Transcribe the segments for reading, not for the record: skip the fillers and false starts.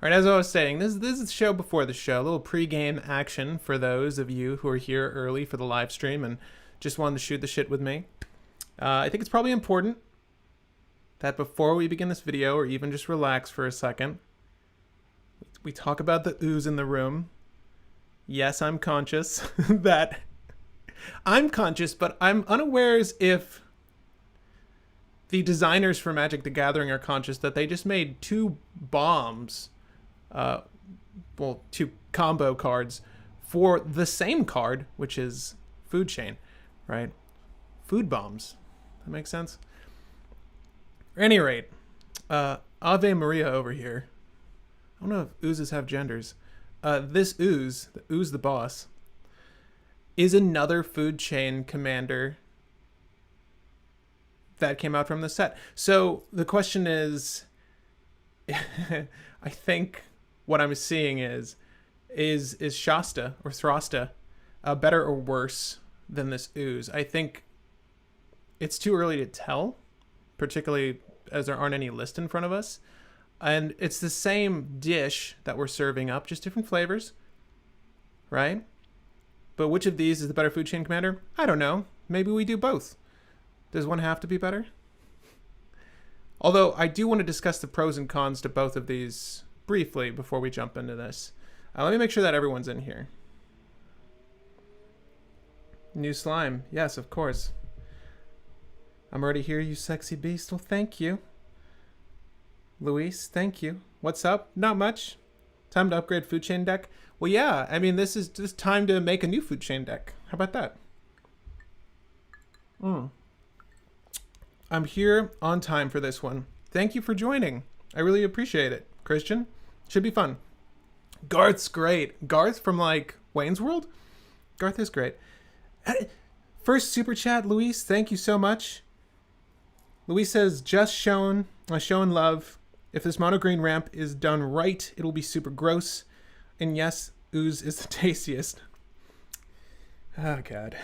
All right, as I was saying, this is the show before the show. A little pre-game action for those of you who are here early for the live stream and just wanted to shoot the shit with me. I think it's probably important that before we begin this video, or even just relax for a second, we talk about the ooze in the room. Yes, I'm conscious that I'm conscious, but I'm unawares if the designers for Magic the Gathering are conscious that they just made two bombs, two combo cards for the same card, which is Food Chain, right? Food bombs. That makes sense? At any rate, Ave Maria over here. I don't know if oozes have genders. This ooze, the ooze the boss, is another Food Chain commander that came out from the set. So the question is, I think what I'm seeing is Shasta or Thrasta better or worse than this ooze? I think it's too early to tell, particularly as there aren't any list in front of us. And it's the same dish that we're serving up, just different flavors, right? But which of these is the better Food Chain commander? I don't know. Maybe we do both. Does one have to be better? Although I do want to discuss the pros and cons to both of these briefly before we jump into this. Let me make sure that everyone's in here. New slime. Yes, of course. I'm already here, you sexy beast. Well, thank you. Luis, thank you. What's up? Not much. Time to upgrade Food Chain deck. Well, yeah. I mean, this is just time to make a new Food Chain deck. How about that? I'm here on time for this one. Thank you for joining. I really appreciate it. Christian, should be fun. Garth's great. Garth from like Wayne's World? Garth is great. First super chat, Luis. Thank you so much. Luis says, just showing love. If this mono green ramp is done right, it'll be super gross. And yes, ooze is the tastiest. Oh, God.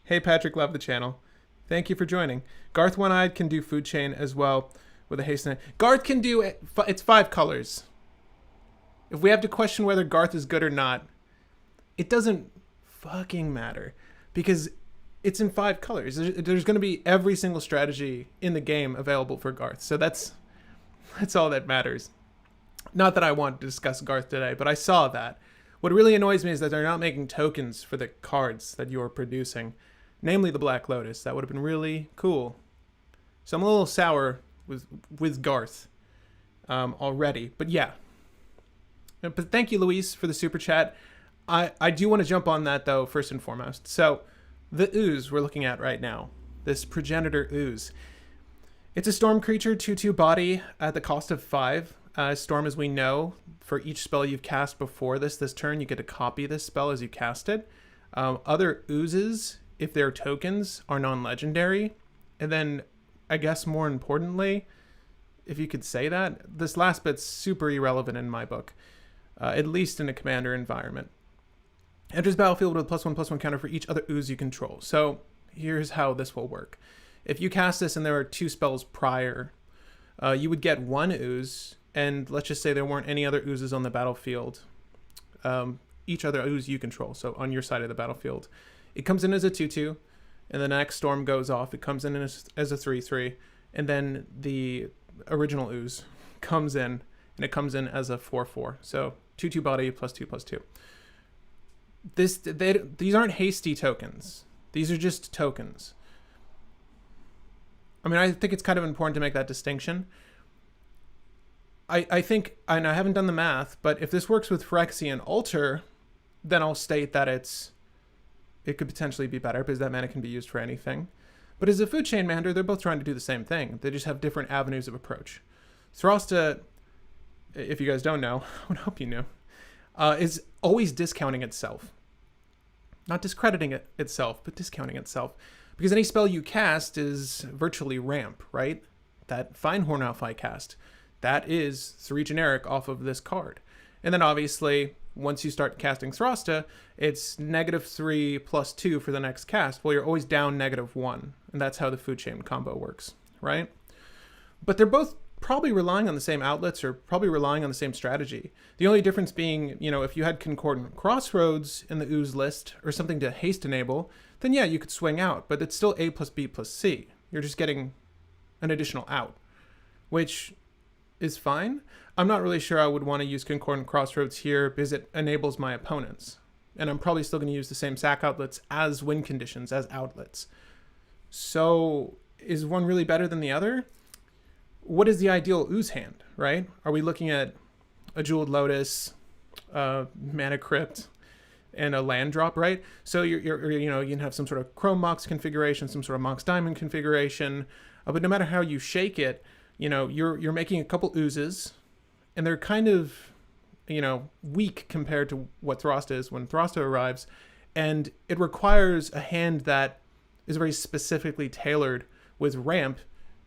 Hey, Patrick, love the channel. Thank you for joining. Garth One-Eyed can do Food Chain as well with a hasten. Garth can do it. It's 5 colors. If we have to question whether Garth is good or not, it doesn't fucking matter because it's in 5 colors. There's going to be every single strategy in the game available for Garth. So that's all that matters. Not that I want to discuss Garth today, but I saw that. What really annoys me is that they're not making tokens for the cards that you're producing, namely the Black Lotus. That would have been really cool. So I'm a little sour with Garth already, but yeah. But thank you, Luis, for the super chat. I do want to jump on that, though, first and foremost. So the ooze we're looking at right now, this Progenitor Ooze. It's a storm creature, 2/2 body at the cost of 5. Storm, as we know, for each spell you've cast before this turn, you get to copy this spell as you cast it. Other oozes, if they're tokens, are non-legendary. And then, I guess more importantly, if you could say that, this last bit's super irrelevant in my book, at least in a commander environment. Enters battlefield with a +1/+1 counter for each other ooze you control. So here's how this will work. If you cast this and there are 2 spells prior, you would get 1 ooze, and let's just say there weren't any other oozes on the battlefield. Each other ooze you control, so on your side of the battlefield. It comes in as a 2/2, and the next storm goes off. It comes in as a 3/3, and then the original ooze comes in, and it comes in as a 4/4. So 2/2 body +2/+2. These aren't hasty tokens. These are just tokens. I mean, I think it's kind of important to make that distinction. I think, and I haven't done the math, but if this works with Phyrexian Altar, then I'll state that it could potentially be better because that mana can be used for anything. But as a Food Chain Commander, they're both trying to do the same thing. They just have different avenues of approach. Thrasta, if you guys don't know, I would hope you knew, is always discounting itself. Not discrediting itself, but discounting itself. Because any spell you cast is virtually ramp, right? That Finehorn Elf I cast, that is 3 generic off of this card. And then obviously, once you start casting Thrasta, it's -3 +2 for the next cast. Well, you're always down -1. And that's how the Food Chain combo works, right? But they're both probably relying on the same outlets or probably relying on the same strategy. The only difference being, if you had Concordant Crossroads in the Ooze list or something to haste enable, then yeah, you could swing out, but it's still A plus B plus C. You're just getting an additional out, which is fine. I'm not really sure I would want to use Concordant Crossroads here because it enables my opponents. And I'm probably still going to use the same sack outlets as win conditions, as outlets. So is one really better than the other? What is the ideal Ooze hand, right? Are we looking at a Jeweled Lotus, Mana Crypt, and a land drop, right? So you can have some sort of Chrome Mox configuration, some sort of Mox Diamond configuration, but no matter how you shake it, you're making a couple oozes, and they're kind of, weak compared to what Thrasta is when Thrasta arrives, and it requires a hand that is very specifically tailored with ramp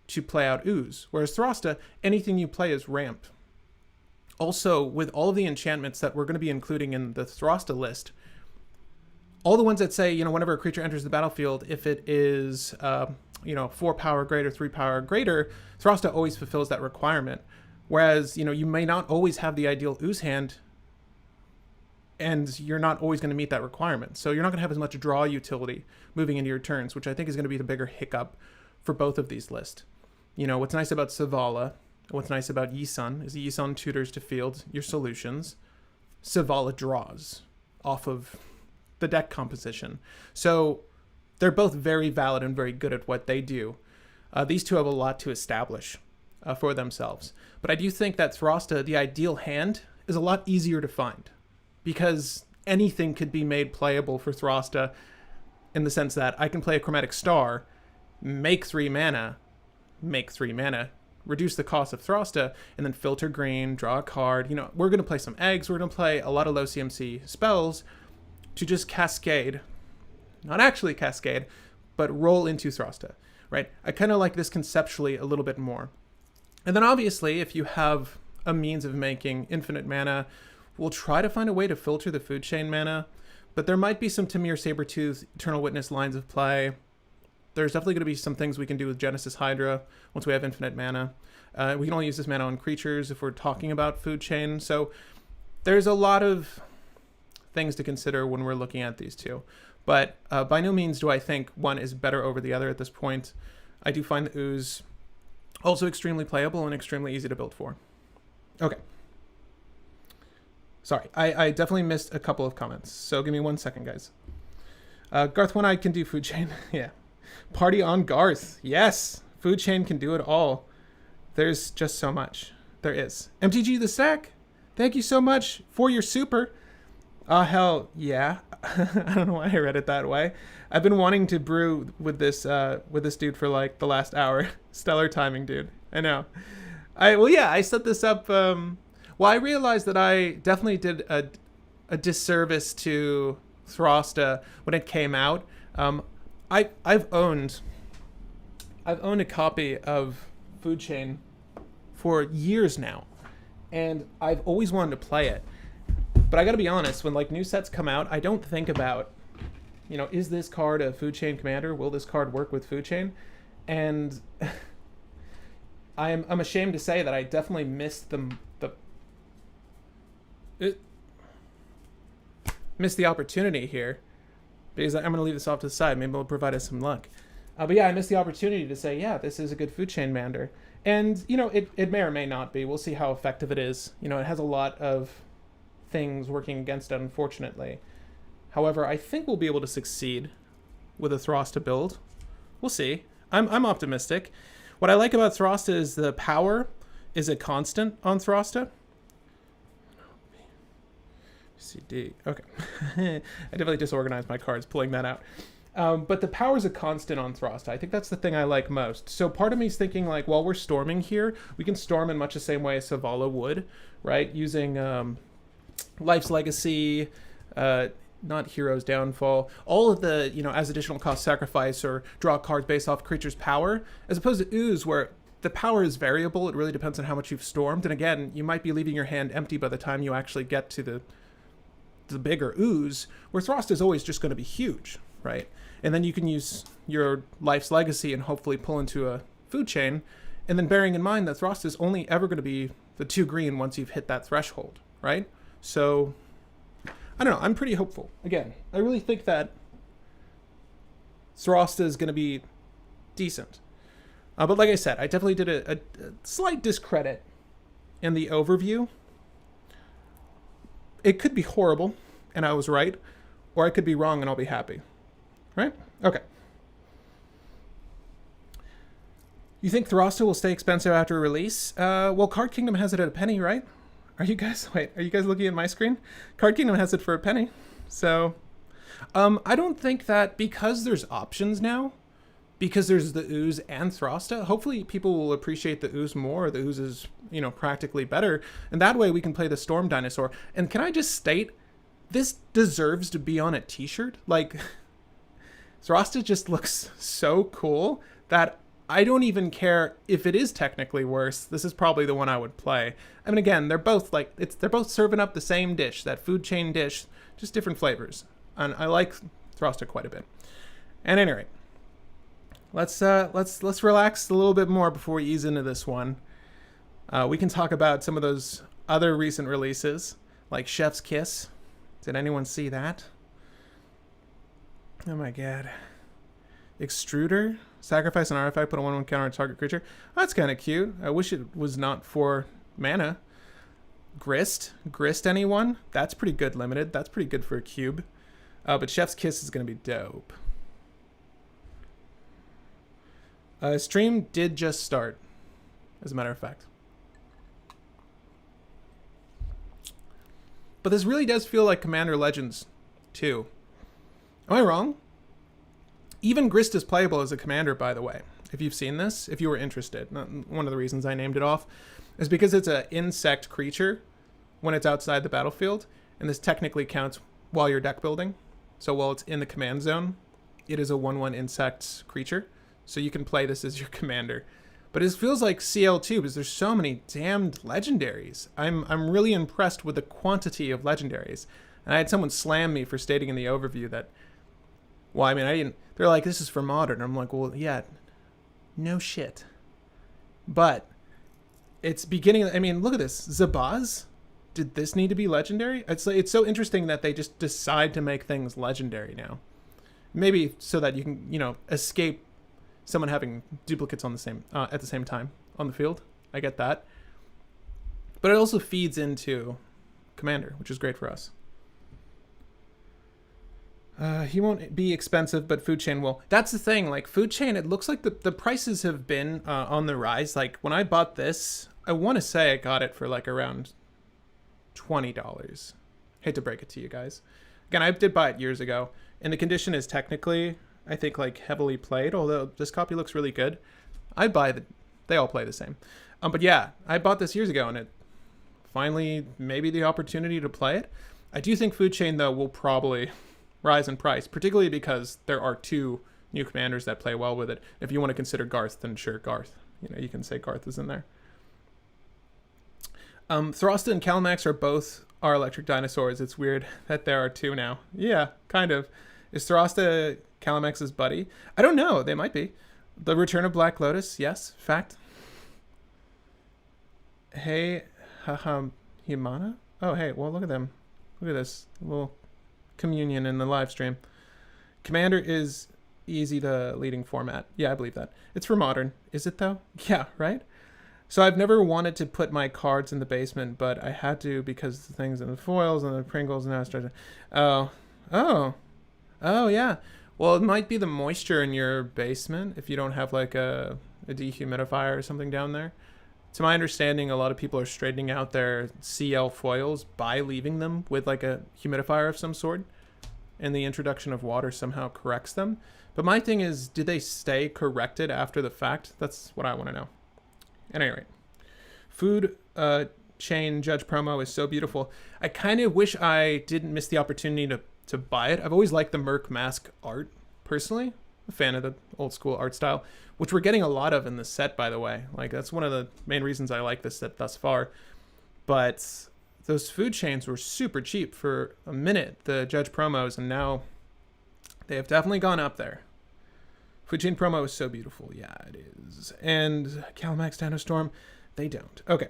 to play out Ooze, whereas Thrasta, anything you play is ramp. Also, with all of the enchantments that we're going to be including in the Thrasta list, all the ones that say, whenever a creature enters the battlefield, if it is, 4 power greater, 3 power greater, Thrasta always fulfills that requirement. Whereas, you may not always have the ideal Ooze hand, and you're not always going to meet that requirement. So you're not going to have as much draw utility moving into your turns, which I think is going to be the bigger hiccup for both of these lists. What's nice about Savala, what's nice about Yisun is Yisun tutors to field your solutions. Savala draws off of the deck composition. So they're both very valid and very good at what they do. These two have a lot to establish for themselves. But I do think that Thrasta, the ideal hand, is a lot easier to find because anything could be made playable for Thrasta in the sense that I can play a Chromatic Star, make 3 mana, reduce the cost of Thrasta, and then filter green, draw a card. We're going to play some eggs. We're going to play a lot of low CMC spells to just cascade, not actually cascade, but roll into Thrasta, right? I kind of like this conceptually a little bit more. And then obviously, if you have a means of making infinite mana, we'll try to find a way to filter the food chain mana, but there might be some Tamir Sabertooth, Eternal Witness lines of play. There's definitely going to be some things we can do with Genesis Hydra once we have infinite mana. We can only use this mana on creatures if we're talking about food chain. So there's a lot of things to consider when we're looking at these two. But by no means do I think one is better over the other at this point. I do find the Ooze also extremely playable and extremely easy to build for. Okay. Sorry, I definitely missed a couple of comments. So give me 1 second, guys. Garth One-Eyed can do food chain. Yeah. Party on Garth. Yes. Food chain can do it all. There's just so much. There is. MTG the Stack. Thank you so much for your super. Hell yeah. I don't know why I read it that way. I've been wanting to brew with this dude for like the last hour. Stellar timing, dude. I know. I set this up. I realized that I definitely did a disservice to Thrasta when it came out. I've owned a copy of Food Chain for years now, and I've always wanted to play it. But I gotta be honest, when like new sets come out, I don't think about, is this card a Food Chain commander? Will this card work with Food Chain? And I'm ashamed to say that I definitely missed missed the opportunity here, because I'm gonna leave this off to the side. Maybe it'll provide us some luck. But yeah, I missed the opportunity to say, yeah, this is a good Food Chain mander. And it may or may not be. We'll see how effective it is. It has a lot of things working against it, unfortunately. However, I think we'll be able to succeed with a Thrasta build. We'll see. I'm optimistic. What I like about Thrasta is the power is a constant on Thrasta. CD. Okay. I definitely disorganized my cards pulling that out. But the power is a constant on Thrasta. I think that's the thing I like most. So part of me is thinking, like, while we're storming here, we can storm in much the same way as Savala would, right? Using Life's Legacy, not Hero's Downfall, all of the, as additional cost sacrifice or draw cards based off creature's power, as opposed to Ooze, where the power is variable. It really depends on how much you've stormed. And again, you might be leaving your hand empty by the time you actually get to the bigger Ooze, where Thrasta is always just going to be huge, right? And then you can use your Life's Legacy and hopefully pull into a Food Chain And then bearing in mind that Thrasta is only ever going to be the 2 green once you've hit that threshold, right? So, I don't know. I'm pretty hopeful. Again, I really think that Thrasta is going to be decent. But like I said, I definitely did a slight discredit in the overview. It could be horrible, and I was right, or I could be wrong, and I'll be happy. Right? Okay. You think Thrasta will stay expensive after release? Well, Card Kingdom has it at a penny, right? Are you guys looking at my screen? Card Kingdom has it for a penny. So, I don't think that because there's options now, because there's the Ooze and Thrasta, hopefully people will appreciate the Ooze more. The Ooze is, practically better. And that way we can play the Storm Dinosaur. And can I just state, this deserves to be on a t-shirt? Like, Thrasta just looks so cool that I don't even care if it is technically worse. This is probably the one I would play. I mean, again, they're both serving up the same dish, that food chain dish, just different flavors. And I like Thrasta quite a bit. And at any rate, let's relax a little bit more before we ease into this one. We can talk about some of those other recent releases, like Chef's Kiss. Did anyone see that? Oh my god. Extruder? Sacrifice an artifact, put a 1/1 counter on target creature. Oh, that's kind of cute. I wish it was not for mana. Grist? Grist anyone? That's pretty good limited. That's pretty good for a cube. But Chef's Kiss is going to be dope. Stream did just start, as a matter of fact. But this really does feel like Commander Legends 2. Am I wrong? Even Grist is playable as a commander, by the way. If you've seen this, if you were interested. One of the reasons I named it off is because it's an insect creature when it's outside the battlefield. And this technically counts while you're deck building. So while it's in the command zone, it is a 1/1 insect creature. So you can play this as your commander. But it feels like CL2 because there's so many damned legendaries. I'm really impressed with the quantity of legendaries. And I had someone slam me for stating in the overview that, well, I mean, I didn't, they're like, this is for modern. I'm like, well, yeah, no shit. But it's beginning, I mean, look at this. Zabaz? Did this need to be legendary? It's so interesting that they just decide to make things legendary now. Maybe so that you can, escape someone having duplicates on the same at the same time on the field. I get that. But it also feeds into Commander, which is great for us. He won't be expensive, but Food Chain will. That's the thing. Like, Food Chain, it looks like the prices have been on the rise. Like, when I bought this, I want to say I got it for like around $20. Hate to break it to you guys. Again, I did buy it years ago, and the condition is technically, I think, like heavily played, although this copy looks really good. I'd buy they all play the same. But yeah, I bought this years ago, and it finally maybe the opportunity to play it. I do think Food Chain, though, will probably rise in price, particularly because there are 2 new commanders that play well with it. If you want to consider Garth, then sure, Garth. You can say Garth is in there. Thrasta and Calamax are both our electric dinosaurs. It's weird that there are 2 now. Yeah, kind of. Is Thrasta Calamax's buddy? I don't know. They might be. The Return of Black Lotus. Yes, fact. Hey, Himana? Oh, hey, well, look at them. Look at this little communion in the live stream. Commander is easy the leading format. Yeah, I believe that. It's for modern. Is it, though? Yeah, right? So I've never wanted to put my cards in the basement, but I had to because the things in the foils and the Pringles and now Oh, yeah. Well, it might be the moisture in your basement if you don't have like a dehumidifier or something down there. To my understanding, a lot of people are straightening out their CL foils by leaving them with like a humidifier of some sort, and the introduction of water somehow corrects them. But my thing is, did they stay corrected after the fact? That's what I want to know. At any rate, Food Chain Judge promo is so beautiful. I kind of wish I didn't miss the opportunity to buy it. I've always liked the Merc Mask art, personally. A fan of the old school art style, which we're getting a lot of in this set, by the way. Like, that's one of the main reasons I like this set thus far. But those food chains were super cheap for a minute, the Judge promos, and now they have definitely gone up there. Fujin promo is so beautiful. Yeah, it is. And Calamax Dino-Storm, they don't. Okay.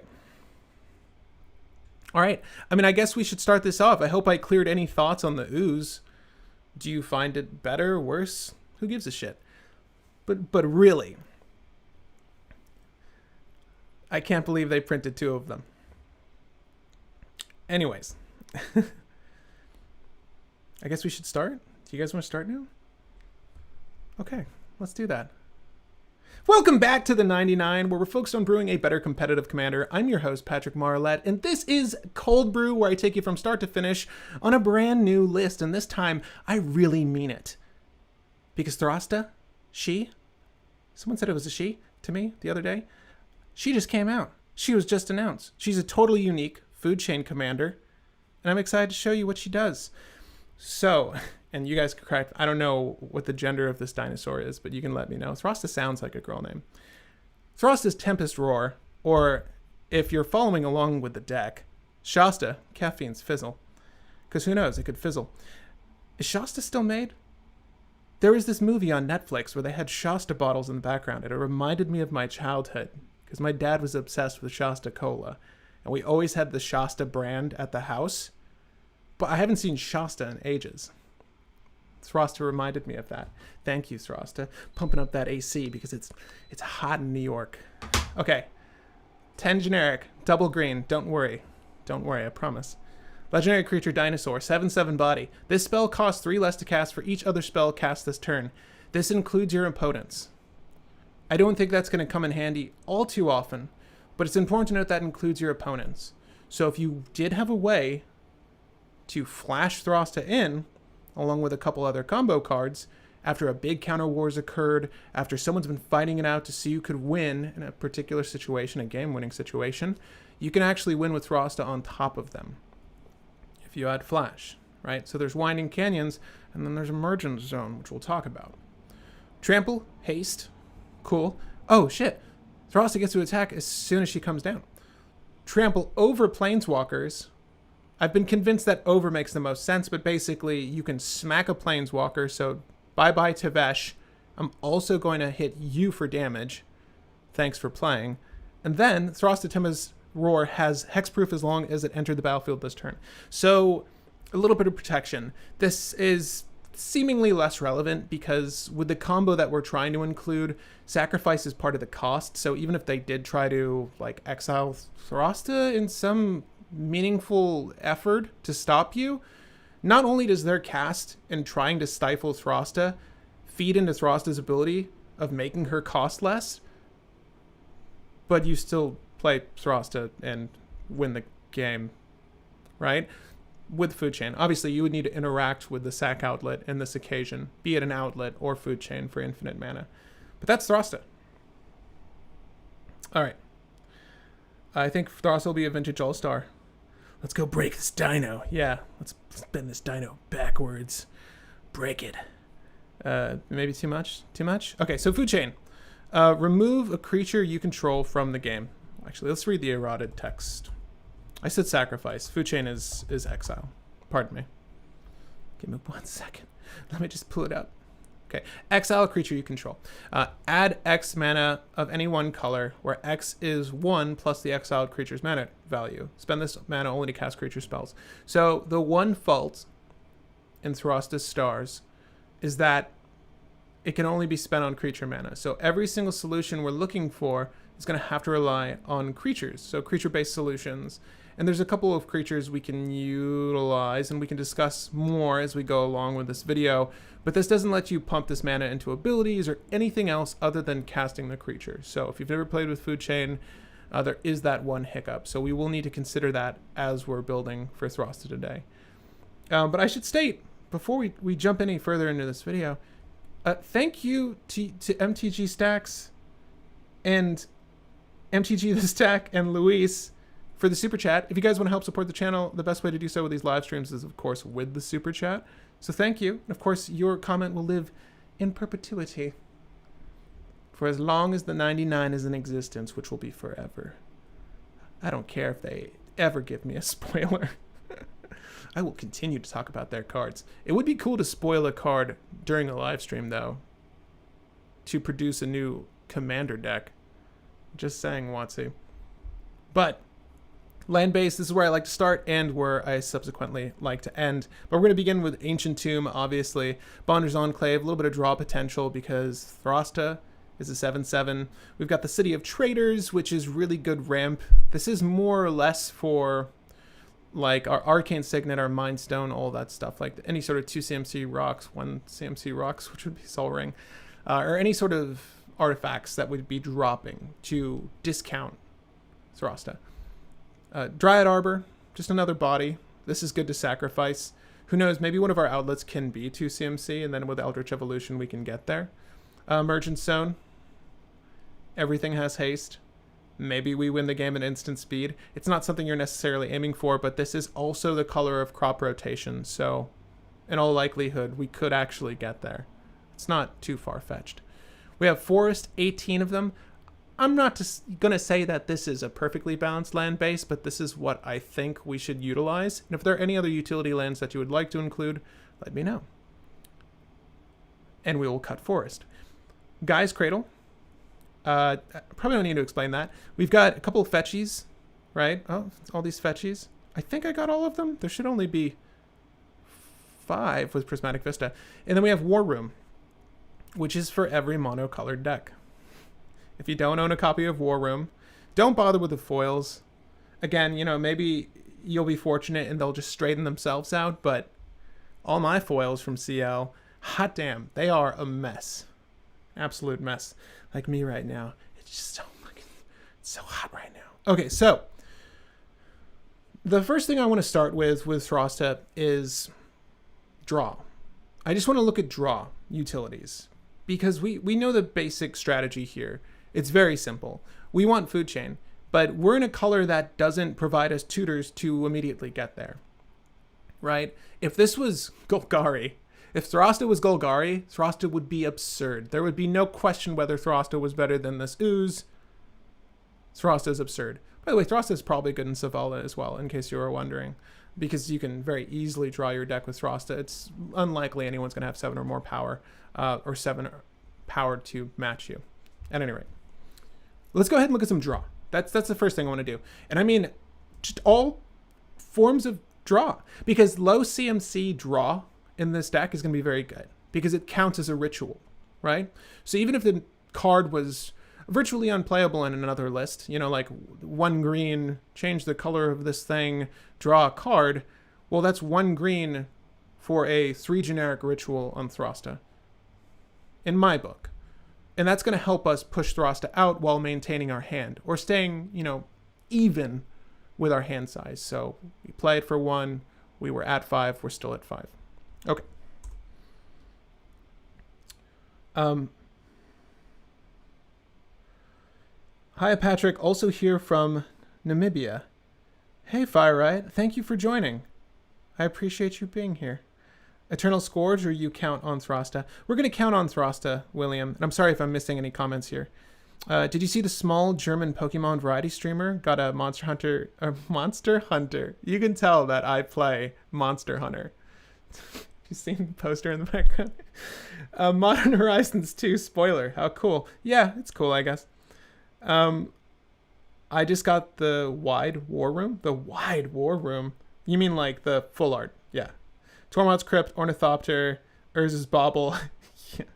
All right. I mean, I guess we should start this off. I hope I cleared any thoughts on the ooze. Do you find it better, worse? Who gives a shit? But really, I can't believe they printed 2 of them. Anyways, I guess we should start. Do you guys want to start now? Okay, let's do that. Welcome back to the 99, where we're focused on brewing a better competitive commander. I'm your host, Patrick Marlette, and this is Cold Brew, where I take you from start to finish on a brand new list. And this time, I really mean it. Because Thrasta, someone said it was a she to me the other day. She just came out. She was just announced. She's a totally unique food chain commander, and I'm excited to show you what she does. So, and you guys can correct, I don't know what the gender of this dinosaur is, but you can let me know. Thrasta sounds like a girl name. Thrasta's Tempest Roar, or if you're following along with the deck, Shasta, Caffeine's Fizzle. Because who knows, it could fizzle. Is Shasta still made? There was this movie on Netflix where they had Shasta bottles in the background, and it reminded me of my childhood, because my dad was obsessed with Shasta Cola, and we always had the Shasta brand at the house, but I haven't seen Shasta in ages. Thrasta reminded me of that. Thank you, Thrasta. Pumping up that AC because it's hot in New York. Okay. 10 generic, double green. Don't worry, I promise. Legendary creature dinosaur, 7/7 body. This spell costs 3 less to cast for each other spell cast this turn. This includes your opponents. I don't think that's going to come in handy all too often, but it's important to note that includes your opponents. So if you did have a way to flash Thrasta in, along with a couple other combo cards, after a big counter wars occurred, after someone's been fighting it out to see who could win in a particular situation, a game-winning situation, you can actually win with Thrasta on top of them. If you add flash, right? So there's Winding Canyons, and then there's Emergence Zone, which we'll talk about. Trample, haste, cool. Oh shit, Thrasta gets to attack as soon as she comes down. Trample over Planeswalkers. I've been convinced that over makes the most sense, but basically you can smack a Planeswalker, so bye-bye Tevesh. I'm also going to hit you for damage. Thanks for playing. And then Thrasta Tempest Roar has hexproof as long as it entered the battlefield this turn. So a little bit of protection. This is seemingly less relevant because with the combo that we're trying to include, sacrifice is part of the cost. So even if they did try to like exile Thrasta in some meaningful effort to stop you, not only does their cast in trying to stifle Thrasta feed into Thrasta's ability of making her cost less, but you still play Thrasta and win the game, right? With food chain. Obviously, you would need to interact with the sack outlet in this occasion, be it an outlet or food chain for infinite mana. But that's Thrasta. All right. I think Thrasta will be a vintage all-star. Let's go break this dino. Yeah, let's spin this dino backwards. Break it. Maybe too much? Too much? Okay, so food chain. Remove a creature you control from the game. Actually, let's read the eroded text. I said sacrifice. Food chain is exile. Pardon me. Give me 1 second. Let me just pull it up. Okay. Exile a creature you control. Add X mana of any one color, where X is 1 plus the exiled creature's mana value. Spend this mana only to cast creature spells. So the one fault in Thrasta's Stars is that it can only be spent on creature mana. So every single solution we're looking for is going to have to rely on creatures. So creature-based solutions. And there's a couple of creatures we can utilize, and we can discuss more as we go along with this video. But this doesn't let you pump this mana into abilities or anything else other than casting the creature. So if you've never played with Food Chain, there is that one hiccup. So we will need to consider that as we're building for Thrasta today. But I should state, before we jump any further into this video, thank you to MTG Stacks and MTG The Stack and Luis for the super chat. If you guys want to help support the channel, the best way to do so with these live streams is, of course, with the super chat. So thank you. And of course, your comment will live in perpetuity for as long as the 99 is in existence, which will be forever. I don't care if they ever give me a spoiler. I will continue to talk about their cards. It would be cool to spoil a card during a live stream, though. to produce a new commander deck. Just saying, Watsy. But land base, this is where I like to start and where I subsequently like to end. But we're going to begin with Ancient Tomb, obviously. Bonder's Enclave, a little bit of draw potential because Thrasta is a 7/7. We've got the City of Traders, which is really good ramp. This is more or less for like our Arcane Signet, our Mind Stone, all that stuff. Like any sort of 2 CMC rocks, 1 CMC rocks, which would be Sol Ring, or any sort of artifacts that would be dropping to discount Thrasta. Dryad Arbor, just another body. This is good to sacrifice. Who knows, maybe one of our outlets can be 2 CMC, and then with Eldritch Evolution we can get there. Merchant Stone. Everything has haste. Maybe we win the game at instant speed. It's not something you're necessarily aiming for, but this is also the color of crop rotation, so in all likelihood we could actually get there. It's not too far-fetched. We have Forest, 18 of them. I'm not just going to say that this is a perfectly balanced land base, but this is what I think we should utilize. And if there are any other utility lands that you would like to include, let me know. And we will cut Forest. Guy's Cradle. Probably don't need to explain that. We've got a couple of fetchies, right? Oh, all these fetchies. I think I got all of them. There should only be 5 with Prismatic Vista. And then we have War Room, which is for every monocolored deck. If you don't own a copy of War Room, don't bother with the foils. Again, you know, maybe you'll be fortunate and they'll just straighten themselves out, but all my foils from CL, hot damn, they are a mess. Absolute mess. Like me right now. It's just so fucking, it's so hot right now. Okay, so the first thing I want to start with Thrasta is draw. I just want to look at draw utilities because we know the basic strategy here. It's very simple. We want food chain, but we're in a color that doesn't provide us tutors to immediately get there, right? If this was Golgari, if Thrasta was Golgari, Thrasta would be absurd. There would be no question whether Thrasta was better than this Ooze. Thrasta is absurd. By the way, Thrasta is probably good in Savala as well, in case you were wondering, because you can very easily draw your deck with Thrasta. It's unlikely anyone's going to have 7 or more power, or 7 power to match you. At any rate, let's go ahead and look at some draw. That's the first thing I want to do. And I mean, just all forms of draw, because low CMC draw in this deck is going to be very good because it counts as a ritual, right? So even if the card was virtually unplayable in another list, you know, like 1 green, change the color of this thing, draw a card, well, that's 1 green for a 3 generic ritual on Thrasta, in my book. And that's going to help us push Thrasta out while maintaining our hand, or staying, you know, even with our hand size. So we play it for 1, we were at 5, we're still at 5. Okay. Hi, Patrick. Also here from Namibia. Hey, FireRiot. Thank you for joining. I appreciate you being here. Eternal Scourge, or you count on Thrasta? We're going to count on Thrasta, William. And I'm sorry if I'm missing any comments here. Did you see the small German Pokemon variety streamer got a Monster Hunter? Monster Hunter. You can tell that I play Monster Hunter. You seen the poster in the background? Modern Horizons 2 spoiler. How cool. Yeah, it's cool, I guess. I just got the wide war room. The wide war room. You mean like the full art? Yeah. Tormod's Crypt, Ornithopter, Urz's Bauble. Yeah.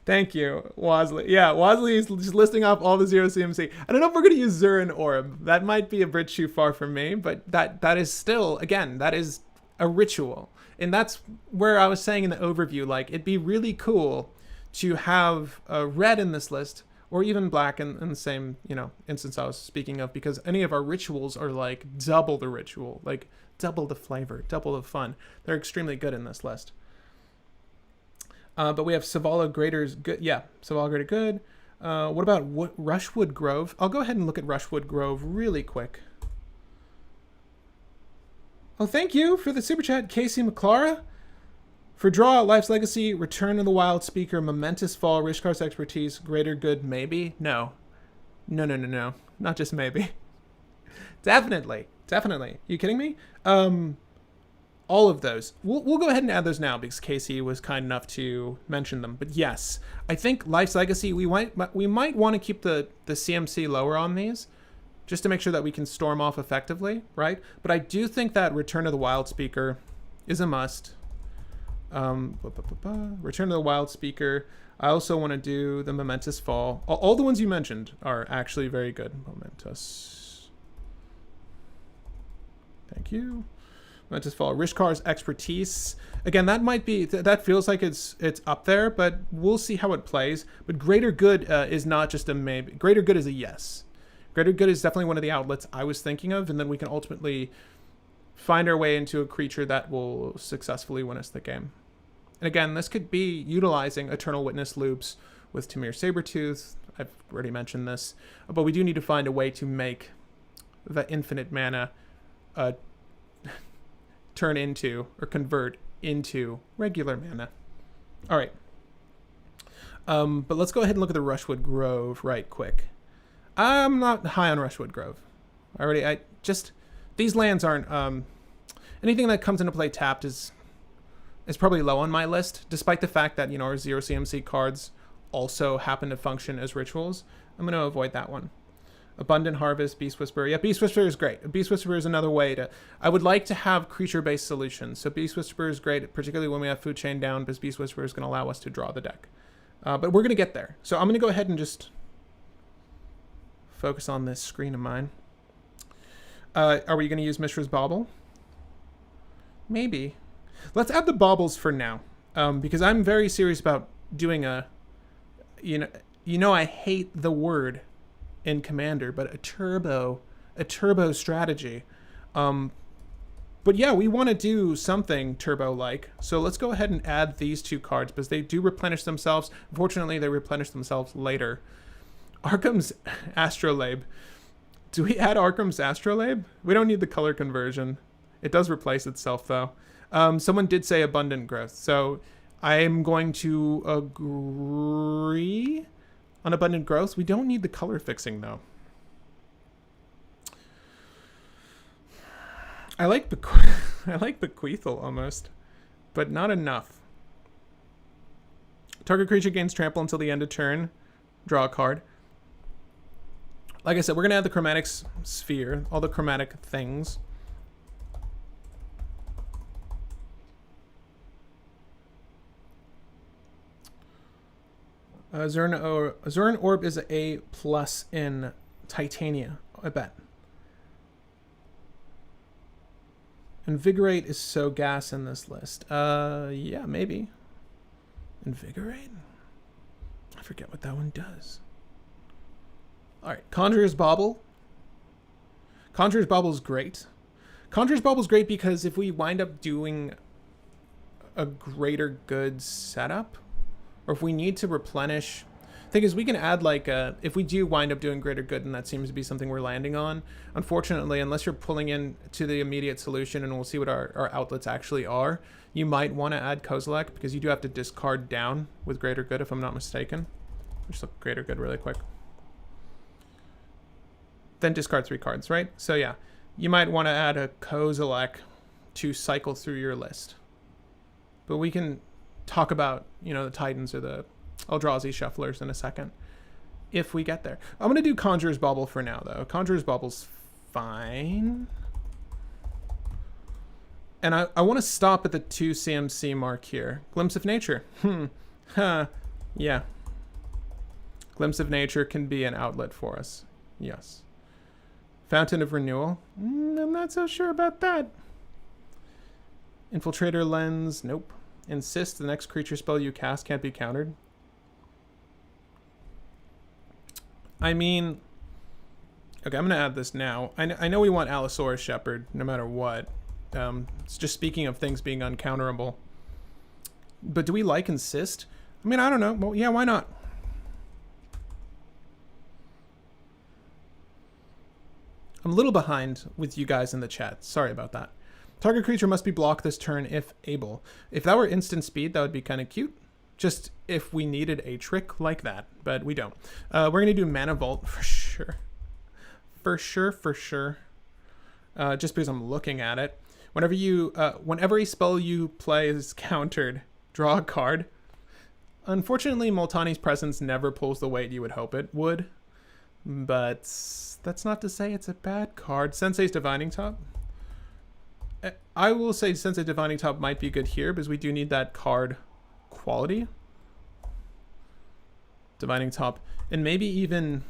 Thank you, Wasley. Yeah, Wasley is just listing off all the 0 CMC. I don't know if we're going to use Zur and Orb. That might be a bridge too far from me, but that is still, again, that is a ritual. And that's where I was saying in the overview, like, it'd be really cool to have red in this list, or even black in the same, you know, instance I was speaking of, because any of our rituals are like double the ritual, like double the flavor, double the fun. They're extremely good in this list. But we have Savala Grader's good. Yeah, Savala Grader good. What about Rushwood Grove? I'll go ahead and look at Rushwood Grove really quick. Oh, thank you for the super chat, Casey McClara. For draw, Life's Legacy, Return of the Wild Speaker, Momentous Fall, Rishkar's Expertise, Greater Good, maybe? No. No. Not just maybe. Definitely. You kidding me? All all of those. We'll go ahead and add those now because Casey was kind enough to mention them. But yes, I think Life's Legacy, we might want to keep the CMC lower on these just to make sure that we can storm off effectively, right? But I do think that Return of the Wild Speaker is a must. Return of the Wild Speaker. I also want to do the Momentous Fall. All the ones you mentioned are actually very good. Momentous. Thank you. Momentous Fall. Rishkar's Expertise. Again, that might be, that feels like it's up there, but we'll see how it plays. But Greater Good is not just a maybe. Greater Good is a yes. Greater Good is definitely one of the outlets I was thinking of, and then we can ultimately find our way into a creature that will successfully win us the game. And again, this could be utilizing Eternal Witness loops with Tamir Sabertooth. I've already mentioned this, but we do need to find a way to make the infinite mana turn into or convert into regular mana. All right. But let's go ahead and look at the Rushwood Grove right quick. I'm not high on Rushwood Grove. These lands aren't, anything that comes into play tapped is probably low on my list, despite the fact that, our 0 CMC cards also happen to function as rituals. I'm going to avoid that one. Abundant Harvest, Beast Whisperer. Yeah, Beast Whisperer is great. Beast Whisperer is another way to... I would like to have creature-based solutions. So Beast Whisperer is great, particularly when we have Food Chain down, because Beast Whisperer is going to allow us to draw the deck. But we're going to get there. So I'm going to go ahead and just focus on this screen of mine. Are we going to use Mishra's Bauble? Maybe. Let's add the baubles for now, because I'm very serious about doing a... I hate the word in Commander, but a turbo strategy. But yeah, we want to do something turbo-like. So let's go ahead and add these two cards because they do replenish themselves. Unfortunately, they replenish themselves later. Arkham's Astrolabe. Do we add Arkham's Astrolabe? We don't need the color conversion. It does replace itself, though. Someone did say Abundant Growth. So I'm going to agree on Abundant Growth. We don't need the color fixing, though. I like Bequeathal almost, but not enough. Target creature gains trample until the end of turn. Draw a card. Like I said, we're going to add the chromatic sphere, all the chromatic things. Zuran Orb is an A+ in Titania, I bet. Invigorate is so gas in this list. Yeah, maybe. Invigorate? I forget what that one does. Alright, Conjurer's Bauble. Conjurer's Bauble is great. Conjurer's Bauble is great because if we wind up doing a Greater Good setup, or if we need to replenish... thing is, we can add if we do wind up doing Greater Good, and that seems to be something we're landing on, unfortunately, unless you're pulling in to the immediate solution, and we'll see what our outlets actually are, you might want to add Kozilek, because you do have to discard down with Greater Good, if I'm not mistaken. Just look Greater Good really quick. Then discard 3 cards, right? So yeah, you might want to add a Kozilek to cycle through your list. But we can talk about, the Titans or the Eldrazi Shufflers in a second, if we get there. I'm going to do Conjurer's Bauble for now, though. Conjurer's Bauble's fine. And I want to stop at the 2 CMC mark here. Glimpse of Nature. Yeah. Glimpse of Nature can be an outlet for us. Yes. Fountain of Renewal. I'm not so sure about that. Infiltrator Lens. Nope. Insist the next creature spell you cast can't be countered. I mean... okay, I'm going to add this now. I know we want Allosaurus Shepherd no matter what. It's just speaking of things being uncounterable. But do we like Insist? I mean, I don't know. Well, yeah, why not? I'm a little behind with you guys in the chat. Sorry about that. Target creature must be blocked this turn if able. If that were instant speed, that would be kind of cute. Just if we needed a trick like that, but we don't. We're going to do Mana Vault for sure. For sure. just because I'm looking at it. Whenever a spell you play is countered, draw a card. Unfortunately, Multani's Presence never pulls the weight you would hope it would, but that's not to say it's a bad card. Sensei's Divining Top. I will say Sensei Divining Top might be good here because we do need that card quality. Divining Top, and maybe even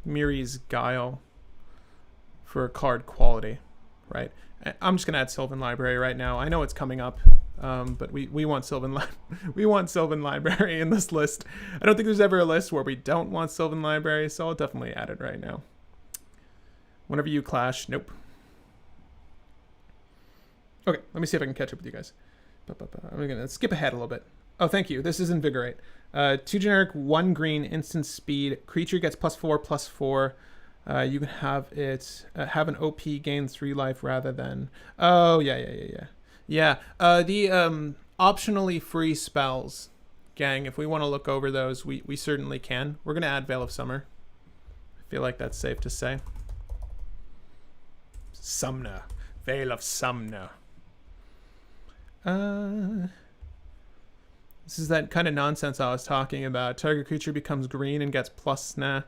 Miri's Guile for card quality, right? I'm just gonna add Sylvan Library right now. I know it's coming up, but we want we want Sylvan Library in this list. I don't think there's ever a list where we don't want Sylvan Library, so I'll definitely add it right now. Whenever you clash, nope. Okay, let me see if I can catch up with you guys. I'm gonna skip ahead a little bit. Oh, thank you. This is Invigorate. 2 generic, 1 green, instant speed. Creature gets +4/+4. You can have it have an OP gain 3 life rather than. Oh yeah. The optionally free spells, gang. If we want to look over those, we certainly can. We're gonna add Veil of Summer. I feel like that's safe to say. Sumner, Veil of Sumner. This is that kind of nonsense I was talking about. Target creature becomes green and gets plus. Nah.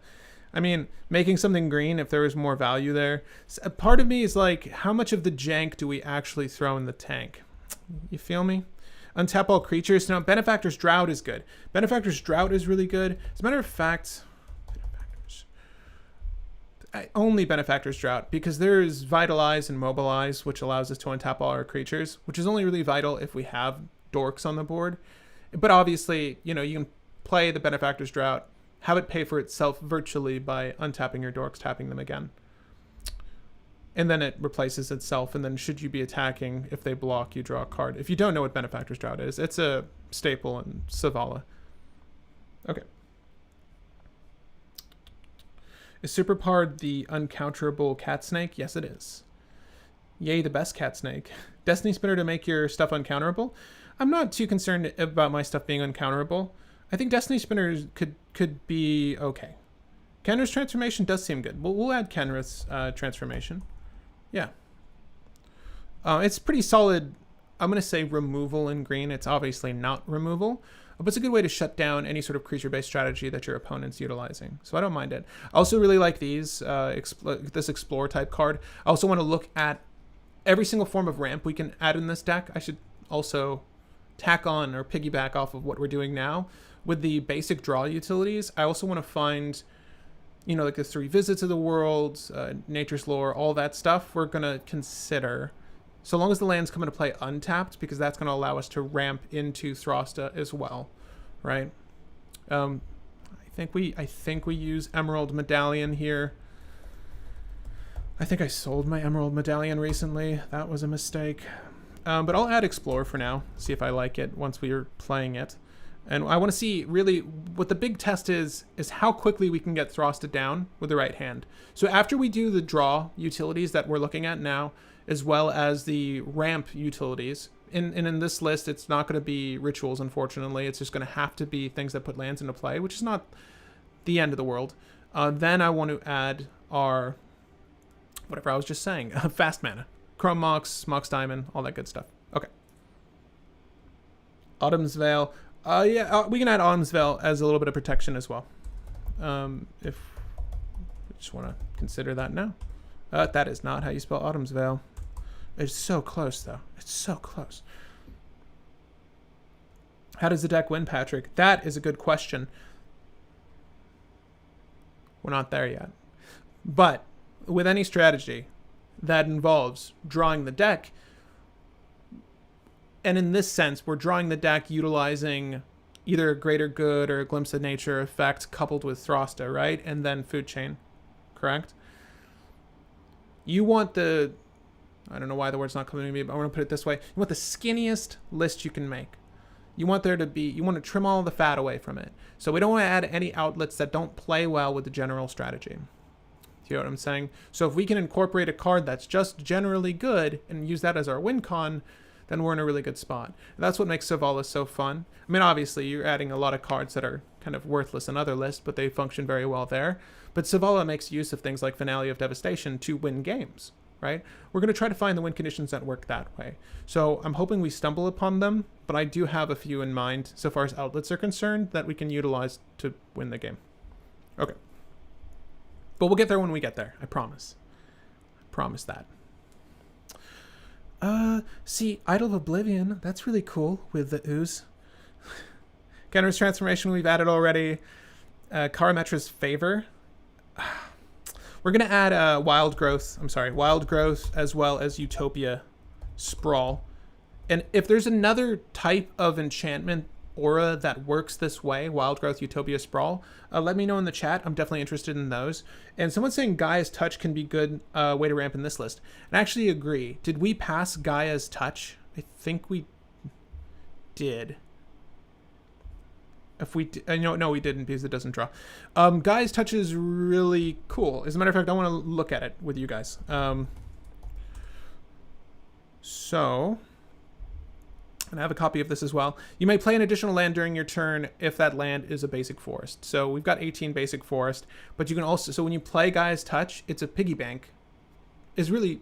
I mean, making something green if there was more value there. A part of me is like, how much of the jank do we actually throw in the tank? You feel me? Untap all creatures. Now, Benefactor's Drought is good. Benefactor's Drought is really good. As a matter of fact, only Benefactor's Drought, because there's Vitalize and Mobilize, which allows us to untap all our creatures, which is only really vital if we have dorks on the board. But obviously, you can play the Benefactor's Drought, have it pay for itself virtually by untapping your dorks, tapping them again. And then it replaces itself, and then should you be attacking, if they block, you draw a card. If you don't know what Benefactor's Drought is, it's a staple in Savala. Okay. Is Superpard the uncounterable cat snake? Yes, it is. Yay, the best cat snake. Destiny Spinner to make your stuff uncounterable? I'm not too concerned about my stuff being uncounterable. I think Destiny Spinner could be okay. Kenra's Transformation does seem good. We'll add Kenra's Transformation. Yeah. It's pretty solid. I'm going to say removal in green. It's obviously not removal, but it's a good way to shut down any sort of creature-based strategy that your opponent's utilizing. So I don't mind it. I also really like these, this Explore type card. I also want to look at every single form of ramp we can add in this deck. I should also tack on or piggyback off of what we're doing now with the basic draw utilities. I also want to find, like the 3 Visits of the World, Nature's Lore, all that stuff we're going to consider. So long as the lands come into play untapped, because that's going to allow us to ramp into Thrasta as well, right? I think we use Emerald Medallion here. I think I sold my Emerald Medallion recently. That was a mistake. But I'll add Explore for now, see if I like it once we are playing it. And I want to see really what the big test is how quickly we can get Thrasta down with the right hand. So after we do the draw utilities that we're looking at now, as well as the ramp utilities, and in this list, it's not going to be rituals, unfortunately. It's just going to have to be things that put lands into play, which is not the end of the world. Then I want to add our, whatever I was just saying, fast mana. Chrome Mox, Mox Diamond, all that good stuff. Okay. Autumn's Veil. We can add Autumn's Veil as a little bit of protection as well. If we just want to consider that now. That is not how you spell Autumn's Veil. It's so close, though. It's so close. How does the deck win, Patrick? That is a good question. We're not there yet. But with any strategy that involves drawing the deck, and in this sense, we're drawing the deck utilizing either a Greater Good or a Glimpse of Nature effect coupled with Thrasta, right? And then Food Chain, correct? You want the, I don't know why the word's not coming to me, but I want to put it this way. You want the skinniest list you can make. You want there to be, you want to trim all the fat away from it. So we don't want to add any outlets that don't play well with the general strategy. You know what I'm saying? So if we can incorporate a card that's just generally good and use that as our win con, then we're in a really good spot. And that's what makes Savala so fun. I mean, obviously, you're adding a lot of cards that are kind of worthless in other lists, but they function very well there. But Zavala makes use of things like Finale of Devastation to win games, right? We're going to try to find the win conditions that work that way. So I'm hoping we stumble upon them, but I do have a few in mind so far as outlets are concerned that we can utilize to win the game. Okay. But we'll get there when we get there. I promise. I promise that. See, Idol of Oblivion. That's really cool with the Ooze. Gender's Transformation we've added already. Karametra's Favor. We're going to add Wild Growth as well as Utopia Sprawl. And if there's another type of enchantment aura that works this way, Wild Growth, Utopia Sprawl, let me know in the chat. I'm definitely interested in those. And someone's saying Gaia's Touch can be good way to ramp in this list. And I actually agree. Did we pass Gaia's Touch? I think we did. If we no, we didn't because it doesn't draw. Gaia's Touch is really cool. As a matter of fact, I want to look at it with you guys. So, and I have a copy of this as well. You may play an additional land during your turn if that land is a basic forest. So we've got 18 basic forest, but you can also, so when you play Gaia's Touch, it's a piggy bank. Is really,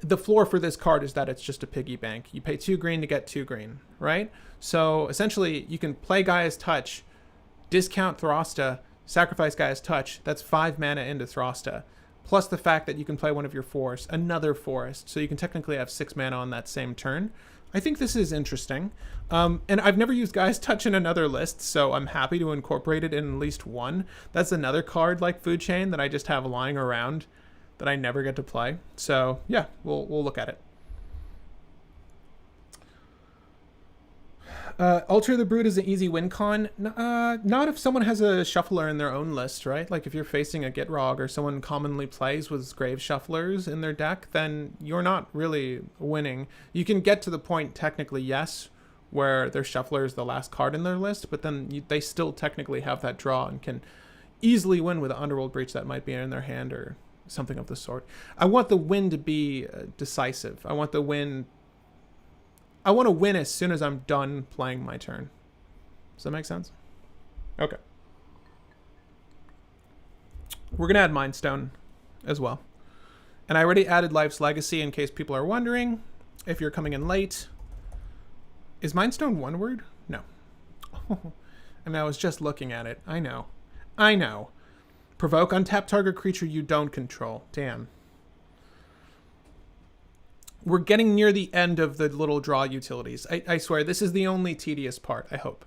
the floor for this card is that it's just a piggy bank. You pay 2 green to get 2 green, right? So essentially, you can play Gaia's Touch, discount Thrasta, sacrifice Gaia's Touch. That's 5 mana into Thrasta. Plus the fact that you can play one of your forests, another forest. So you can technically have 6 mana on that same turn. I think this is interesting. And I've never used Gaia's Touch in another list, so I'm happy to incorporate it in at least one. That's another card like Food Chain that I just have lying around that I never get to play. So yeah, we'll look at it. Alter the Brood is an easy win con. Not if someone has a shuffler in their own list, right? Like if you're facing a Gitrog or someone commonly plays with Grave Shufflers in their deck, then you're not really winning. You can get to the point, technically, yes, where their Shuffler is the last card in their list, but then they still technically have that draw and can easily win with an Underworld Breach that might be in their hand or something of the sort. I want the win to be decisive. I want to win as soon as I'm done playing my turn. Does that make sense? Okay. We're going to add Mind Stone as well. And I already added Life's Legacy in case people are wondering if you're coming in late. Is Mind Stone one word? No. I mean, I was just looking at it. I know. Provoke untapped target creature you don't control. Damn. We're getting near the end of the little draw utilities. I swear, this is the only tedious part, I hope.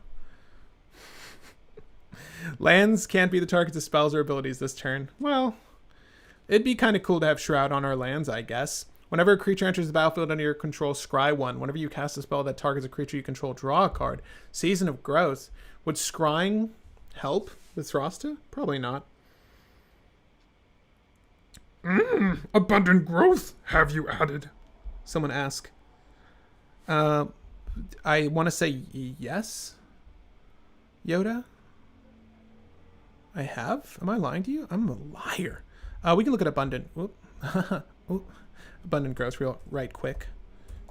Lands can't be the targets of spells or abilities this turn. Well, it'd be kind of cool to have Shroud on our lands, I guess. Whenever a creature enters the battlefield under your control, scry 1. Whenever you cast a spell that targets a creature you control, draw a card. Season of Growth. Would scrying help with Thrasta? Probably not. Abundant Growth have you added? Someone ask. I want to say yes. Yoda? I have? Am I lying to you? I'm a liar. We can look at Abundant. Abundant Growth right quick.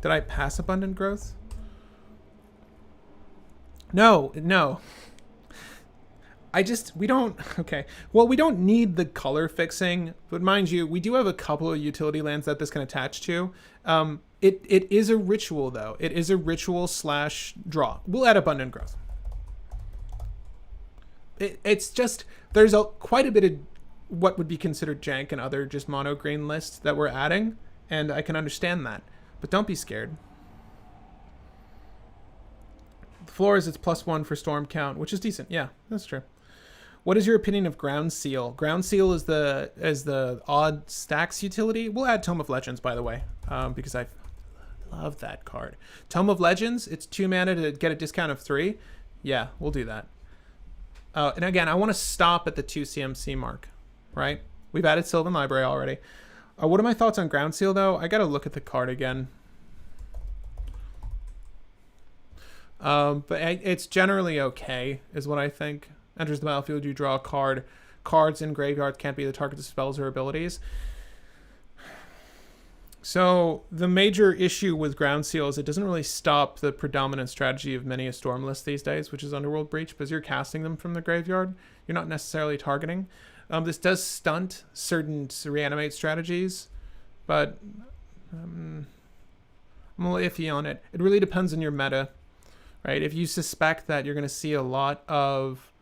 Did I pass Abundant Growth? No. We don't, okay. Well, we don't need the color fixing, but mind you, we do have a couple of utility lands that this can attach to. It is a ritual, though. It is a ritual / draw. We'll add Abundant Growth. It's just, there's quite a bit of what would be considered jank and other just mono green lists that we're adding, and I can understand that. But don't be scared. The floor is its +1 for storm count, which is decent. Yeah, that's true. What is your opinion of Ground Seal? Ground Seal is the odd stacks utility. We'll add Tome of Legends, by the way, because I love that card. Tome of Legends, it's 2 mana to get a discount of 3. Yeah, we'll do that. And again, I want to stop at the 2 CMC mark, right? We've added Sylvan Library already. What are my thoughts on Ground Seal, though? I got to look at the card again. But it's generally okay, is what I think. Enters the battlefield, you draw a card. Cards in graveyards can't be the target of spells or abilities. So the major issue with Ground Seal is it doesn't really stop the predominant strategy of many a Storm list these days, which is Underworld Breach, because you're casting them from the graveyard. You're not necessarily targeting. This does stunt certain reanimate strategies, but I'm a little iffy on it. It really depends on your meta, right? If you suspect that you're going to see a lot of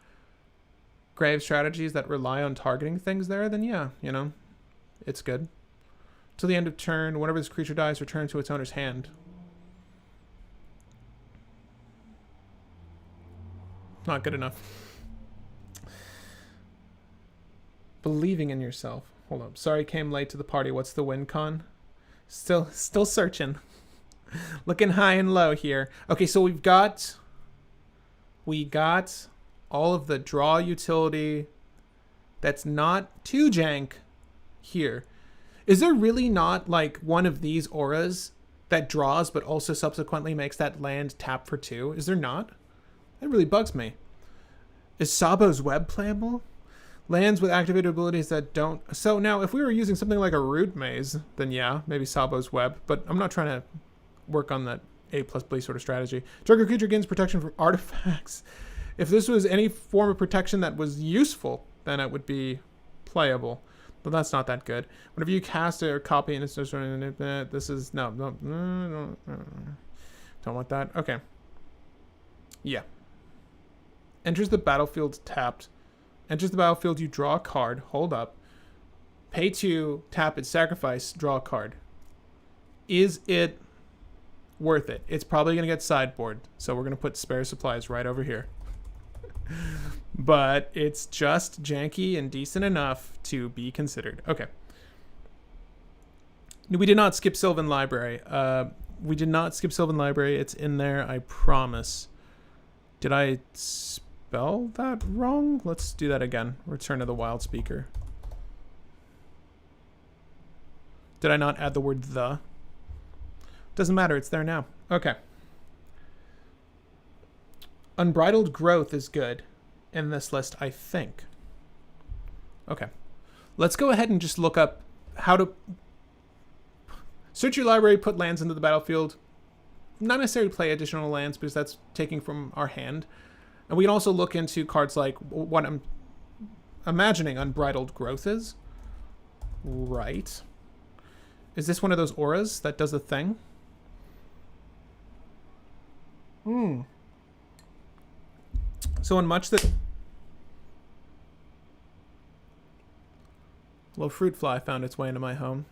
grave strategies that rely on targeting things there, then yeah, you know, it's good. Till the end of turn, whenever this creature dies, return to its owner's hand. Not good enough. Believing in yourself. Hold up. Sorry, came late to the party. What's the win con? Still searching. Looking high and low here. Okay, so we got all of the draw utility that's not too jank here. Is there really not like one of these auras that draws but also subsequently makes that land tap for 2? Is there not? That really bugs me. Is Sabo's Web playable? Lands with activated abilities that don't... So now, if we were using something like a Root Maze, then yeah, maybe Sabo's Web. But I'm not trying to work on that A+B sort of strategy. Trigger creature gains protection from artifacts. If this was any form of protection that was useful, then it would be playable. But that's not that good. Whenever you cast it or copy and it's just this is no, don't want that. Okay. Yeah. Enters the battlefield tapped. Enters the battlefield, you draw a card. Hold up. Pay 2, tap it, sacrifice, draw a card. Is it worth it? It's probably going to get sideboard. So we're going to put spare supplies right over here. But it's just janky and decent enough to be considered. Okay. We did not skip Sylvan Library. We did not skip Sylvan Library. It's in there, I promise. Did I spell that wrong? Let's do that again. Return to the Wild Speaker. Did I not add the word the? Doesn't matter. It's there now. Okay. Unbridled Growth is good in this list, I think. Okay. Let's go ahead and just look up how to search your library, put lands into the battlefield. Not necessarily play additional lands because that's taking from our hand. And we can also look into cards like what I'm imagining Unbridled Growth is. Right. Is this one of those auras that does a thing? So in much that... A little fruit fly found its way into my home.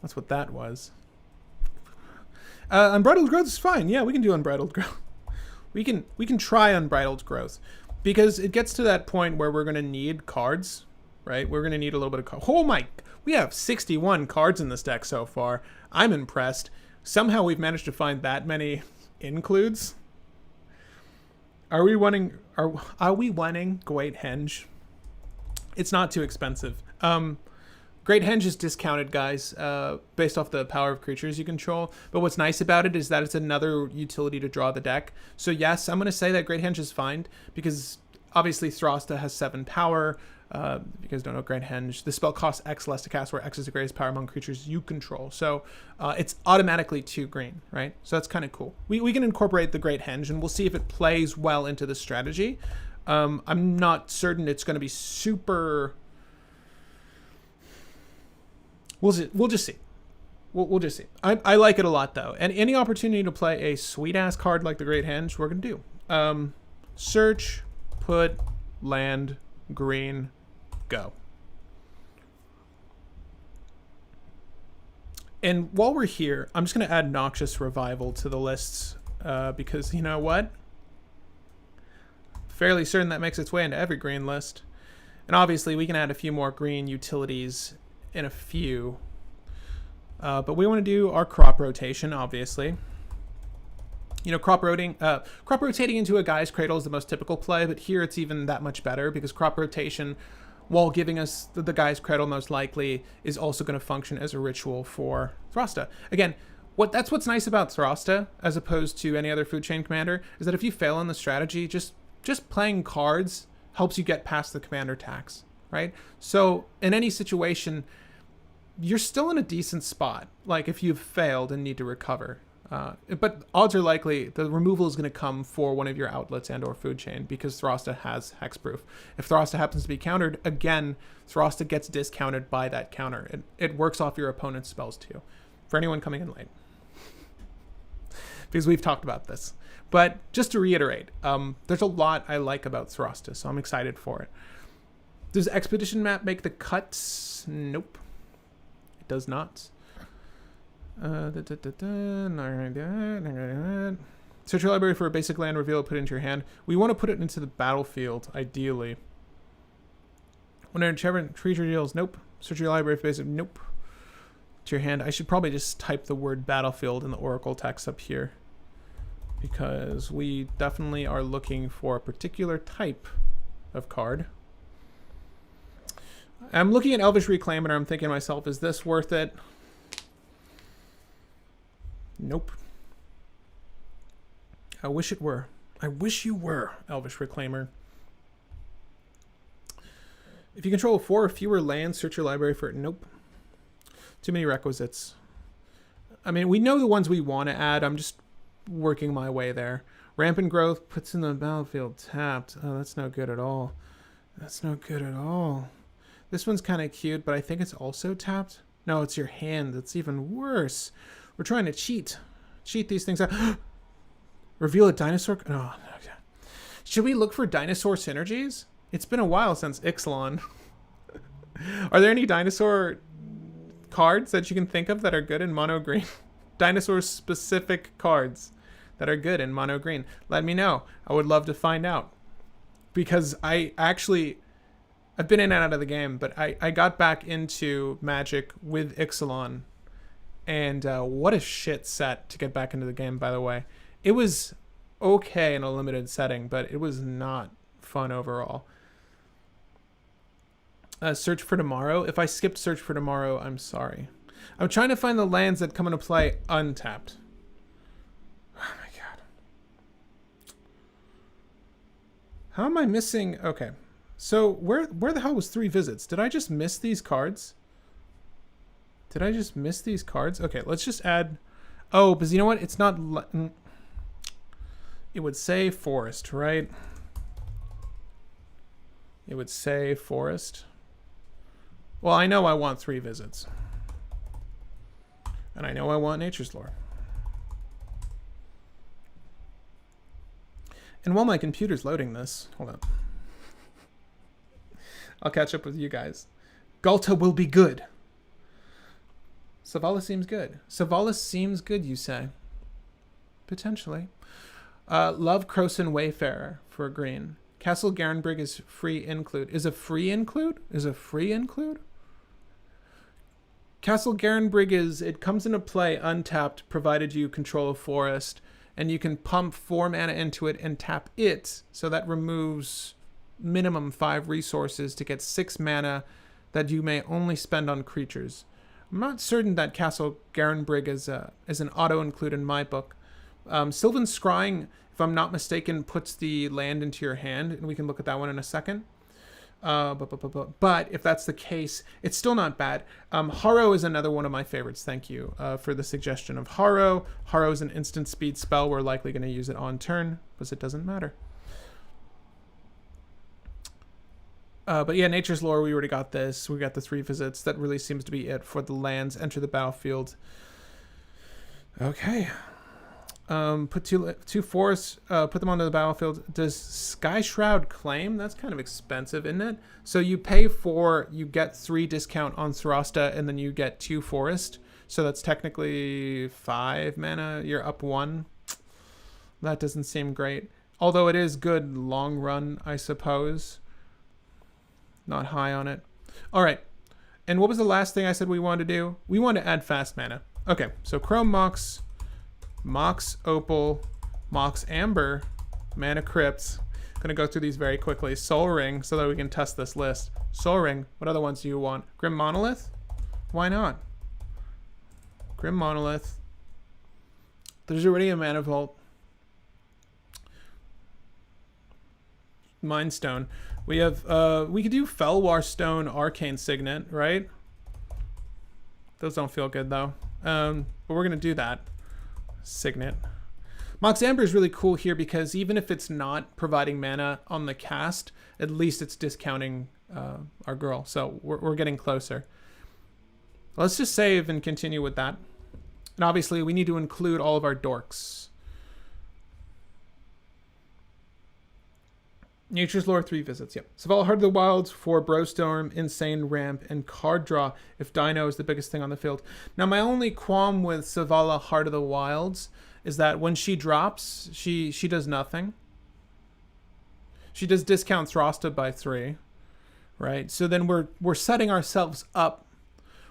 That's what that was. Unbridled Growth is fine. Yeah, we can do Unbridled Growth. We can try Unbridled Growth. Because it gets to that point where we're going to need cards, right? We're going to need a little bit of cards. Oh my... We have 61 cards in this deck so far. I'm impressed. Somehow we've managed to find that many includes. Are we wanting Great Henge? It's not too expensive. Great Henge is discounted, guys, based off the power of creatures you control. But what's nice about it is that it's another utility to draw the deck. So yes, I'm going to say that Great Henge is fine because obviously Thrasta has 7 power. If you guys don't know Great Henge, the spell costs X less to cast, where X is the greatest power among creatures you control. So it's automatically 2 green, right? So that's kind of cool. We can incorporate the Great Henge, and we'll see if it plays well into the strategy. I'm not certain it's going to be super... We'll just see. We'll just see. I like it a lot, though. And any opportunity to play a sweet-ass card like the Great Henge, we're going to do. Search, put, land, green, go. And while we're here, I'm just going to add Noxious Revival to the lists because, you know what? Fairly certain that makes its way into every green list. And obviously, we can add a few more green utilities in a few. But we want to do our crop rotation, obviously. You know, crop rotating into a Guy's Cradle is the most typical play, but here it's even that much better because crop rotation, while giving us the Guy's Cradle most likely, is also going to function as a ritual for Thrasta. Again, that's what's nice about Thrasta, as opposed to any other food chain commander, is that if you fail on the strategy, just playing cards helps you get past the commander tax, right? So in any situation, you're still in a decent spot. Like if you've failed and need to recover. But odds are likely the removal is going to come for one of your outlets and or food chain because Thrasta has hexproof. If Thrasta happens to be countered, again, Thrasta gets discounted by that counter. It works off your opponent's spells too. For anyone coming in late. Because we've talked about this. But just to reiterate, there's a lot I like about Thrasta, so I'm excited for it. Does Expedition Map make the cuts? Nope. It does not. Search your library for a basic land, reveal it, put it into your hand. We want to put it into the battlefield, ideally. Whenever creature deals, nope. Search your library for basic, nope. To your hand. I should probably just type the word battlefield in the Oracle text up here, because we definitely are looking for a particular type of card. I'm looking at Elvish Reclaimer and I'm thinking to myself, is this worth it? Nope. I wish it were. I wish you were, Elvish Reclaimer. If you control 4 or fewer lands, search your library for it. Nope. Too many requisites. I mean, we know the ones we want to add. I'm just working my way there. Rampant growth puts in the battlefield tapped. Oh, that's no good at all. That's no good at all. This one's kind of cute, but I think it's also tapped. No, it's your hand. That's even worse. We're trying to cheat these things out. Reveal a dinosaur. Oh, okay. Should we look for dinosaur synergies? It's been a while since Ixalan. Are there any dinosaur cards that you can think of that are good in mono green? Dinosaur specific cards that are good in mono green. Let me know. I would love to find out. Because I've been in and out of the game, but I got back into Magic with Ixalan. And what a shit set to get back into the game, by the way. It was okay in a limited setting, but it was not fun overall. Search for Tomorrow. If I skipped Search for Tomorrow, I'm sorry. I'm trying to find the lands that come into play untapped. Oh my god. How am I missing? Okay. So where the hell was 3 visits? Did I just miss these cards? Did I just miss these cards? Okay, let's just add... Oh, because you know what? It's not... It would say forest, right? It would say forest. Well, I know I want 3 visits. And I know I want Nature's Lore. And while my computer's loading this... Hold on. I'll catch up with you guys. Galta will be good. Savalis seems good. Savalis seems good, you say? Potentially. Love Croson Wayfarer for green. Castle Garenbrig is free include. Is a free include? Is a free include? Castle Garenbrig it comes into play untapped, provided you control a forest, and you can pump 4 mana into it and tap it, so that removes minimum 5 resources to get 6 mana that you may only spend on creatures. I'm not certain that Castle Garenbrig is an auto-include in my book. Sylvan Scrying, if I'm not mistaken, puts the land into your hand, and we can look at that one in a second. But if that's the case, it's still not bad. Harrow is another one of my favorites. Thank you for the suggestion of Harrow. Harrow is an instant speed spell. We're likely going to use it on turn, because it doesn't matter. But yeah, Nature's Lore, we already got this. We got the 3 visits. That really seems to be it for the lands. Enter the battlefield. Okay. Put two forests, put them onto the battlefield. Does Sky Shroud claim? That's kind of expensive, isn't it? So you pay 4, you get 3 discount on Thrasta, and then you get 2 forest. So that's technically 5 mana. You're up 1. That doesn't seem great. Although it is good long run, I suppose. Not high on it. All right. And what was the last thing I said we wanted to do? We want to add fast mana. Okay, so Chrome Mox, Mox Opal, Mox Amber, Mana Crypts. I'm going to go through these very quickly. Soul Ring, so that we can test this list. Soul Ring, what other ones do you want? Grim Monolith? Why not? Grim Monolith. There's already a Mana Vault. Mind Stone. We have, we could do Felwar Stone Arcane Signet, right? Those don't feel good though. But we're gonna do that. Signet. Mox Amber is really cool here because even if it's not providing mana on the cast, at least it's discounting our girl. So we're getting closer. Let's just save and continue with that. And obviously we need to include all of our dorks. Nature's Lore 3 visits, yep. Savala Heart of the Wilds for Browstorm, Insane Ramp, and card draw if Dino is the biggest thing on the field. Now my only qualm with Savala Heart of the Wilds is that when she drops, she does nothing. She does discount Thrasta by 3, right? So then we're setting ourselves up.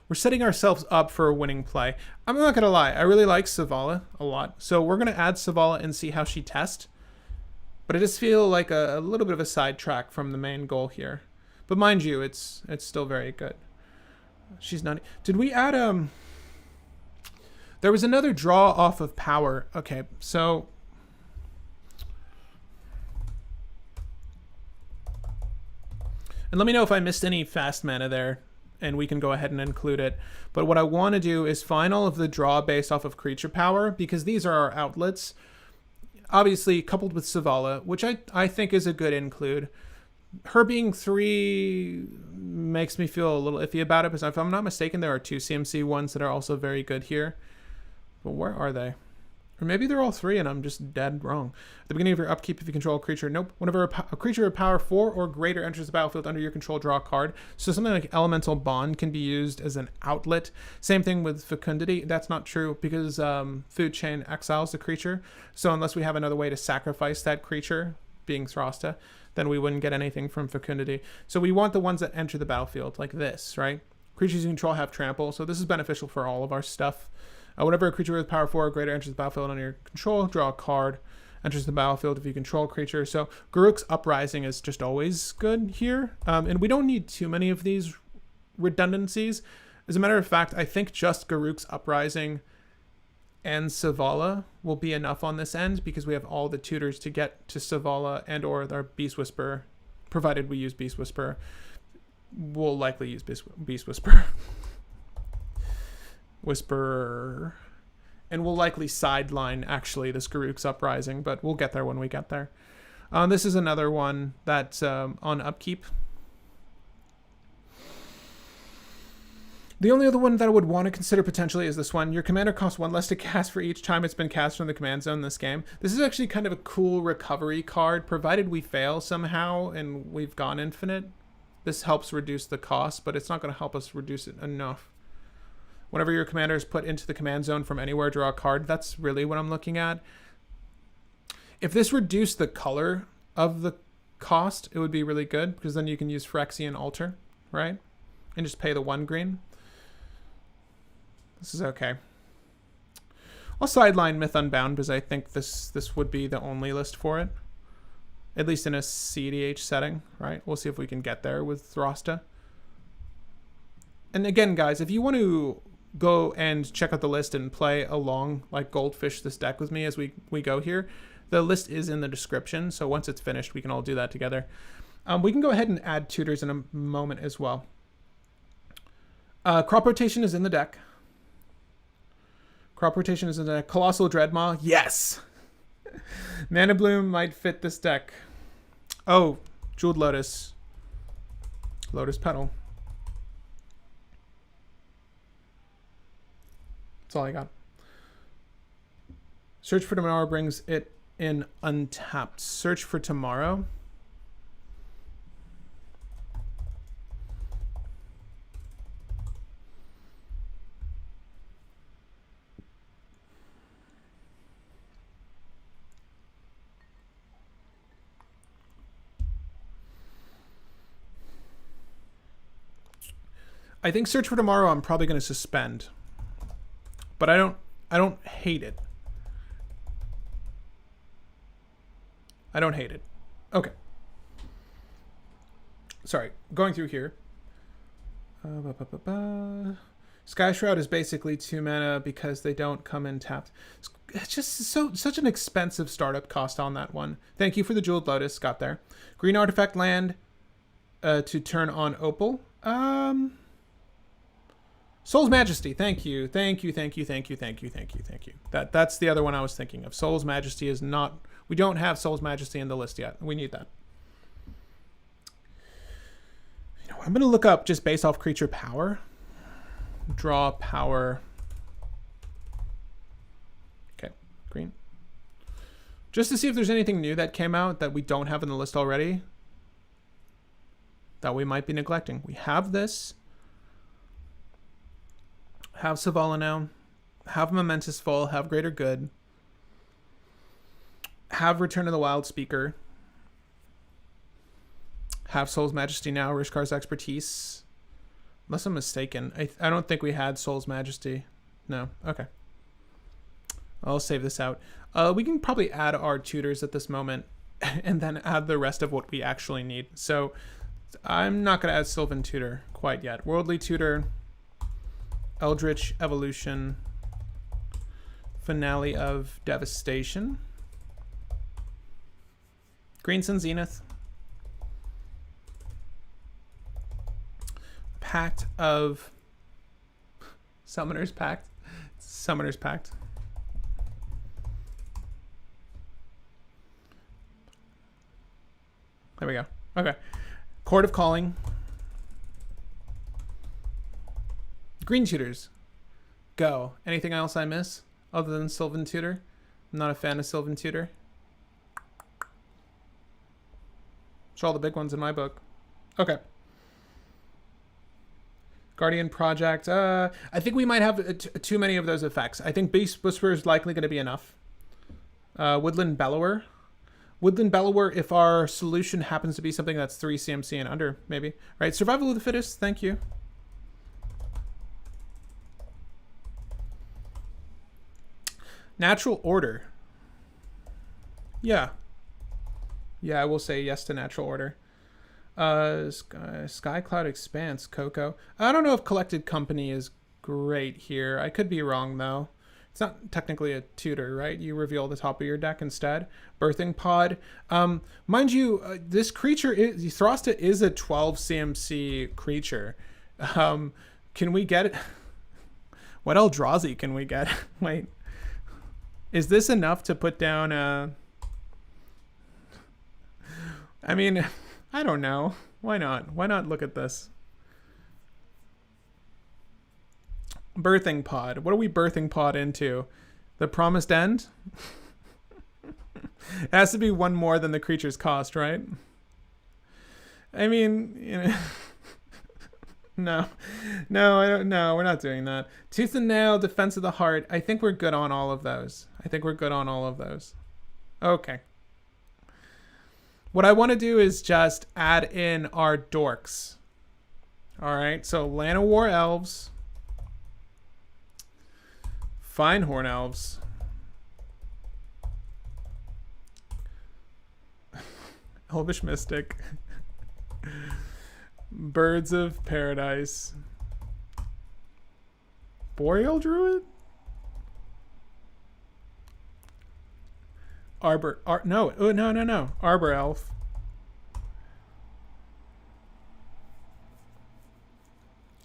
We're setting ourselves up for a winning play. I'm not gonna lie, I really like Savala a lot. So we're gonna add Savala and see how she tests. But I just feel like a little bit of a sidetrack from the main goal here. But mind you, it's still very good. She's not. Did we add There was another draw off of power. Okay, so and let me know if I missed any fast mana there, and we can go ahead and include it. But what I want to do is find all of the draw based off of creature power, because these are our outlets. Obviously, coupled with Savala, which I think is a good include. Her being 3 makes me feel a little iffy about it, because if I'm not mistaken, there are 2 CMC ones that are also very good here. But where are they? Or maybe they're all 3 and I'm just dead wrong. At the beginning of your upkeep, if you control a creature, nope. Whenever a creature of power 4 or greater enters the battlefield under your control, draw a card. So something like Elemental Bond can be used as an outlet. Same thing with Fecundity. That's not true because Food Chain exiles the creature. So unless we have another way to sacrifice that creature, being Thrasta, then we wouldn't get anything from Fecundity. So we want the ones that enter the battlefield, like this, right? Creatures you control have trample, so this is beneficial for all of our stuff. Whenever a creature with power 4 or greater enters the battlefield under your control, draw a card. Enters the battlefield if you control a creature. So Garruk's Uprising is just always good here. And we don't need too many of these redundancies. As a matter of fact, I think just Garruk's Uprising and Savala will be enough on this end, because we have all the tutors to get to Savala and or our Beast Whisperer, provided we use Beast Whisperer. We'll likely use Beast Whisperer. Whisperer. And we'll likely sideline, actually, this Garruk's Uprising, but we'll get there when we get there. This is another one that's on upkeep. The only other one that I would want to consider potentially is this one. Your commander costs 1 less to cast for each time it's been cast from the command zone in this game. This is actually kind of a cool recovery card, provided we fail somehow and we've gone infinite. This helps reduce the cost, but it's not going to help us reduce it enough. Whenever your commander is put into the command zone from anywhere, draw a card. That's really what I'm looking at. If this reduced the color of the cost, it would be really good, because then you can use Phyrexian Altar, right? And just pay the 1 green. This is okay. I'll sideline Myth Unbound, because I think this would be the only list for it. At least in a cEDH setting, right? We'll see if we can get there with Thrasta. And again, guys, if you want to go and check out the list and play along, like Goldfish this deck with me as we go here, the list is in the description. So once it's finished, we can all do that together. We can go ahead and add tutors in a moment as well. Crop Rotation is in the deck. Crop Rotation is in the deck. Colossal Dreadmaw, yes! Mana Bloom might fit this deck. Oh, Jeweled Lotus. Lotus Petal. That's all I got. Search for Tomorrow brings it in untapped. Search for Tomorrow. I think Search for Tomorrow I'm probably going to suspend. But I don't hate it. I don't hate it. Okay. Sorry, going through here. Sky Shroud is basically 2 mana because they don't come in tapped. It's just such an expensive startup cost on that one. Thank you for the Jeweled Lotus. Got there. Green Artifact land to turn on Opal. Soul's Majesty. Thank you. Thank you. Thank you. Thank you. Thank you. Thank you. Thank you. That's the other one I was thinking of. Soul's Majesty is not. We don't have Soul's Majesty in the list yet. We need that. You know, I'm gonna look up just based off creature power. Draw power. Okay, green. Just to see if there's anything new that came out that we don't have in the list already. That we might be neglecting. We have this. Have Savala now. Have Momentous Fall. Have Greater Good. Have Return of the Wild Speaker. Have Soul's Majesty now. Rishkar's Expertise. Unless I'm mistaken. I don't think we had Soul's Majesty. No. Okay. I'll save this out. We can probably add our tutors at this moment. And then add the rest of what we actually need. So I'm not going to add Sylvan Tutor quite yet. Worldly Tutor. Eldritch Evolution. Finale of Devastation. Green Sun Zenith. Pact of Summoner's Pact. Summoner's Pact. There we go. Okay. Court of Calling. Green Tutors. Go. Anything else I miss other than Sylvan Tutor? I'm not a fan of Sylvan Tutor. Those are all the big ones in my book. Okay. Guardian Project. I think we might have too many of those effects. I think Beast Whisperer is likely going to be enough. Woodland Bellower. Woodland Bellower, if our solution happens to be something that's 3 CMC and under, maybe. Right, Survival of the Fittest, thank you. Natural Order. Yeah. Yeah, I will say yes to Natural Order. Sky Cloud Expanse, Coco. I don't know if Collected Company is great here. I could be wrong, though. It's not technically a tutor, right? You reveal the top of your deck instead. Birthing Pod. Mind you, this creature, Thrasta is a 12 CMC creature. Can we get it? What Eldrazi can we get? Wait. Is this enough to put down I mean, I don't know. Why not? Why not look at this? Birthing Pod. What are we birthing pod into? The Promised End? It has to be one more than the creature's cost, right? I mean, you know. No, I don't. No, we're not doing that. Tooth and Nail, Defense of the Heart. I think we're good on all of those. Okay. What I want to do is just add in our dorks. All right. So Llanowar Elves, Finehorn Elves, Elvish Mystic, Birds of Paradise, Boreal Druid, Arbor Elf,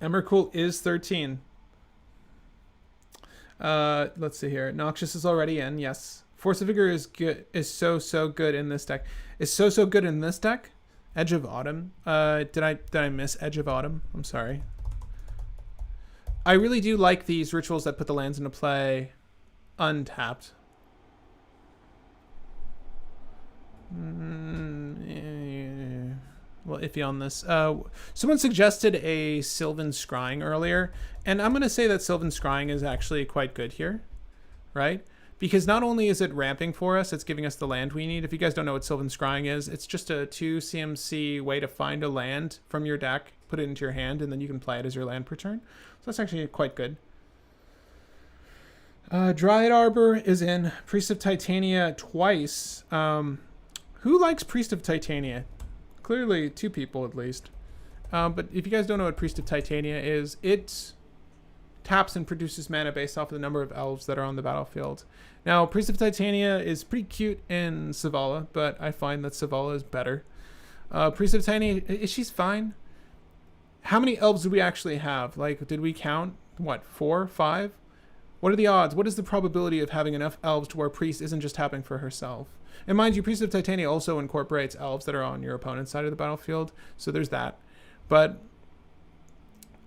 Emrakul is 13. Let's see here. Noxious is already in, yes. Force of Vigor is good. Is so good in this deck. Edge of Autumn. Did I miss Edge of Autumn? I'm sorry. I really do like these rituals that put the lands into play untapped. Well, iffy on this. Someone suggested a Sylvan Scrying earlier, and I'm going to say that Sylvan Scrying is actually quite good here, right? Because not only is it ramping for us, it's giving us the land we need. If you guys don't know what Sylvan Scrying is, it's just a 2 CMC way to find a land from your deck, put it into your hand, and then you can play it as your land per turn. So that's actually quite good. Dryad Arbor is in. Priest of Titania twice. Who likes Priest of Titania? Clearly 2 people at least. But if you guys don't know what Priest of Titania is, it taps and produces mana based off of the number of elves that are on the battlefield. Now, Priest of Titania is pretty cute in Savala, but I find that Savala is better. Priest of Titania, she's fine. How many elves do we actually have? Like, did we count? what, 4, 5? What are the odds? What is the probability of having enough elves to where Priest isn't just tapping for herself? And mind you, Priest of Titania also incorporates elves that are on your opponent's side of the battlefield, so there's that. But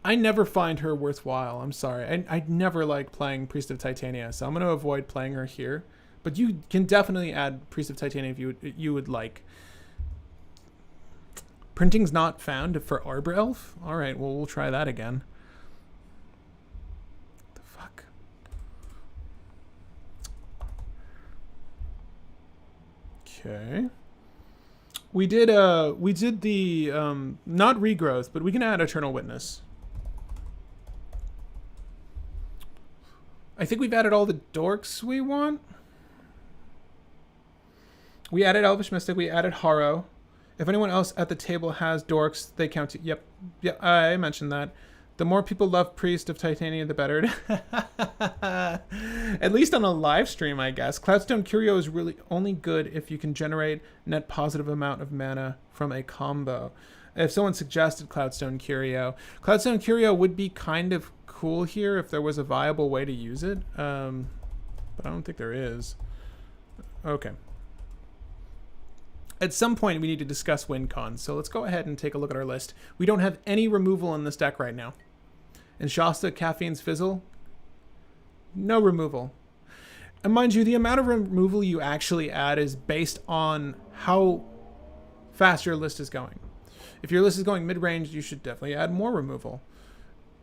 I never find her worthwhile. I'm sorry. I never like playing Priest of Titania, so I'm going to avoid playing her here. But you can definitely add Priest of Titania if you would like. Printing's not found for Arbor Elf? Alright, well, we'll try that again. What the fuck? Okay. We did the, not regrowth, but we can add Eternal Witness. I think we've added all the dorks we want. We added Elvish Mystic, we added Harrow. If anyone else at the table has dorks, they count. Yep, I mentioned that. The more people love Priest of Titania, the better. At least on a live stream, I guess. Cloudstone Curio is really only good if you can generate net positive amount of mana from a combo. If someone suggested Cloudstone Curio would be kind of cool here if there was a viable way to use it. But I don't think there is. Okay. At some point, we need to discuss win cons, so let's go ahead and take a look at our list. We don't have any removal in this deck right now. And Shasta, Caffeine's Fizzle, no removal. And mind you, the amount of removal you actually add is based on how fast your list is going. If your list is going mid-range, you should definitely add more removal.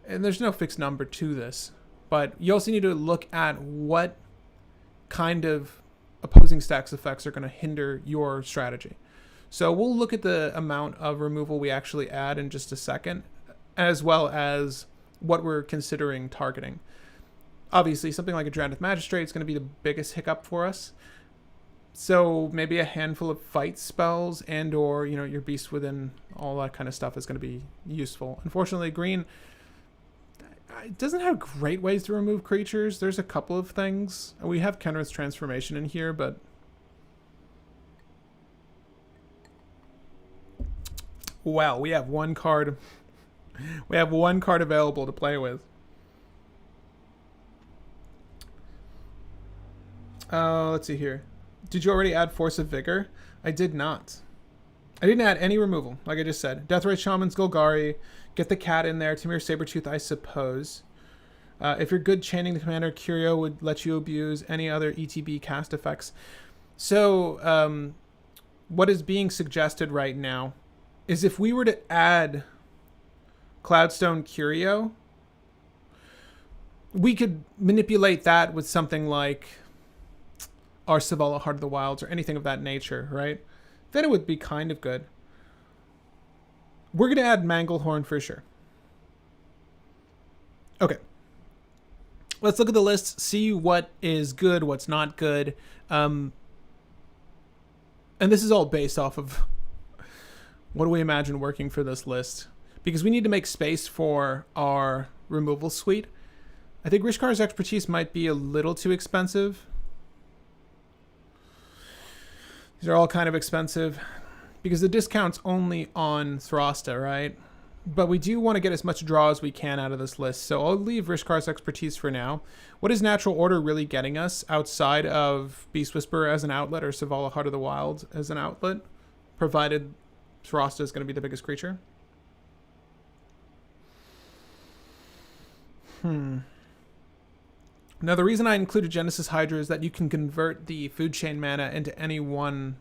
And there's no fixed number to this. But you also need to look at what kind of opposing stacks effects are going to hinder your strategy. So we'll look at the amount of removal we actually add in just a second, as well as what we're considering targeting. Obviously, something like a Drowned Magistrate is going to be the biggest hiccup for us. So maybe a handful of fight spells and or, your Beast Within, all that kind of stuff is going to be useful. Unfortunately, green, it doesn't have great ways to remove creatures. There's a couple of things. We have Kenrith's Transformation in here, but wow, we have one card. We have one card available to play with. Let's see here. Did you already add Force of Vigor? I did not. I didn't add any removal, like I just said. Deathrite Shaman's Golgari. Get the cat in there. Timir Sabretooth, I suppose. If you're good chaining the commander, Curio would let you abuse any other ETB cast effects. So, what is being suggested right now is if we were to add Cloudstone Curio, we could manipulate that with something like our Savala Heart of the Wilds or anything of that nature, right? Then it would be kind of good. We're going to add Manglehorn for sure. Okay. Let's look at the list, see what is good, what's not good. And this is all based off of what do we imagine working for this list. Because we need to make space for our removal suite. I think Rishkar's Expertise might be a little too expensive. These are all kind of expensive. Because the discount's only on Thrasta, right? But we do want to get as much draw as we can out of this list. So I'll leave Rishkar's Expertise for now. What is Natural Order really getting us outside of Beast Whisperer as an outlet or Savala Heart of the Wild as an outlet? Provided Thrasta is going to be the biggest creature. Now the reason I included Genesis Hydra is that you can convert the food chain mana into any one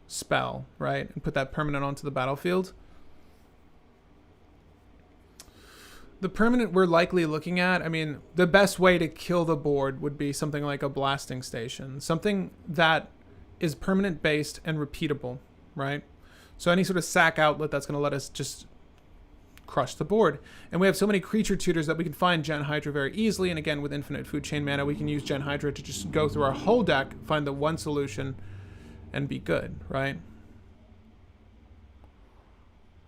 spell, right? And put that permanent onto the battlefield. The permanent we're likely looking at, I mean, the best way to kill the board would be something like a Blasting Station. Something that is permanent based and repeatable, right? So any sort of sack outlet that's going to let us just crush the board. And we have so many creature tutors that we can find Gen Hydra very easily. And again, with infinite food chain mana, we can use Gen Hydra to just go through our whole deck, find the one solution, and be good, right?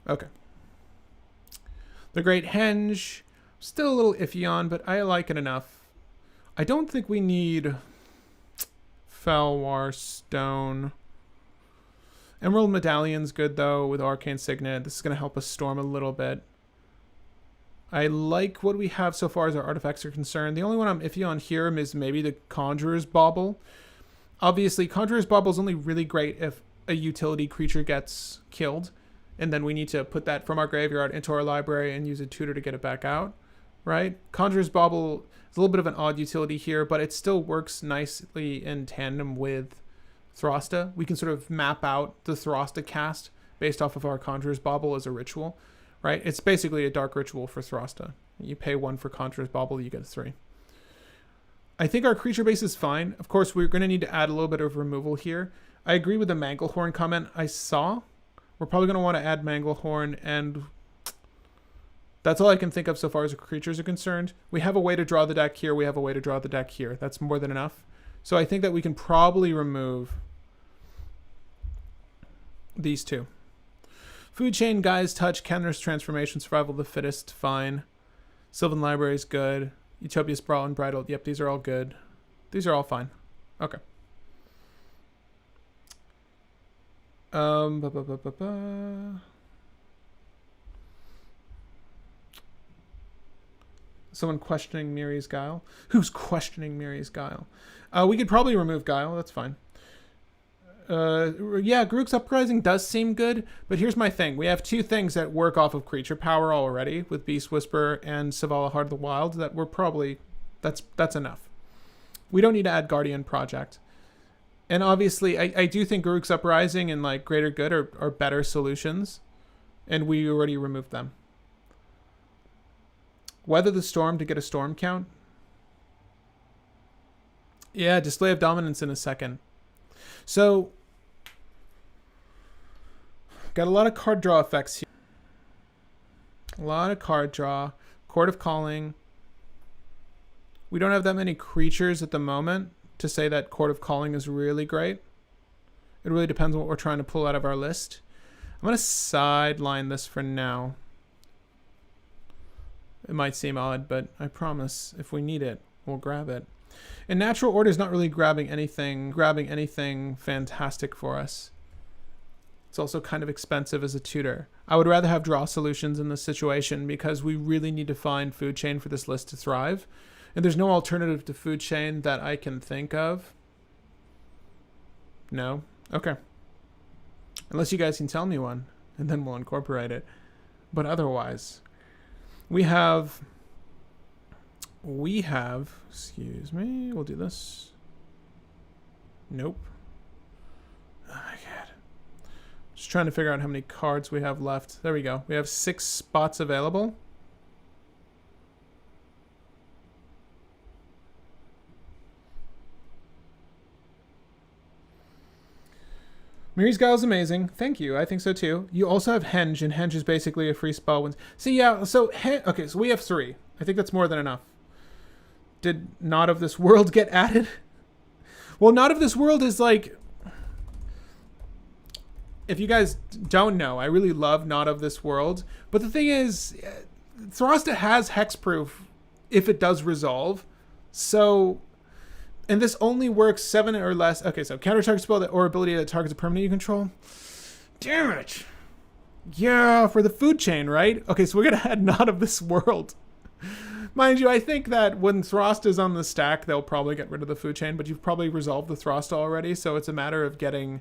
Okay. The Great Henge, still a little iffy on, but I like it enough. I don't think we need Felwar Stone. Emerald Medallion's good, though, with Arcane Signet. This is going to help us storm a little bit. I like what we have so far as our artifacts are concerned. The only one I'm iffy on here is maybe the Conjurer's Bauble. Obviously, Conjurer's Bauble is only really great if a utility creature gets killed, and then we need to put that from our graveyard into our library and use a tutor to get it back out, right? Conjurer's Bauble is a little bit of an odd utility here, but it still works nicely in tandem with Thrasta. We can sort of map out the Thrasta cast based off of our Conjurer's Bauble as a ritual, right? It's basically a dark ritual for Thrasta. You pay 1 for Conjurer's Bauble, you get 3. I think our creature base is fine. Of course, we're going to need to add a little bit of removal here. I agree with the Manglehorn comment I saw. We're probably going to want to add Manglehorn, and that's all I can think of so far as creatures are concerned. We have a way to draw the deck here. We have a way to draw the deck here. That's more than enough. So I think that we can probably remove these 2. Food Chain, Guy's Touch, Counters Transformation, Survival of the Fittest, fine. Sylvan Library is good. Utopia's Brawl, Unbridled, yep, these are all good. These are all fine. Okay. Someone questioning Miri's Guile. Who's questioning Miri's Guile? We could probably remove Guile, that's fine. Yeah, Grook's Uprising does seem good, but here's my thing. We have 2 things that work off of creature power already with Beast Whisper and Savala Heart of the Wild that we're probably... That's enough. We don't need to add Guardian Project. And obviously, I do think Grook's Uprising and like Greater Good are better solutions, and we already removed them. Weather the Storm to get a storm count. Yeah, Display of Dominance in a second. So, got a lot of card draw effects here. A lot of card draw. Court of Calling. We don't have that many creatures at the moment to say that Court of Calling is really great. It really depends on what we're trying to pull out of our list. I'm going to sideline this for now. It might seem odd, but I promise if we need it, we'll grab it. And Natural Order is not really grabbing anything fantastic for us. It's also kind of expensive as a tutor. I would rather have draw solutions in this situation because we really need to find Food Chain for this list to thrive. And there's no alternative to Food Chain that I can think of. No? Okay. Unless you guys can tell me one, and then we'll incorporate it. But otherwise, we have, excuse me, we'll do this. Nope. Oh my god. Just trying to figure out how many cards we have left. There we go. We have 6 spots available. Miri's Guile is amazing. Thank you. I think so too. You also have Henge, and Henge is basically a free spell. See, yeah, so, okay, so we have 3. I think that's more than enough. Did Not of This World get added? Well, Not of This World is like... If you guys don't know, I really love Not of This World. But the thing is, Thrasta has hexproof if it does resolve. So... And this only works 7 or less. Okay, so counter target spell or ability that targets a permanent you control. Damn it. Yeah, for the Food Chain, right? Okay, so we're going to add Not of This World. Mind you, I think that when Thrasta is on the stack, they'll probably get rid of the Food Chain, but you've probably resolved the Thrasta already, so it's a matter of getting...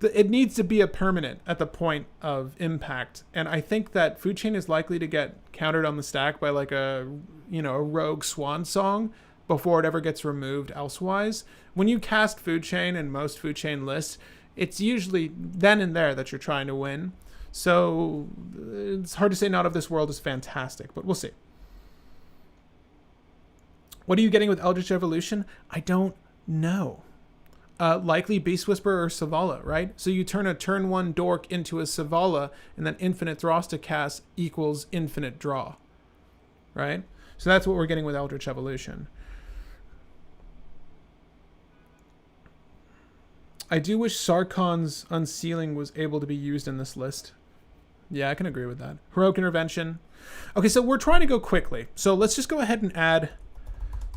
It needs to be a permanent at the point of impact, and I think that Food Chain is likely to get countered on the stack by like a rogue swan song before it ever gets removed elsewise. When you cast Food Chain in most Food Chain lists, it's usually then and there that you're trying to win. So it's hard to say Not of This World is fantastic, but we'll see. What are you getting with Eldritch Evolution? I don't know. Likely Beast Whisperer or Savala, right? So you turn a turn 1 dork into a Savala, and then infinite Thrasta cast equals infinite draw, right? So that's what we're getting with Eldritch Evolution. I do wish Sarkon's Unsealing was able to be used in this list. Yeah, I can agree with that. Heroic Intervention. Okay, so we're trying to go quickly. So let's just go ahead and add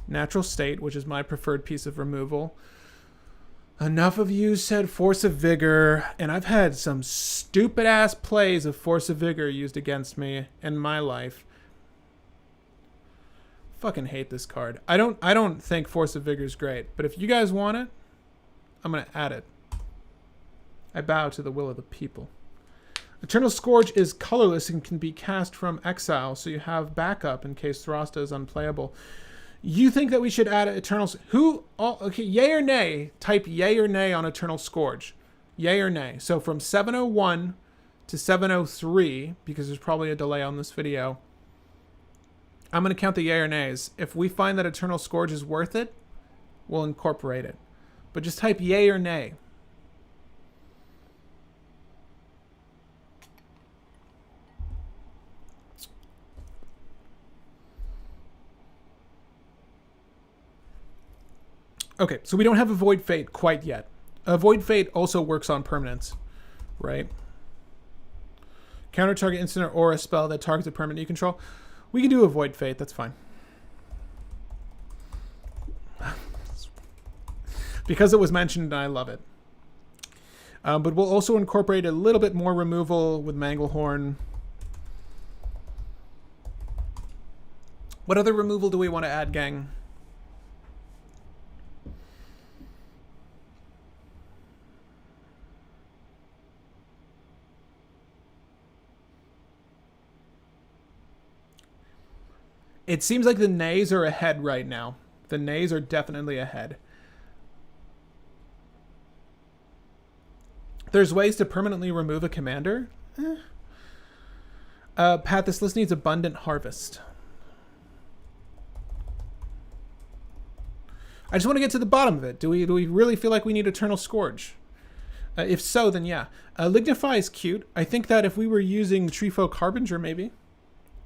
Natural State, which is my preferred piece of removal. Enough of you said Force of Vigor, and I've had some stupid-ass plays of Force of Vigor used against me in my life. Fucking hate this card. I don't think Force of Vigor is great, but if you guys want it, I'm gonna add it. I bow to the will of the people. Eternal Scourge is colorless and can be cast from exile, so you have backup in case Thrasta is unplayable. You think that we should add Eternal... Okay, yay or nay? Type yay or nay on Eternal Scourge. Yay or nay. So from 701 to 703, because there's probably a delay on this video, I'm going to count the yay or nays. If we find that Eternal Scourge is worth it, we'll incorporate it. But just type yay or nay. Okay, so we don't have a Void Fate quite yet. A Void Fate also works on permanents, right? Counter target instant or aura spell that targets a permanent you control. We can do a Void Fate, that's fine. Because it was mentioned, I love it. But we'll also incorporate a little bit more removal with Manglehorn. What other removal do we want to add, gang? It seems like the nays are ahead right now. The nays are definitely ahead. There's ways to permanently remove a commander. Pat, this list needs Abundant Harvest. I just want to get to the bottom of it. Do we really feel like we need Eternal Scourge? If so, then yeah. Lignify is cute. I think that if we were using Treefolk Harbinger, maybe.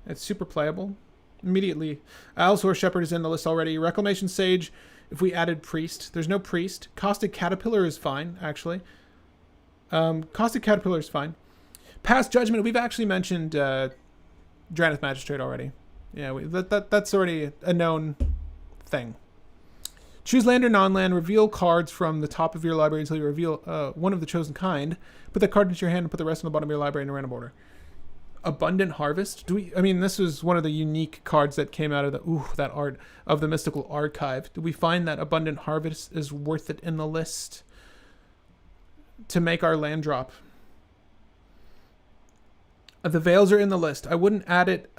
It's super playable. Immediately. Owlsword Shepherd is in the list already. Reclamation Sage, if we added Priest. There's no Priest. Caustic Caterpillar is fine, actually. Caustic Caterpillar is fine. Past Judgment, we've actually mentioned Drannith Magistrate already. Yeah, that's already a known thing. Choose land or non-land. Reveal cards from the top of your library until you reveal one of the chosen kind. Put that card into your hand and put the rest on the bottom of your library in a random order. Abundant Harvest. I mean, this was one of the unique cards that came out of that art of the Mystical Archive. Do we find that Abundant Harvest is worth it in the list to make our land drop? The Veils are in the list. I wouldn't add it.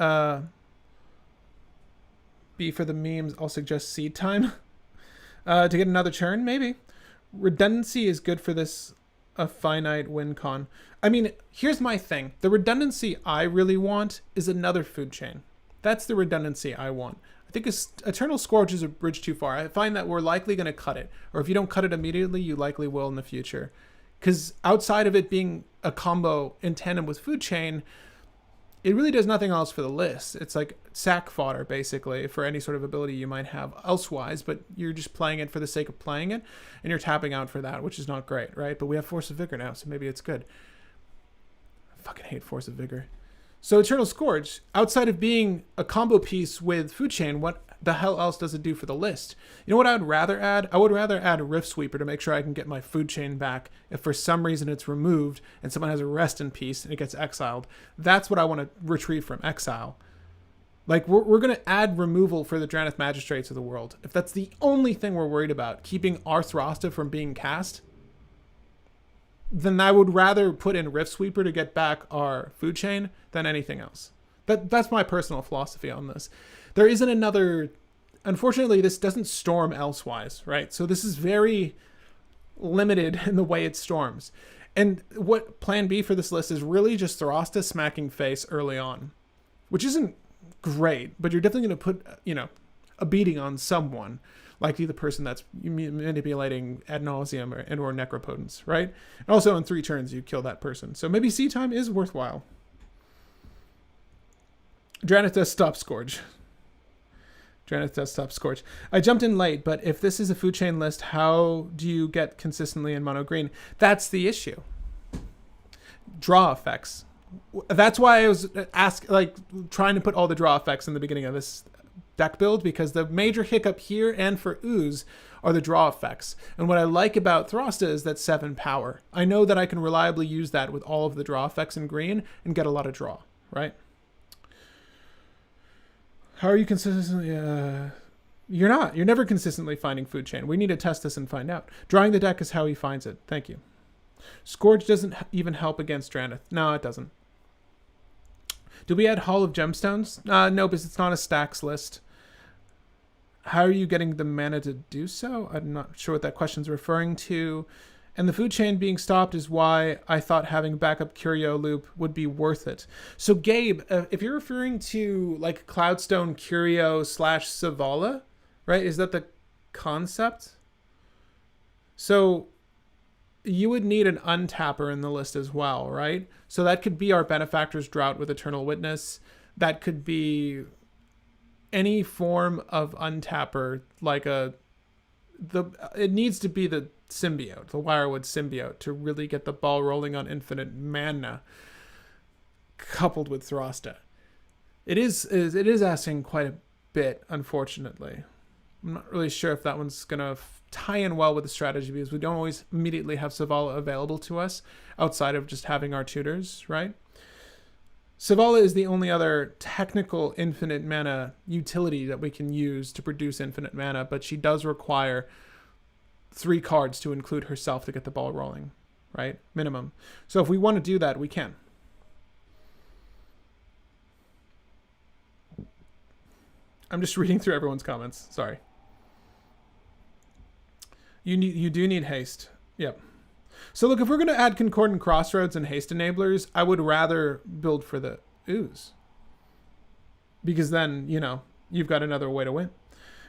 B for the memes. I'll suggest Seed Time to get another turn. Maybe redundancy is good for this. A finite win con. I mean, here's my thing. The redundancy I really want is another food chain. That's the redundancy I want. I think Eternal Scourge is a bridge too far. I find that we're likely going to cut it. Or if you don't cut it immediately, you likely will in the future. Because outside of it being a combo in tandem with food chain, it really does nothing else for the list. It's like sack fodder, basically, for any sort of ability you might have elsewise, but you're just playing it for the sake of playing it, and you're tapping out for that, which is not great, right? But we have Force of Vigor now, so maybe it's good. I fucking hate Force of Vigor. So Eternal Scourge, outside of being a combo piece with food chain, what the hell else does it do for the list? You know what I would rather add? I would rather add a Rift Sweeper to make sure I can get my food chain back if for some reason it's removed and someone has a Rest in Peace and it gets exiled. That's what I want to retrieve from exile. Like, we're going to add removal for the Drannith Magistrates of the world. If that's the only thing we're worried about, keeping our Thrasta from being cast, then I would rather put in Rift Sweeper to get back our food chain than anything else. That's my personal philosophy on this. There isn't another... Unfortunately, this doesn't storm elsewise, right? So this is very limited in the way it storms. And what plan B for this list is really just Thrasta smacking face early on, which isn't great, but you're definitely going to put, a beating on someone, likely the person that's manipulating ad nauseum or necropotence, right? And also in 3 turns, you kill that person. So maybe Seed Time is worthwhile. Drannith does stop Scourge. Drannith does stop Scourge. I jumped in late, but if this is a food chain list, how do you get consistently in mono green? That's the issue. Draw effects. That's why I was trying to put all the draw effects in the beginning of this deck build, because the major hiccup here and for Ooze are the draw effects. And what I like about Thrasta is that 7 power. I know that I can reliably use that with all of the draw effects in green and get a lot of draw, right? How are you consistently... You're not. You're never consistently finding food chain. We need to test this and find out. Drawing the deck is how he finds it. Thank you. Scourge doesn't even help against Drannith. No, it doesn't. Do we add Hall of Gemstones? No, because it's not a stacks list. How are you getting the mana to do so? I'm not sure what that question's referring to. And the food chain being stopped is why I thought having backup Curio loop would be worth it. So Gabe, if you're referring to like Cloudstone Curio / Savala, right? Is that the concept? So you would need an untapper in the list as well, right? So that could be our Benefactor's Drought with Eternal Witness. That could be any form of untapper, like it needs to be the symbiote, the Wirewood symbiote, to really get the ball rolling on infinite mana, coupled with Thrasta. It is asking quite a bit, unfortunately. I'm not really sure if that one's gonna tie in well with the strategy, because we don't always immediately have Savala available to us outside of just having our tutors, right? Savala is the only other technical infinite mana utility that we can use to produce infinite mana, but she does require 3 cards to include herself to get the ball rolling, right? Minimum. So if we want to do that, we can. I'm just reading through everyone's comments. Sorry. You do need haste. Yep. So look, if we're going to add Concordant Crossroads and haste enablers, I would rather build for the Ooze. Because then, you know, you've got another way to win.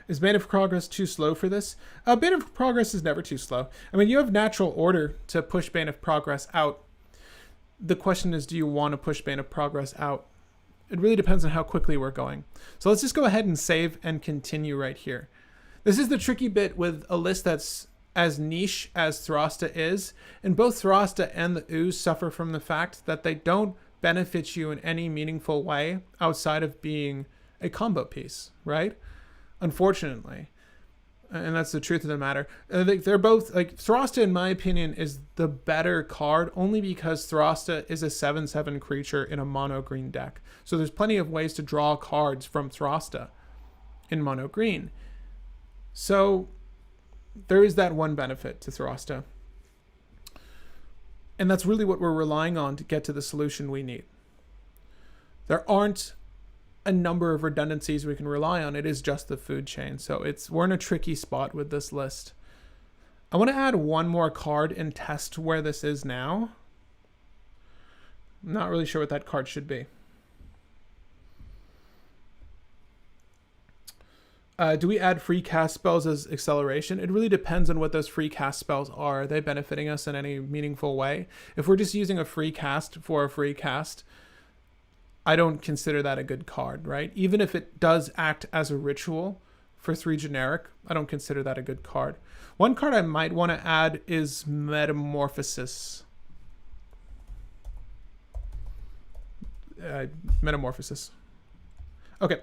Is Bane of Progress too slow for this? Bane of Progress is never too slow. I mean, you have natural order to push Bane of Progress out. The question is, do you want to push Bane of Progress out? It really depends on how quickly we're going. So let's just go ahead and save and continue right here. This is the tricky bit with a list that's as niche as Thrasta is, and both Thrasta and the Ooze suffer from the fact that they don't benefit you in any meaningful way outside of being a combo piece, right? Unfortunately. And that's the truth of the matter. They're both, like, Thrasta, in my opinion, is the better card only because Thrasta is a 7/7 creature in a mono green deck. So there's plenty of ways to draw cards from Thrasta in mono green. So there is that one benefit to Thrasta. And that's really what we're relying on to get to the solution we need. There aren't a number of redundancies we can rely on. It is just the food chain. So we're in a tricky spot with this list. I want to add one more card and test where this is now. I'm not really sure what that card should be. Do we add free cast spells as acceleration? It really depends on what those free cast spells are. Are they benefiting us in any meaningful way? If we're just using a free cast for a free cast, I don't consider that a good card, right? Even if it does act as a ritual for 3 generic, I don't consider that a good card. One card I might want to add is Metamorphosis. Metamorphosis. Okay.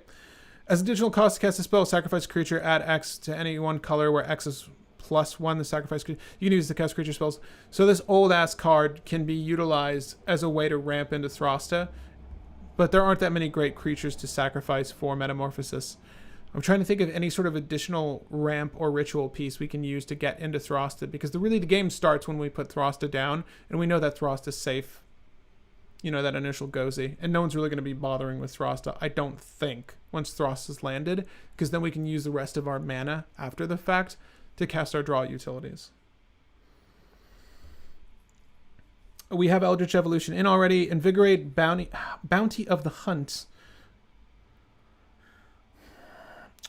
As additional cost to cast a spell, sacrifice a creature, add X to any one color where X is +1, the sacrifice creature. You can use the cast creature spells. So this old-ass card can be utilized as a way to ramp into Thrasta, but there aren't that many great creatures to sacrifice for Metamorphosis. I'm trying to think of any sort of additional ramp or ritual piece we can use to get into Thrasta, because the game starts when we put Thrasta down, and we know that Thrasta's safe. You know, that initial Gozy. And no one's really going to be bothering with Thrasta, I don't think, once Thrasta's landed, because then we can use the rest of our mana after the fact to cast our draw utilities. We have Eldritch Evolution in already. Invigorate, Bounty of the Hunt.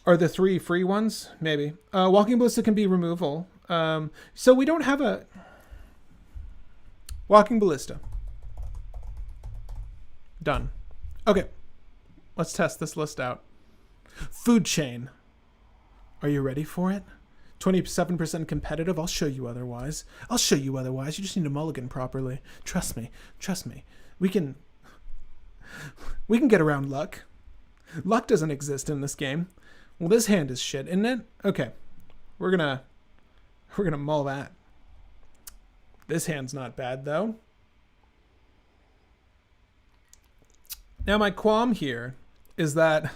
Are the 3 free ones? Maybe. Walking Ballista can be removal. So we don't have a... Walking Ballista. Done. Okay. Let's test this list out. Food chain. Are you ready for it? 27% competitive. I'll show you otherwise. You just need to mulligan properly. Trust me. We can get around luck. Luck doesn't exist in this game. Well, this hand is shit, isn't it? Okay. We're gonna mull that. This hand's not bad though. Now my qualm here is that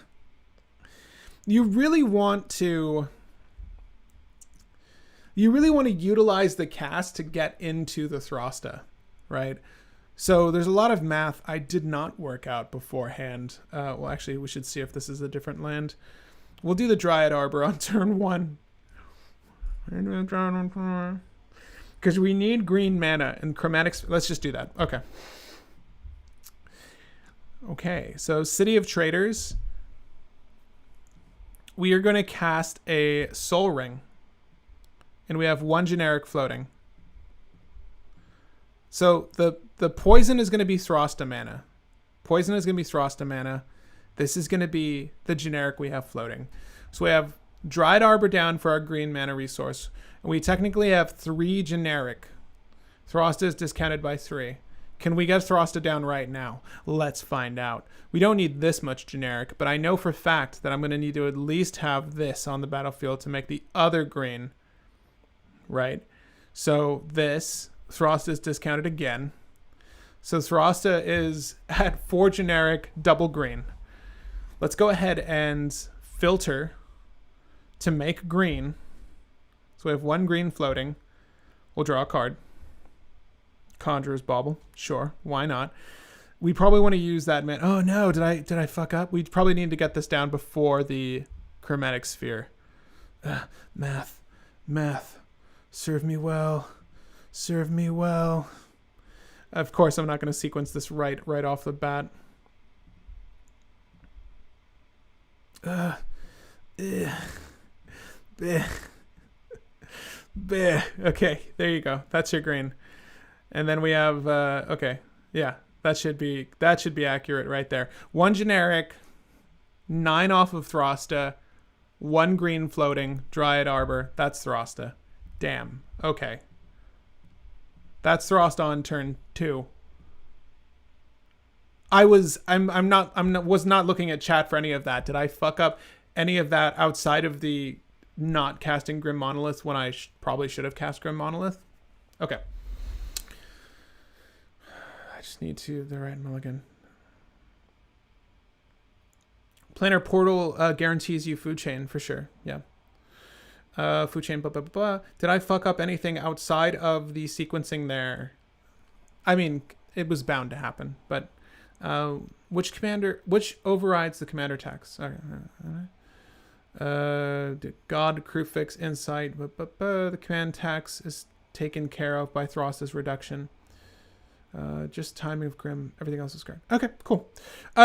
you really want to utilize the cast to get into the Thrasta, right? So there's a lot of math I did not work out beforehand. Well, actually, we should see if this is a different land. We'll do the Dryad Arbor on turn 1. Because we need green mana and chromatics. Let's just do that. Okay. Okay, so City of Traders. We are going to cast a Soul Ring. And we have 1 generic floating. So the poison is going to be Thrasta mana. Poison is going to be Thrasta mana. This is going to be the generic we have floating. So we have Dryad Arbor down for our green mana resource. And we technically have 3 generic. Thrasta is discounted by 3. Can we get Thrasta down right now? Let's find out. We don't need this much generic, but I know for a fact that I'm going to need to at least have this on the battlefield to make the other green. Right? So this, Thrasta is discounted again. So Thrasta is at 4 generic, double green. Let's go ahead and filter to make green. So we have 1 green floating. We'll draw a card. Conjurer's Bauble. Sure, why not? We probably want to use that man. Oh no, did I fuck up? We probably need to get this down before the Chromatic Sphere. Math. Serve me well. Serve me well. Of course, I'm not going to sequence this right off the bat. Okay, there you go. That's your green. And then we have okay, yeah, that should be accurate right there. 1 generic, 9 off of Thrasta, 1 green floating, Dryad Arbor. That's Thrasta. Damn. Okay. That's Thrasta on turn 2. I was not looking at chat for any of that. Did I fuck up any of that outside of the not casting Grim Monolith when I probably should have cast Grim Monolith? Okay. I just need to the right mulligan. Planar Portal guarantees you food chain for sure. Yeah. Food chain, blah, blah, blah, blah. Did I fuck up anything outside of the sequencing there? I mean, it was bound to happen, but which overrides the commander tax? Okay. God, crew fix, insight, the command tax is taken care of by Thrasta's reduction. Just timing of Grim. Everything else is correct. Okay, cool.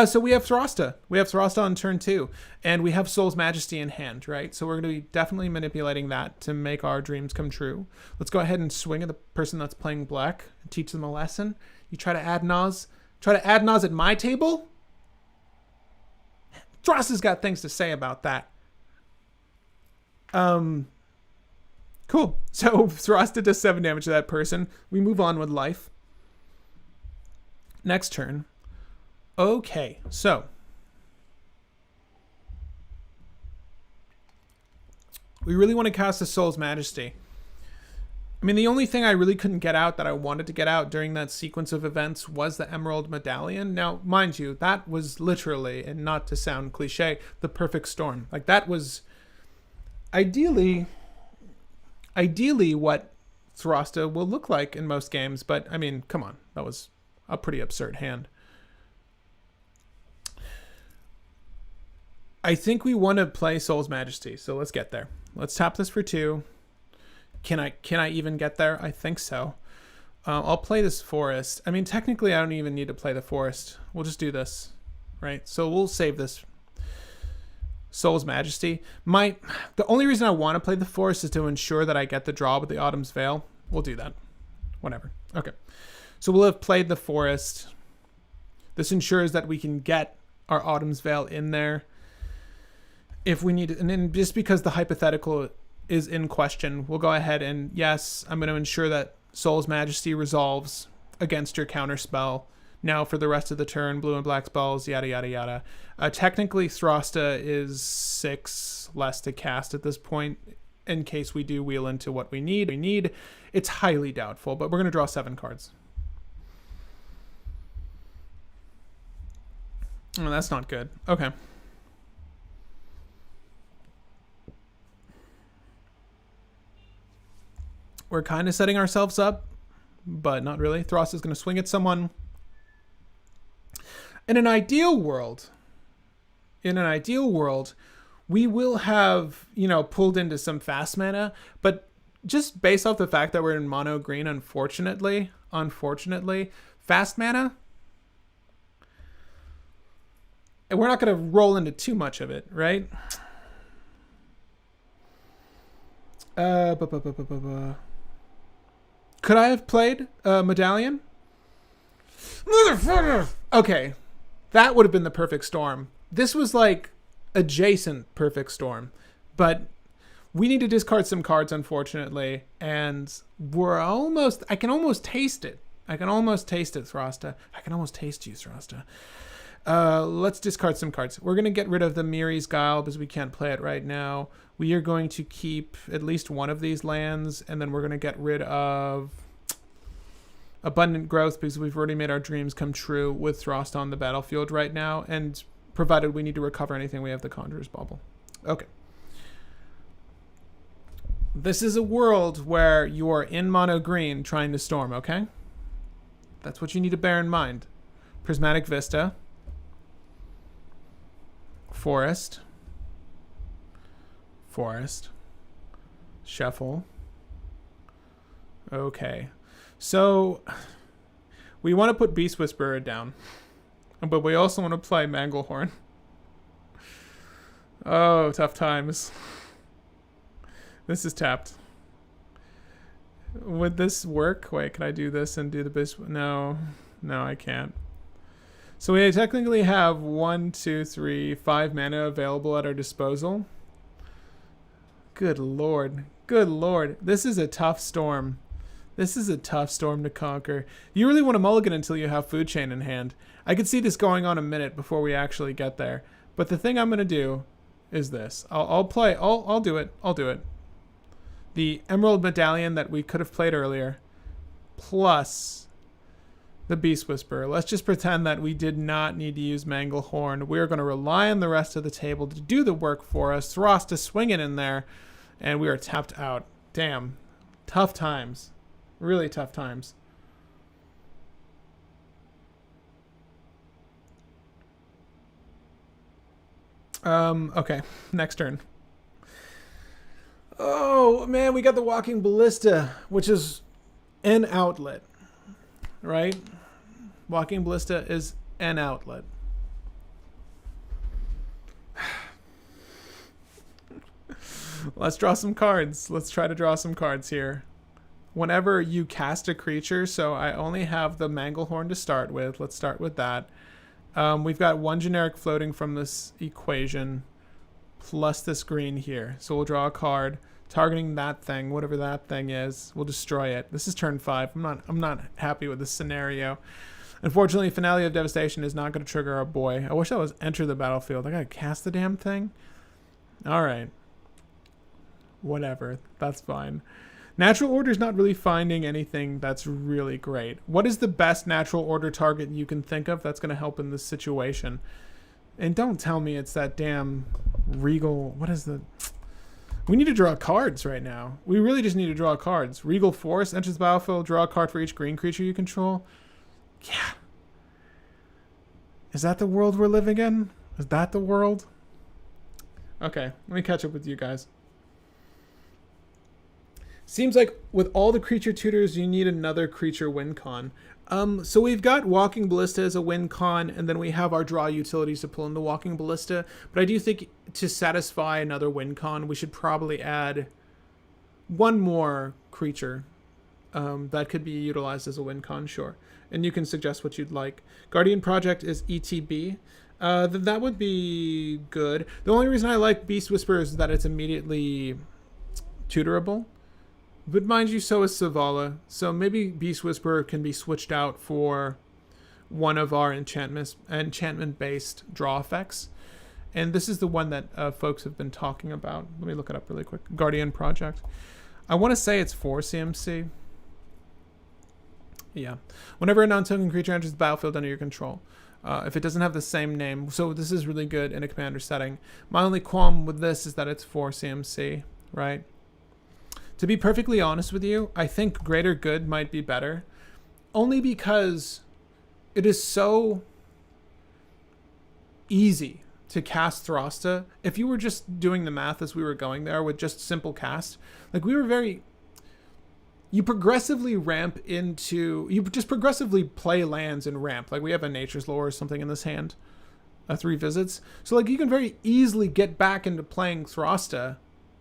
So we have Thrasta. We have Thrasta on turn 2. And we have Soul's Majesty in hand, right? So we're going to be definitely manipulating that to make our dreams come true. Let's go ahead and swing at the person that's playing black and teach them a lesson. You try to add Nas. Try to add Nas at my table? Thrasta's got things to say about that. Cool. So Thrasta does 7 damage to that person. We move on with life. Next turn. Okay, so we really want to cast the Soul's Majesty. I mean, the only thing I really couldn't get out that I wanted to get out during that sequence of events was the Emerald Medallion. Now, mind you, that was literally, and not to sound cliche, the perfect storm. Like, that was ideally what Thrasta will look like in most games. But, I mean, come on, that was a pretty absurd hand. I think we want to play Soul's Majesty, so let's get there. Let's tap this for 2. Can I even get there? I think so. I'll play this forest. I mean, technically, I don't even need to play the forest. We'll just do this, right? So we'll save this. Soul's Majesty. The only reason I want to play the forest is to ensure that I get the draw with the Autumn's Veil. We'll do that. Whatever. Okay. So we'll have played the forest. This ensures that we can get our Autumn's Veil in there if we need it. And then just because the hypothetical is in question, we'll go ahead and, yes, I'm going to ensure that Soul's Majesty resolves against your counter spell. Now for the rest of the turn, blue and black spells, yada, yada, yada. Technically, Thrasta is 6 less to cast at this point in case we do wheel into what we need. It's highly doubtful, but we're going to draw 7 cards. Oh, that's not good. Okay. We're kind of setting ourselves up, but not really. Thrasta is going to swing at someone. In an ideal world, we will have, pulled into some fast mana, but just based off the fact that we're in mono green, unfortunately, fast mana, and we're not going to roll into too much of it, right? Could I have played Medallion? Motherfucker! Okay, that would have been the perfect storm. This was like adjacent perfect storm, but we need to discard some cards, unfortunately, and I can almost taste it. Thrasta. I can almost taste you, Thrasta. Let's discard some cards. We're going to get rid of the Miri's Guile because we can't play it right now. We are going to keep at least one of these lands, and then we're going to get rid of Abundant Growth because we've already made our dreams come true with Thrasta on the battlefield right now, and provided we need to recover anything, we have the Conjurer's Bauble. Okay. This is a world where you are in mono green trying to storm, okay? That's what you need to bear in mind. Prismatic Vista. Forest. Shuffle. Okay. So, we want to put Beast Whisperer down. But we also want to play Manglehorn. Oh, tough times. This is tapped. Would this work? Wait, can I do this and do the Beast? No, I can't. So we technically have 1, 2, 3, 5 mana available at our disposal. Good lord. This is a tough storm. To conquer. You really want to mulligan until you have Food Chain in hand. I could see this going on a minute before we actually get there. But the thing I'm going to do is this. I'll do it. The Emerald Medallion that we could have played earlier, plus the Beast Whisperer. Let's just pretend that we did not need to use Manglehorn. We're going to rely on the rest of the table to do the work for us. Thrasta swinging in there, and we are tapped out. Damn. Tough times. Really tough times. Okay. Next turn. Oh, man, we got the Walking Ballista, which is an outlet, right? Walking Ballista is an outlet. Let's draw some cards. Let's try to draw some cards here. Whenever you cast a creature, so I only have the Manglehorn to start with. Let's start with that. We've got one generic floating from this equation, plus this green here. So we'll draw a card targeting that thing, whatever that thing is. We'll destroy it. This is turn 5. I'm not happy with this scenario. Unfortunately, Finale of Devastation is not going to trigger our boy. I wish that was enter the battlefield. I gotta cast the damn thing. All right. Whatever. That's fine. Natural Order is not really finding anything that's really great. What is the best Natural Order target you can think of that's going to help in this situation? And don't tell me it's that damn Regal. What is the... We need to draw cards right now. We really just need to draw cards. Regal Force enters the battlefield. Draw a card for each green creature you control. Yeah. Is that the world we're living in? Is that the world? Okay, let me catch up with you guys. Seems like with all the creature tutors, you need another creature win con. So we've got Walking Ballista as a win con, and then we have our draw utilities to pull in the Walking Ballista. But I do think to satisfy another win con, we should probably add one more creature that could be utilized as a win con, sure. And you can suggest what you'd like. Guardian Project is ETB. That would be good. The only reason I like Beast Whisperer is that it's immediately tutorable. But mind you, so is Savala. So maybe Beast Whisperer can be switched out for one of our enchantment-based draw effects. And this is the one that folks have been talking about. Let me look it up really quick. Guardian Project. I want to say it's 4 CMC. Yeah. Whenever a non-token creature enters the battlefield under your control. If it doesn't have the same name. So this is really good in a commander setting. My only qualm with this is that it's 4 CMC, right? To be perfectly honest with you, I think Greater Good might be better. Only because it is so easy to cast Thrasta. If you were just doing the math as we were going there with just simple cast, like we were very... You progressively ramp into... You just progressively play lands and ramp. Like we have a Nature's Lore or something in this hand. 3 visits. So like you can very easily get back into playing Thrasta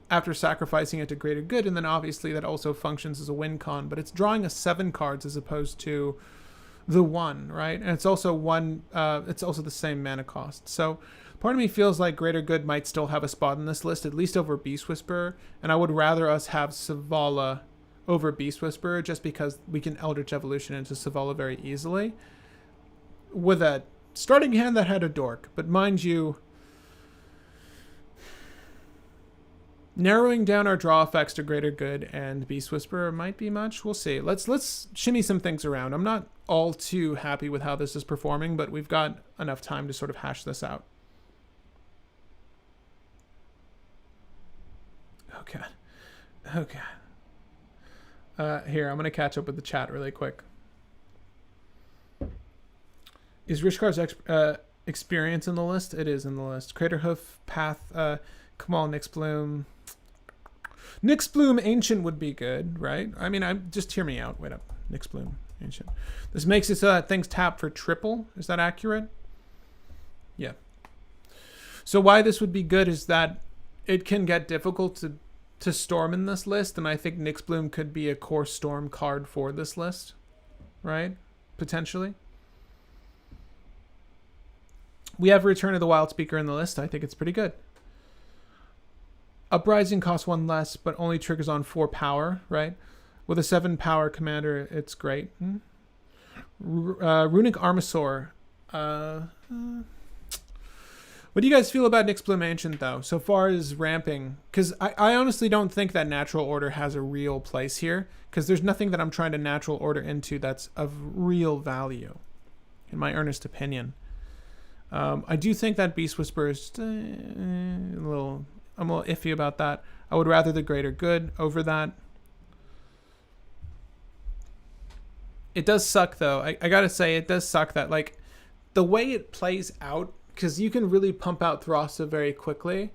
after sacrificing it to Greater Good, and then obviously that also functions as a win con, but it's drawing us 7 cards as opposed to the 1, right? And it's also it's also the same mana cost. So part of me feels like Greater Good might still have a spot in this list, at least over Beast Whisperer, and I would rather us have Savala over Beast Whisperer just because we can Eldritch Evolution into Savala very easily with a starting hand that had a dork. But mind you, narrowing down our draw effects to Greater Good and Beast Whisperer might be much. We'll see. Let's shimmy some things around. I'm not all too happy with how this is performing, but we've got enough time to sort of hash this out. Okay. Okay. Here, I'm going to catch up with the chat really quick. Is Rishkar's experience in the list? It is in the list. Craterhoof, Path, Kamal, Nyxbloom. Nyxbloom Ancient would be good, right? I mean, just hear me out. Wait up. Nyxbloom Ancient. This makes it so that things tap for triple. Is that accurate? Yeah. So why this would be good is that it can get difficult to storm in this list, and I think Nyxbloom could be a core storm card for this list, right? Potentially. We have Return of the Wild Speaker in the list. I think it's pretty good. Uprising costs 1 less, but only triggers on 4 power, right? With a 7 power commander, it's great. Runic Armasaur. What do you guys feel about Nyxbloom Ancient, though, so far as ramping? Because I honestly don't think that Natural Order has a real place here, because there's nothing that I'm trying to Natural Order into that's of real value, in my earnest opinion. I do think that Beast Whisperer is I'm a little iffy about that. I would rather the Greater Good over that. It does suck, though. I gotta say, it does suck that, like, the way it plays out, because you can really pump out Thrasta very quickly.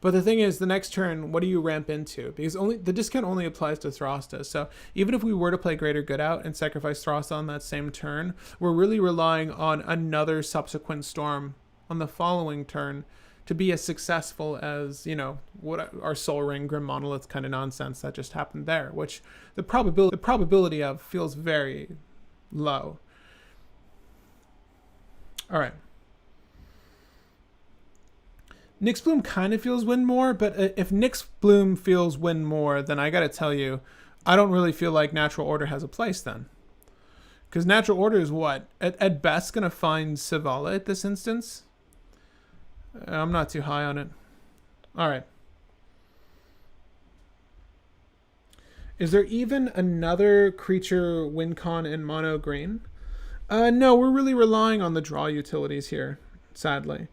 But the thing is, the next turn, what do you ramp into? Because the discount only applies to Thrasta. So even if we were to play Greater Good out and sacrifice Thrasta on that same turn, we're really relying on another subsequent storm on the following turn to be as successful as, you know, what our Soul Ring, Grim Monolith kind of nonsense that just happened there, which the probability of feels very low. All right. Nyxbloom kind of feels win more, but if Nyxbloom feels win more, then I gotta tell you, I don't really feel like Natural Order has a place then. Because Natural Order is what? At best gonna find Savala at this instance? I'm not too high on it. Alright. Is there even another creature win con in mono green? No, we're really relying on the draw utilities here, sadly.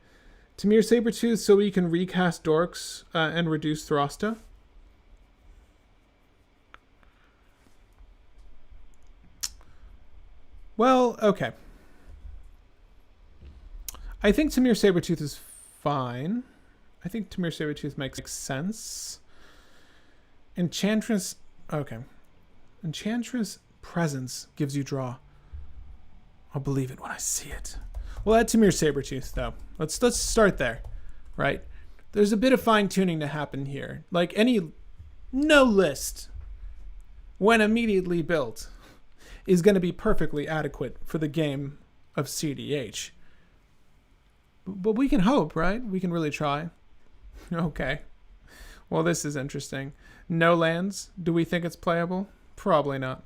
Tamir Sabertooth so we can recast Dorks and reduce Thrasta. Well, okay. I think Tamir Sabertooth is fine. I think Tamir Sabertooth makes sense. Enchantress... Okay. Enchantress Presence gives you draw. I'll believe it when I see it. We'll add Tamir Sabertooth, though. Let's start there, right? There's a bit of fine-tuning to happen here. Like no list, when immediately built, is going to be perfectly adequate for the game of cEDH. But we can hope, right? We can really try. Okay. Well, this is interesting. No lands. Do we think it's playable? Probably not.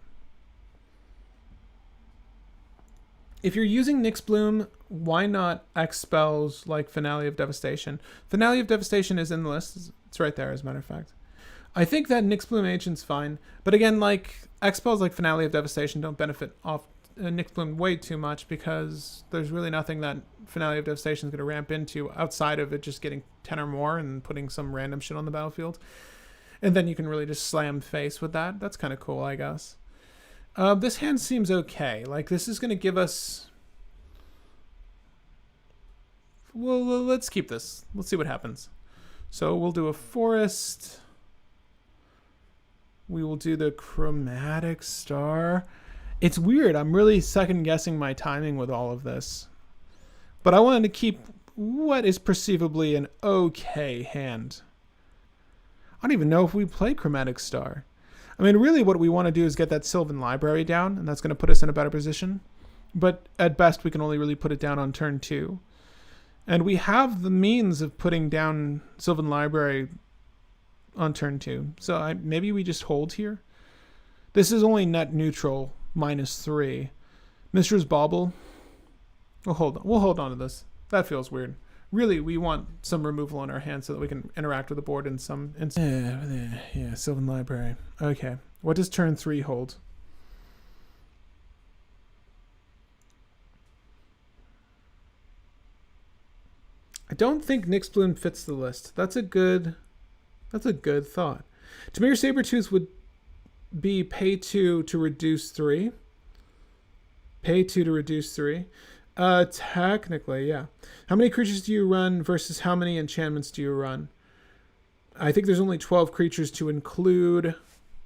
If you're using Nyxbloom, why not X spells like Finale of Devastation? Finale of Devastation is in the list. It's right there, as a matter of fact. I think that Nyxbloom Ancient's fine. But again, like X spells like Finale of Devastation don't benefit off Nyxbloom way too much because there's really nothing that Finale of Devastation is going to ramp into outside of it just getting 10 or more and putting some random shit on the battlefield. And then you can really just slam face with that. That's kind of cool, I guess. This hand seems okay. Like, this is going to give us... Well, let's keep this. Let's see what happens. So we'll do a forest. We will do the chromatic star. It's weird. I'm really second guessing my timing with all of this. But I wanted to keep what is perceivably an okay hand. I don't even know if we play chromatic star. I mean, really what we want to do is get that Sylvan Library down, and that's going to put us in a better position. But at best, we can only really put it down on turn 2. And we have the means of putting down Sylvan Library on turn 2. So maybe we just hold here. This is only net neutral, -3. Mishra's Bauble. We'll hold on to this. That feels weird. Really, we want some removal in our hand so that we can interact with the board in some... Yeah, Sylvan Library. Okay. What does turn 3 hold? I don't think Nyx Bloom fits the list. That's a good thought. Tamir Sabertooth would be pay 2 to reduce 3. Pay 2 to reduce 3. Technically, yeah. How many creatures do you run versus how many enchantments do you run? I think there's only 12 creatures to include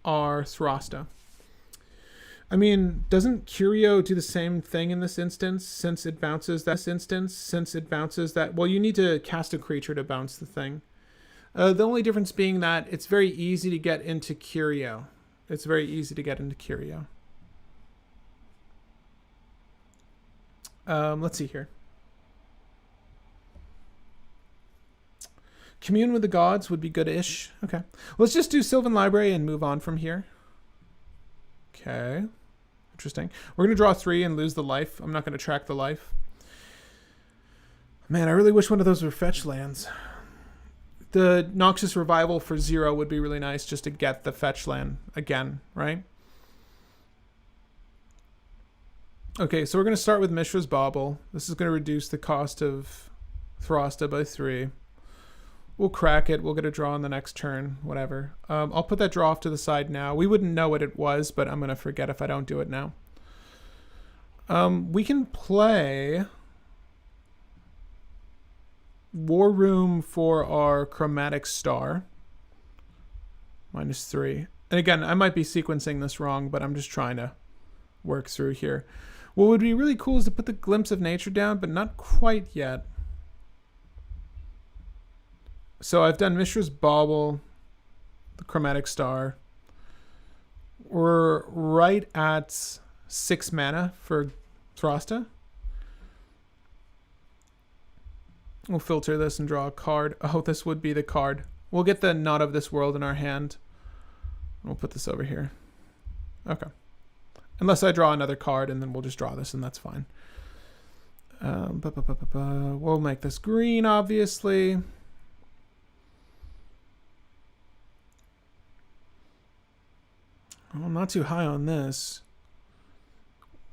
our Thrasta. I mean, doesn't Curio do the same thing in this instance since it bounces that? Well, you need to cast a creature to bounce the thing. The only difference being that it's very easy to get into Curio. Let's see here. Commune with the Gods would be good-ish. Okay. Let's just do Sylvan Library and move on from here. Okay. Interesting. We're going to draw 3 and lose the life. I'm not going to track the life. Man, I really wish one of those were fetch lands. The Noxious Revival for 0 would be really nice just to get the fetch land again, right? Okay, so we're going to start with Mishra's Bauble. This is going to reduce the cost of Thrasta by 3. We'll crack it. We'll get a draw on the next turn, whatever. I'll put that draw off to the side now. We wouldn't know what it was, but I'm going to forget if I don't do it now. We can play War Room for our Chromatic Star. -3. And again, I might be sequencing this wrong, but I'm just trying to work through here. What would be really cool is to put the Glimpse of Nature down, but not quite yet. So I've done Mishra's Bauble, the Chromatic Star. We're right at 6 mana for Thrasta. We'll filter this and draw a card. Oh, this would be the card. We'll get the Not of This World in our hand. We'll put this over here. Okay. Unless I draw another card, and then we'll just draw this, and that's fine. We'll make this green, obviously. Oh, I'm not too high on this.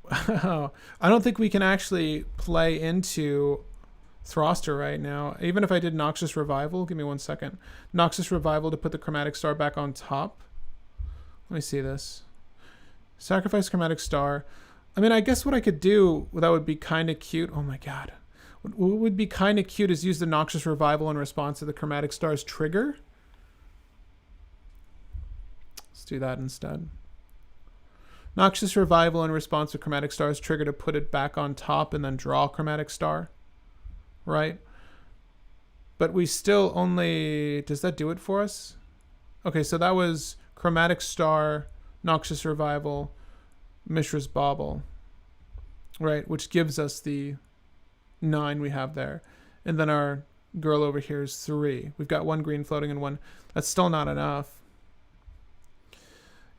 I don't think we can actually play into Thrasta right now. Even if I did Noxious Revival, give me 1 second. Noxious Revival to put the Chromatic Star back on top. Let me see this. Sacrifice Chromatic Star. I mean, I guess what I could do that would be kind of cute. Oh my god. What would be kind of cute is use the Noxious Revival in response to the Chromatic Star's trigger. Let's do that instead. Noxious Revival in response to Chromatic Star's trigger to put it back on top and then draw Chromatic Star. Right? But we still only... Does that do it for us? Okay, so that was Chromatic Star, Noxious Revival, Mishra's Bauble. Right? Which gives us the 9 we have there. And then our girl over here is 3. We've got 1 green floating and 1... That's still not enough.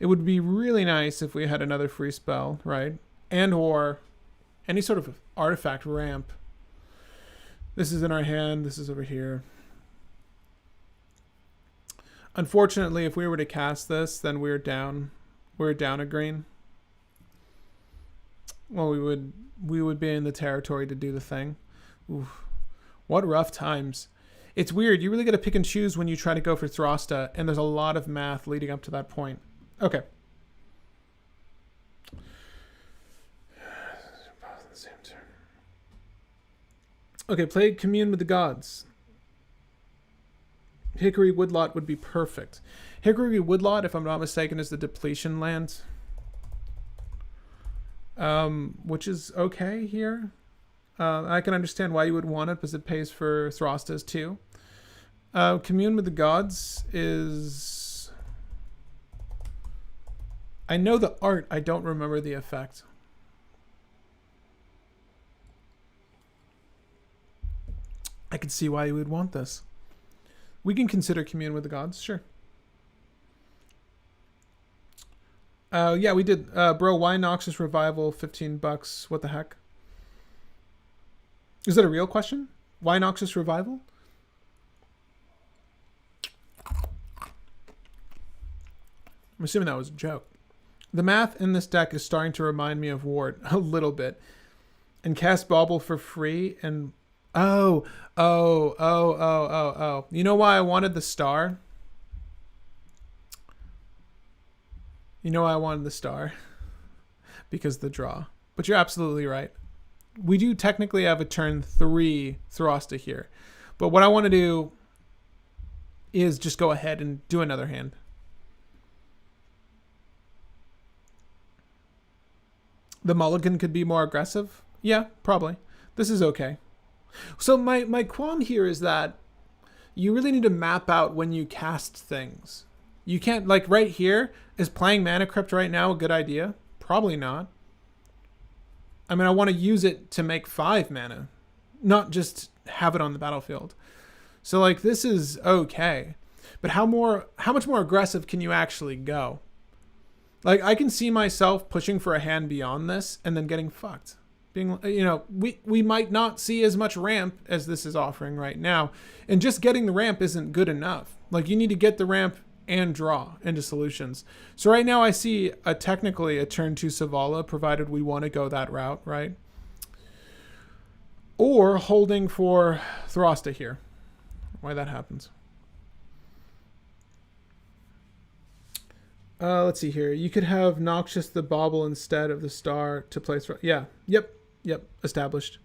It would be really nice if we had another free spell, right? And or any sort of artifact ramp. This is in our hand. This is over here. Unfortunately, if we were to cast this, then we're down. We're down a green. Well, we would be in the territory to do the thing. Oof. What rough times. It's weird. You really got to pick and choose when you try to go for Thrasta, and there's a lot of math leading up to that point. Okay. Okay, play Commune with the Gods. Hickory Woodlot would be perfect. Hickory Woodlot, if I'm not mistaken, is the depletion land. Which is okay here. I can understand why you would want it, because it pays for Thrastas too. Commune with the Gods is... I know the art, I don't remember the effect. I can see why you would want this. We can consider Commune with the Gods, sure. Yeah, we did. Bro, why Noxious Revival, $15? What the heck? Is that a real question? Why Noxious Revival? I'm assuming that was a joke. The math in this deck is starting to remind me of Ward a little bit. And cast Bauble for free and... Oh. You know why I wanted the star? You know why I wanted the star? Because the draw. But you're absolutely right. We do technically have a turn 3 Thrasta here. But what I want to do is just go ahead and do another hand. The mulligan could be more aggressive? Yeah, probably. This is okay. So my qualm here is that you really need to map out when you cast things. You can't, like right here, is playing Mana Crypt right now a good idea? Probably not. I mean, I want to use it to make 5 mana, not just have it on the battlefield. So like this is okay. But how much more aggressive can you actually go? Like I can see myself pushing for a hand beyond this and then getting fucked. Being, you know, we might not see as much ramp as this is offering right now. And just getting the ramp isn't good enough. Like you need to get the ramp and draw into solutions. So right now I see technically a turn 2 Savala, provided we want to go that route, right? Or holding for Thrasta here. Why that happens. Let's see here. You could have Noxious the Bauble instead of the star to play Thrasta. Yeah. Yep. Established.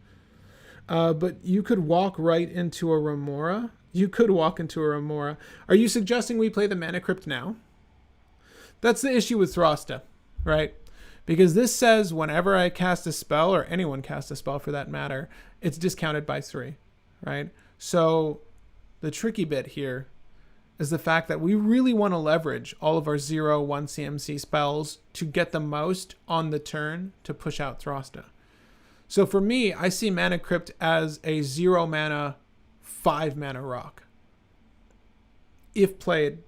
But you could walk right into a Remora. You could walk into a Remora. Are you suggesting we play the Mana Crypt now? That's the issue with Thrasta, right? Because this says whenever I cast a spell, or anyone casts a spell for that matter, it's discounted by 3, right? So the tricky bit here is the fact that we really want to leverage all of our 0/1 CMC spells to get the most on the turn to push out Thrasta. So for me, I see Mana Crypt as a 0 mana, 5 mana rock. If played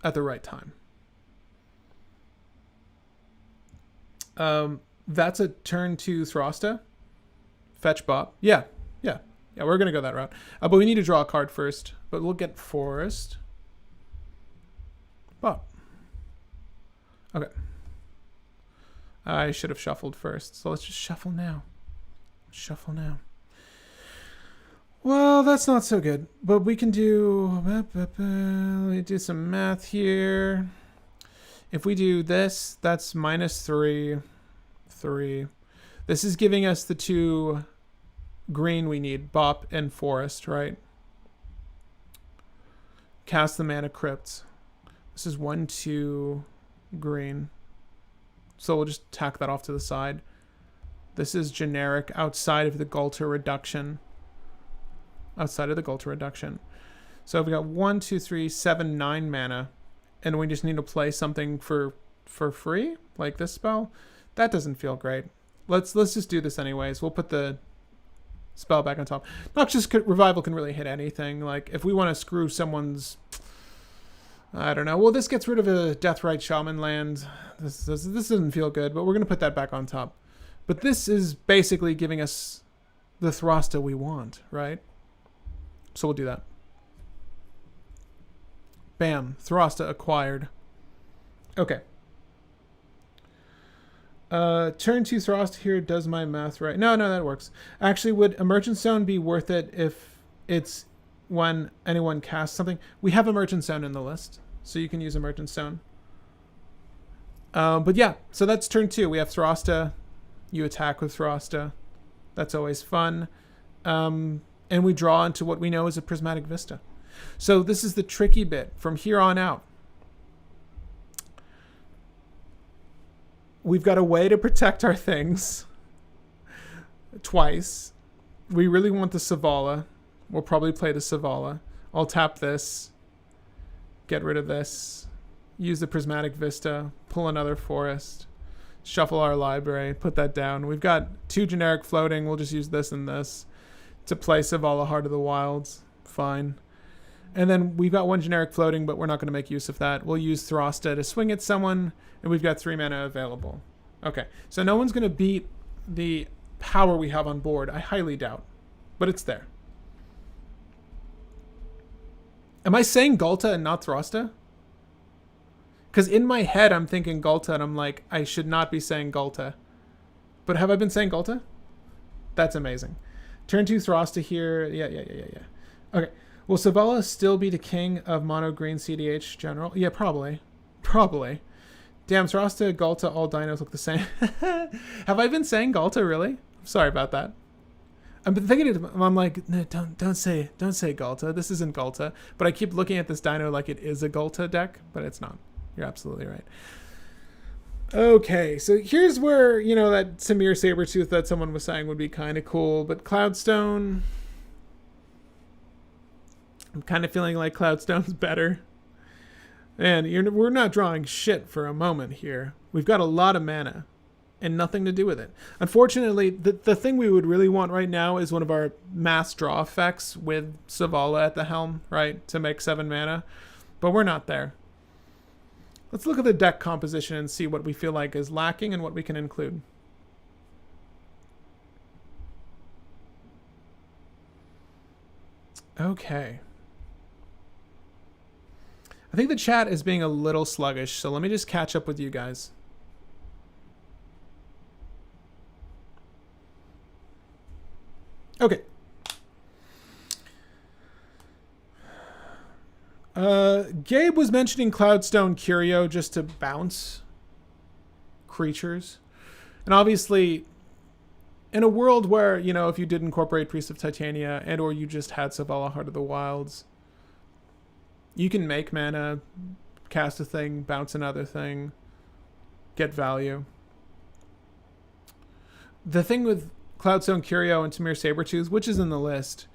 at the right time. That's a turn 2 Thrasta. Fetch Bop. Yeah, we're going to go that route. But we need to draw a card first. But we'll get Forest. Bop. Okay. I should have shuffled first. So let's just shuffle now. Well, that's not so good. But we can do... Let me do some math here. If we do this, that's -3. 3. This is giving us the 2 green we need. Bop and Forest, right? Cast the Mana Crypt. This is 1, 2 green. So we'll just tack that off to the side. This is generic outside of the Gulter reduction. So we got 1, 2, 3, 7, 9 mana. And we just need to play something for free? Like this spell? That doesn't feel great. Let's just do this anyways. We'll put the spell back on top. Noxious Revival can really hit anything. Like if we want to screw someone's... I don't know. Well, this gets rid of a Deathrite Shaman land. This doesn't feel good, but we're going to put that back on top. But this is basically giving us the Thrasta we want, right? So we'll do that. Bam. Thrasta acquired. Okay. Turn 2 Thrasta here. Does my math right? No, that works. Actually, would Emergent Zone be worth it if it's when anyone casts something. We have Emergent Stone in the list, so you can use Emergent Stone. But yeah, so that's turn 2. We have Thrasta. You attack with Thrasta. That's always fun. And we draw into what we know is a Prismatic Vista. So this is the tricky bit from here on out. We've got a way to protect our things twice. We really want the Savala. We'll probably play the Savala. I'll tap this, get rid of this, use the Prismatic Vista, pull another forest, shuffle our library, put that down. We've got 2 generic floating. We'll just use this and this to play Savala, Heart of the Wilds. Fine. And then we've got 1 generic floating, but we're not going to make use of that. We'll use Thrasta to swing at someone, and we've got 3 mana available. Okay, so no one's going to beat the power we have on board. I highly doubt, but it's there. Am I saying Ghalta and not Thrasta? Because in my head, I'm thinking Ghalta, and I'm like, I should not be saying Ghalta. But have I been saying Ghalta? That's amazing. Turn 2 Thrasta here. Yeah. Okay. Will Savala still be the king of mono green cEDH general? Yeah, probably. Damn, Thrasta, Ghalta, all dinos look the same. Have I been saying Ghalta, really? Sorry about that. I've been thinking it, I'm like, no, don't say Ghalta. This isn't Ghalta. But I keep looking at this dino like it is a Ghalta deck, but it's not. You're absolutely right. Okay, so here's where, that Samir Sabertooth that someone was saying would be kind of cool, but Cloudstone, I'm kind of feeling like Cloudstone's better. And we're not drawing shit for a moment here. We've got a lot of mana and nothing to do with it. Unfortunately, the thing we would really want right now is one of our mass draw effects with Savala at the helm, right? To make 7 mana. But we're not there. Let's look at the deck composition and see what we feel like is lacking and what we can include. Okay. I think the chat is being a little sluggish, so let me just catch up with you guys. Okay. Gabe was mentioning Cloudstone Curio just to bounce creatures. And obviously, in a world where, if you did incorporate Priest of Titania and or you just had Savala, Heart of the Wilds, you can make mana, cast a thing, bounce another thing, get value. The thing with Cloudstone Curio and Tamir Sabertooth, which is in the list,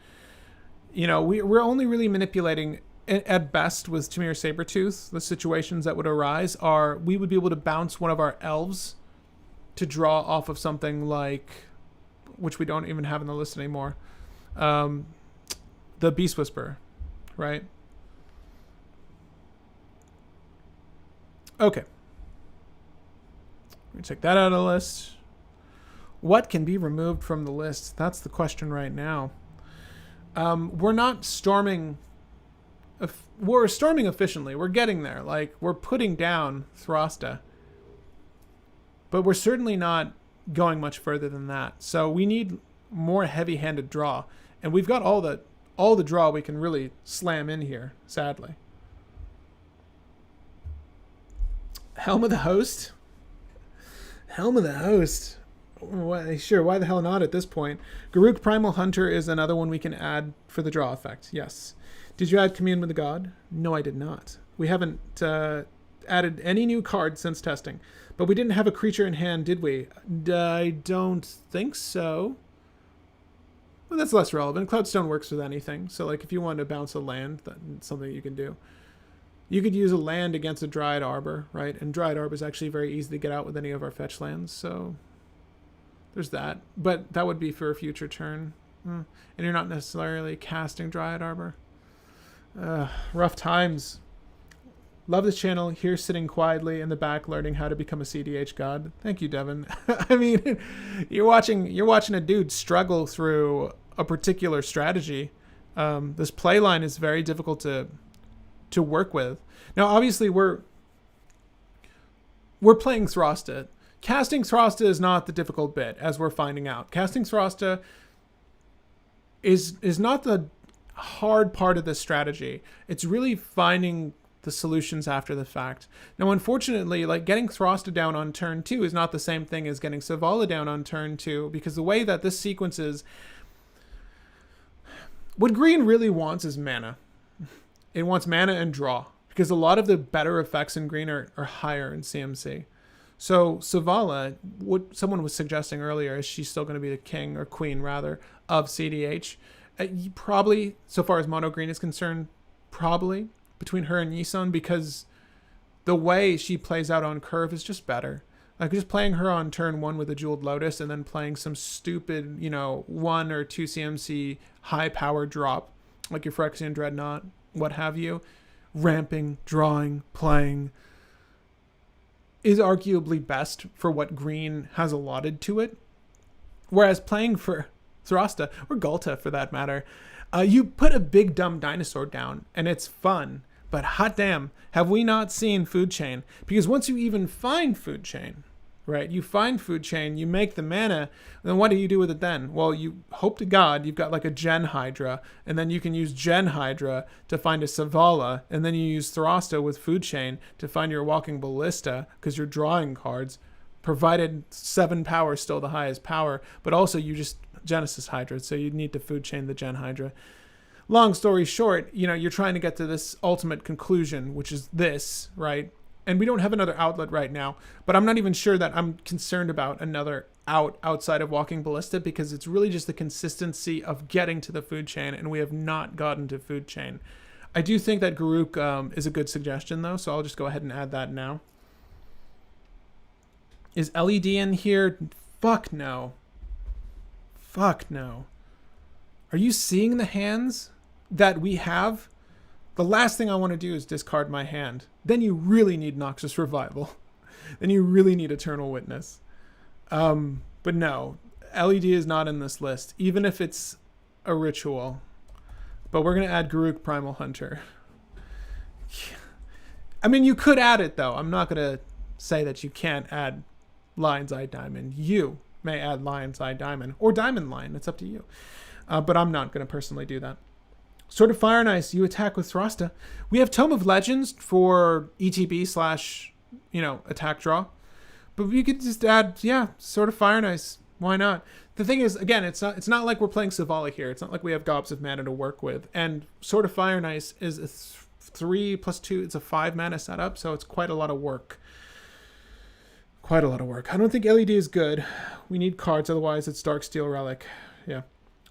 we're only really manipulating, at best with Tamir Sabertooth, the situations that would arise are we would be able to bounce one of our elves to draw off of something like, which we don't even have in the list anymore, the Beast Whisperer, right? Okay. We're going to take that out of the list. What can be removed from the list? That's the question right now. We're not storming. We're storming efficiently. We're getting there. Like, we're putting down Thrasta. But we're certainly not going much further than that. So we need more heavy-handed draw. And we've got all the draw we can really slam in here, sadly. Helm of the Host? Helm of the Host. Sure, why the hell not at this point? Garruk Primal Hunter is another one we can add for the draw effect, yes. Did you add Commune with the God? No, I did not. We haven't added any new cards since testing. But we didn't have a creature in hand, did we? I don't think so. Well, that's less relevant. Cloudstone works with anything. So, like, if you want to bounce a land, that's something you can do. You could use a land against a Dryad Arbor, right? And Dryad Arbor is actually very easy to get out with any of our fetch lands, so there's that. But that would be for a future turn. And you're not necessarily casting Dryad Arbor. Rough times. Love this channel. Here sitting quietly in the back learning how to become a cEDH god. Thank you, Devin. I mean, you're watching a dude struggle through a particular strategy. This play line is very difficult to work with. Now, obviously, we're playing Thrasta. Casting Thrasta is not the difficult bit, as we're finding out. Casting Thrasta is not the hard part of the strategy. It's really finding the solutions after the fact. Now, unfortunately, like getting Thrasta down on turn 2 is not the same thing as getting Savala down on turn 2, because the way that this sequence is, what green really wants is mana. It wants mana and draw, because a lot of the better effects in green are higher in CMC. So Savala, what someone was suggesting earlier, is she's still going to be the king, or queen rather, of cEDH. Probably, so far as mono green is concerned, probably between her and Yisun, because the way she plays out on curve is just better. Like just playing her on turn 1 with a Jeweled Lotus and then playing some stupid, 1 or 2 CMC high power drop, like your Phyrexian Dreadnought, what have you, ramping, drawing, playing, is arguably best for what green has allotted to it. Whereas playing for Thrasta, or Galta for that matter, you put a big dumb dinosaur down and it's fun. But hot damn, have we not seen Food Chain? Because once you even find Food Chain, right? You find Food Chain, you make the mana, then what do you do with it then? Well, you hope to God you've got like a Gen Hydra, and then you can use Gen Hydra to find a Savala, and then you use Thrasta with Food Chain to find your Walking Ballista, because you're drawing cards, provided 7 power is still the highest power, but also you just Genesis Hydra, so you need to Food Chain the Gen Hydra. Long story short, you're trying to get to this ultimate conclusion, which is this, right? And we don't have another outlet right now, but I'm not even sure that I'm concerned about another outside of Walking Ballista, because it's really just the consistency of getting to the Food Chain, and we have not gotten to Food Chain. I do think that Garruk is a good suggestion, though, so I'll just go ahead and add that now. Is LED in here? Fuck no. Fuck no. Are you seeing the hands that we have? The last thing I want to do is discard my hand. Then you really need Noxus Revival. Then you really need Eternal Witness. But no, LED is not in this list, even if it's a ritual. But we're going to add Garruk Primal Hunter. I mean, you could add it, though. I'm not going to say that you can't add Lion's Eye Diamond. You may add Lion's Eye Diamond, or Diamond Lion. It's up to you. But I'm not going to personally do that. Sword of Fire and Ice, you attack with Thrasta. We have Tome of Legends for ETB / attack draw. But we could just add, Sword of Fire and Ice. Why not? The thing is, again, it's not like we're playing Savala here. It's not like we have gobs of mana to work with. And Sword of Fire and Ice is a 3 + 2. It's a 5 mana setup, so it's quite a lot of work. Quite a lot of work. I don't think LED is good. We need cards, otherwise it's Darksteel Relic. Yeah.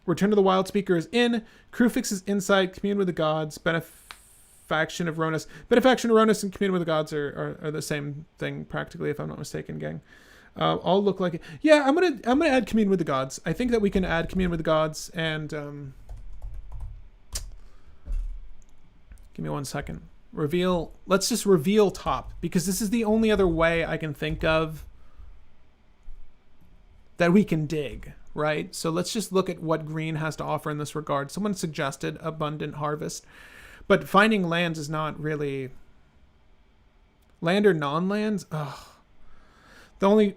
Return to the Wild Speaker is in. Crew Fixes Insight. Commune with the Gods. Benefaction of Ronus. Benefaction of Ronus and Commune with the Gods are the same thing practically, if I'm not mistaken, gang. All look like it. Yeah, I'm gonna add Commune with the Gods. I think that we can add Commune with the Gods, and give me 1 second. Reveal. Let's just reveal top, because this is the only other way I can think of that we can dig. Right? So let's just look at what green has to offer in this regard. Someone suggested Abundant Harvest, but finding lands is not really... Land or non-lands? Ugh. The only...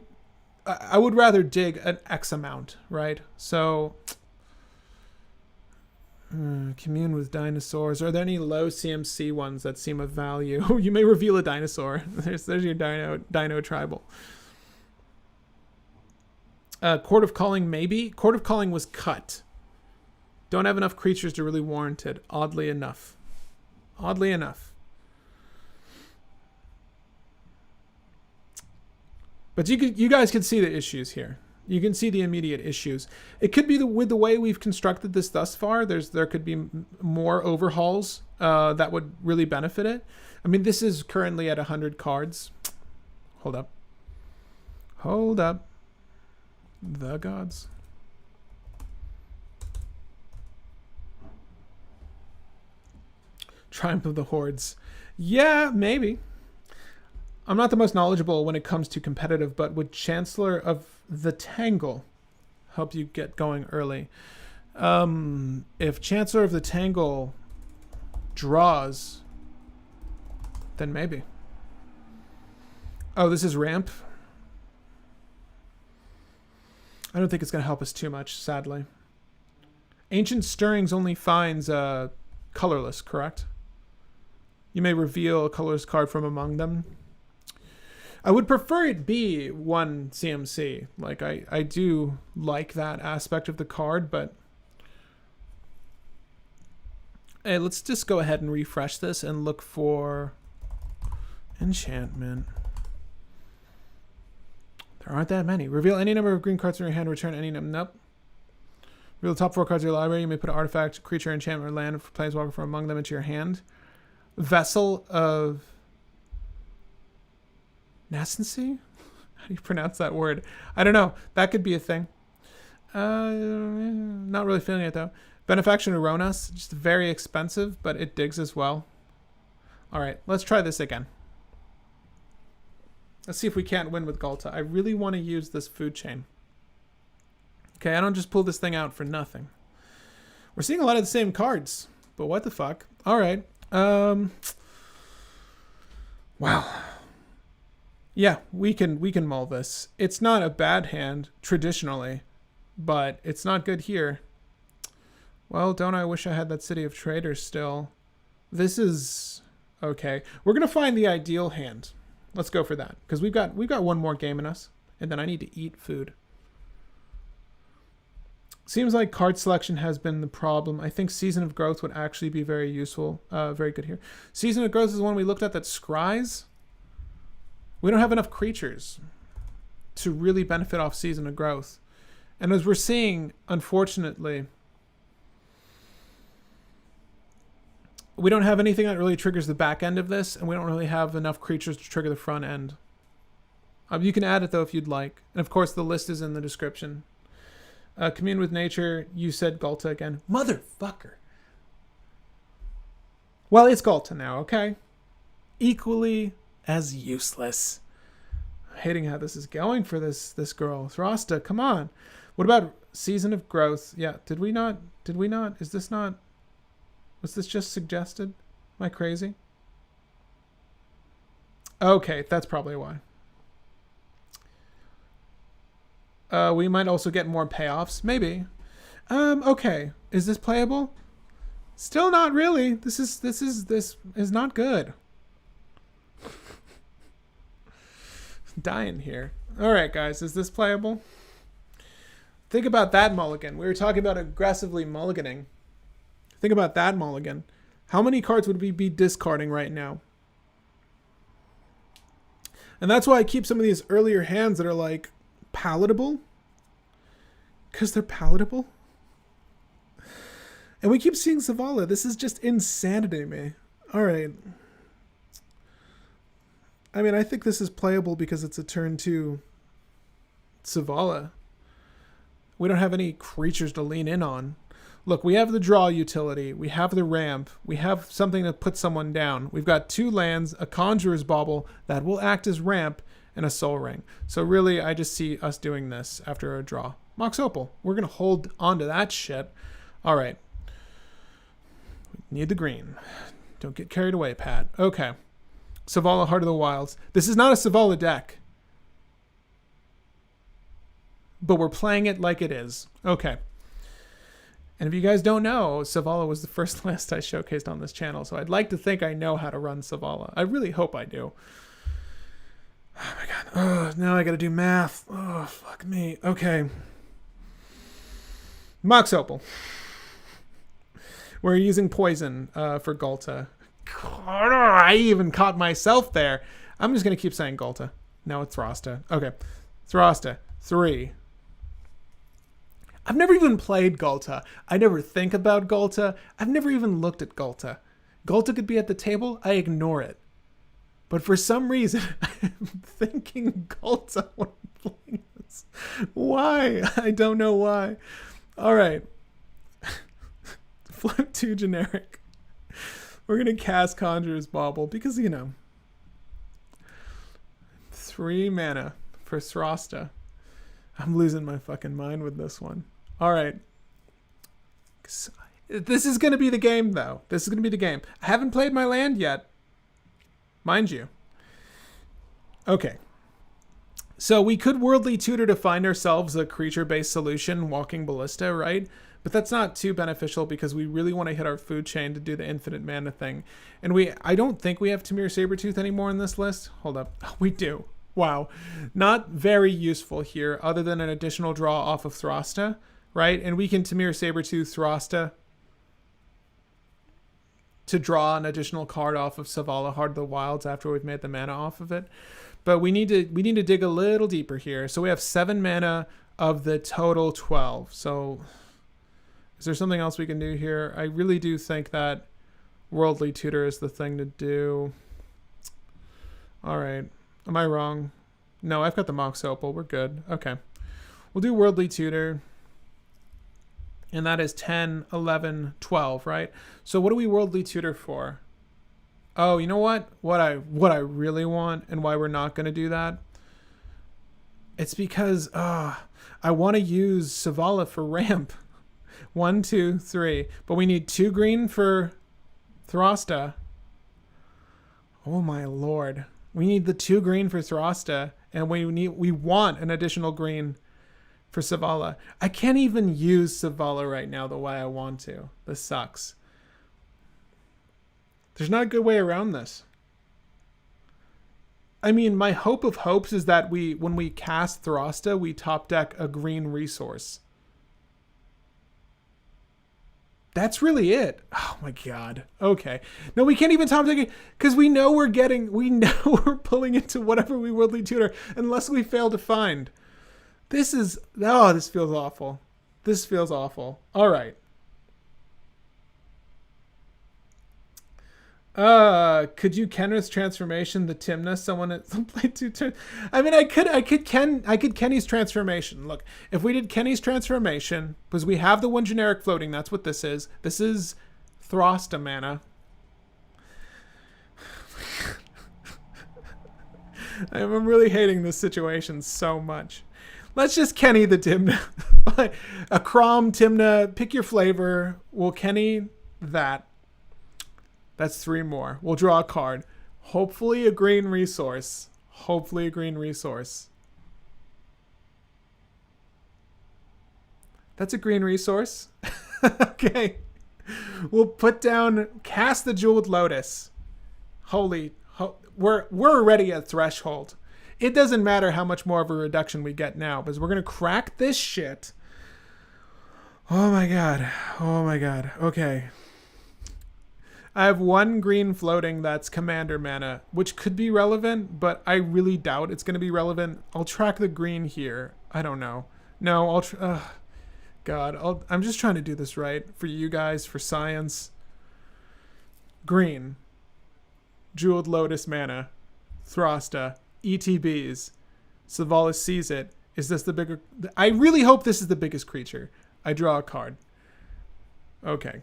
I would rather dig an X amount, right? So... commune with dinosaurs. Are there any low CMC ones that seem of value? You may reveal a dinosaur. There's your dino tribal. Court of Calling, maybe. Court of Calling was cut. Don't have enough creatures to really warrant it, oddly enough. Oddly enough. But you guys can see the issues here. You can see the immediate issues. It could be with the way we've constructed this thus far. There could be more overhauls that would really benefit it. I mean, this is currently at 100 cards. Hold up. Hold up. The gods. Triumph of the Hordes. Yeah, maybe. I'm not the most knowledgeable when it comes to competitive, but would Chancellor of the Tangle help you get going early? If Chancellor of the Tangle draws, then maybe. Oh, this is ramp. I don't think it's going to help us too much, sadly. Ancient Stirrings only finds colorless, correct? You may reveal a colorless card from among them. I would prefer it be one CMC. Like, I do like that aspect of the card, but... Hey, let's just go ahead and refresh this and look for enchantment. There aren't that many. Reveal any number of green cards in your hand, return any number. Nope. Reveal the top 4 cards of your library. You may put an artifact, creature, enchantment, or land for planeswalker from among them into your hand. Vessel of Nascency? How do you pronounce that word? I don't know. That could be a thing. Not really feeling it, though. Benefaction Uronas. Just very expensive, but it digs as well. All right, let's try this again. Let's see if we can't win with Ghalta. I really want to use this food chain. Okay, I don't just pull this thing out for nothing. We're seeing a lot of the same cards, but what the fuck? All right. Wow. Yeah, we can mull this. It's not a bad hand traditionally, but it's not good here. Well, don't I wish I had that City of Traders still. This is okay. We're gonna find the ideal hand. Let's go for that because we've got one more game in us, and then I need to eat food. Seems like card selection has been the problem. I think Season of Growth would actually be very useful. Very good here. Season of Growth is one we looked at that scries. We don't have enough creatures to really benefit off Season of Growth. And as we're seeing, unfortunately, we don't have anything that really triggers the back end of this, and we don't really have enough creatures to trigger the front end. You can add it, though, if you'd like. And, of course, the list is in the description. Commune with Nature, you said Ghalta again. Motherfucker. Well, it's Ghalta now, okay? Equally as useless. I'm hating how this is going for this girl. Thrasta, come on. What about Season of Growth? Yeah, did we not? Is this not? Was this just suggested? Am I crazy? Okay, that's probably why. We might also get more payoffs. Maybe. Okay. Is this playable? Still not really. This is not good. Dying here. All right, guys. Is this playable? Think about that mulligan. We were talking about aggressively mulliganing. Think about that mulligan. How many cards would we be discarding right now? And that's why I keep some of these earlier hands that are like palatable. Because they're palatable. And we keep seeing Zavala. This is just insanity to me. All right. I mean, I think this is playable because it's a turn 2 Zavala. We don't have any creatures to lean in on. Look, we have the draw utility. We have the ramp. We have something to put someone down. We've got 2 lands, a Conjurer's Bauble that will act as ramp, and a Soul Ring. So really, I just see us doing this after a draw. Mox Opal. We're going to hold on to that shit. All right. We need the green. Don't get carried away, Pat. Okay. Zavala, Heart of the Wilds. This is not a Zavala deck. But we're playing it like it is. Okay. And if you guys don't know, Zavala was the first list I showcased on this channel. So I'd like to think I know how to run Zavala. I really hope I do. Oh my god. Oh, now I gotta do math. Oh, fuck me. Okay. Mox Opal. We're using poison for Ghalta. I even caught myself there. I'm just gonna keep saying Ghalta. No, it's Thrasta. Okay. Thrasta. 3. I've never even played Ghalta. I never think about Ghalta. I've never even looked at Ghalta. Ghalta could be at the table. I ignore it. But for some reason, I'm thinking Ghalta when I'm playing this. Why? I don't know why. All right. Flip 2 generic. We're going to cast Conjurer's Bauble because, you know. 3 mana for Thrasta. I'm losing my fucking mind with this one. All right. This is going to be the game, though. This is going to be the game. I haven't played my land yet. Mind you. Okay. So we could Worldly Tutor to find ourselves a creature-based solution, Walking Ballista, right? But that's not too beneficial because we really want to hit our food chain to do the infinite mana thing. And I don't think we have Tamir Sabertooth anymore in this list. Hold up. We do. Wow. Not very useful here other than an additional draw off of Thrasta, right? And we can Tamir Sabertooth Thrasta to draw an additional card off of Savala Heart of the Wilds after we've made the mana off of it. But we need to dig a little deeper here. So we have 7 mana of the total 12. So is there something else we can do here? I really do think that Worldly Tutor is the thing to do. All right. Am I wrong? No, I've got the Mox Opal. We're good. Okay. We'll do Worldly Tutor. And that is 10, 11, 12, right? So what do we Worldly Tutor for? Oh, you know what? What I really want and why we're not going to do that? It's because I want to use Savala for ramp. 1, 2, 3. But we need 2 green for Thrasta. Oh my lord. We need the 2 green for Thrasta. And we want an additional green for Savala. I can't even use Savala right now the way I want to. This sucks. There's not a good way around this. I mean, my hope of hopes is that when we cast Thrasta, we top deck a green resource. That's really it. Oh my god. Okay. No, we can't even top deck it because we know we're pulling into whatever we Worldly Tutor unless we fail to find. This feels awful. This feels awful. All right. Could you Kenrith's transformation the Timna? Someone played 2 turns. I mean, I could Kenny's transformation. Look, if we did Kenny's transformation, because we have the 1 generic floating, that's what this is. This is Thrasta mana. I'm really hating this situation so much. Let's just Kenny the Timna. A Crom Timna, pick your flavor. We'll Kenny that. That's 3 more. We'll draw a card. Hopefully a green resource. Hopefully a green resource. That's a green resource. Okay. We'll put down, cast the Jeweled Lotus. We're already at threshold. It doesn't matter how much more of a reduction we get now, because we're going to crack this shit. Oh my god. Oh my god. Okay. I have 1 green floating that's commander mana, which could be relevant, but I really doubt it's going to be relevant. I'll track the green here. I don't know. No, I'm just trying to do this right for you guys, for science. Green. Jeweled Lotus mana. Thrasta. ETBs. Savala sees it. Is this the bigger... I really hope this is the biggest creature. I draw a card. Okay.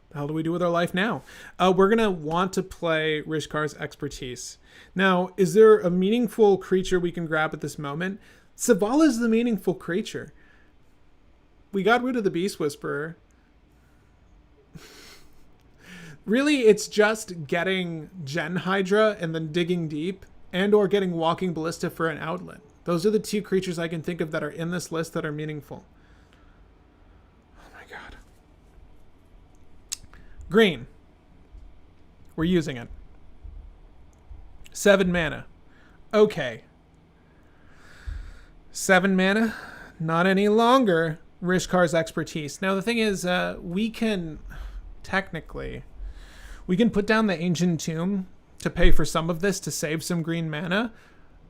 The hell do we do with our life now? We're going to want to play Rishkar's Expertise. Now, is there a meaningful creature we can grab at this moment? Savala is the meaningful creature. We got rid of the Beast Whisperer. Really, it's just getting Gen Hydra and then digging deep, and or getting Walking Ballista for an outlet. Those are the 2 creatures I can think of that are in this list that are meaningful. Oh my god. Green. We're using it. 7 mana. Okay. 7 mana. Not any longer. Rishkar's Expertise. Now the thing is, we can put down the Ancient Tomb to pay for some of this to save some green mana.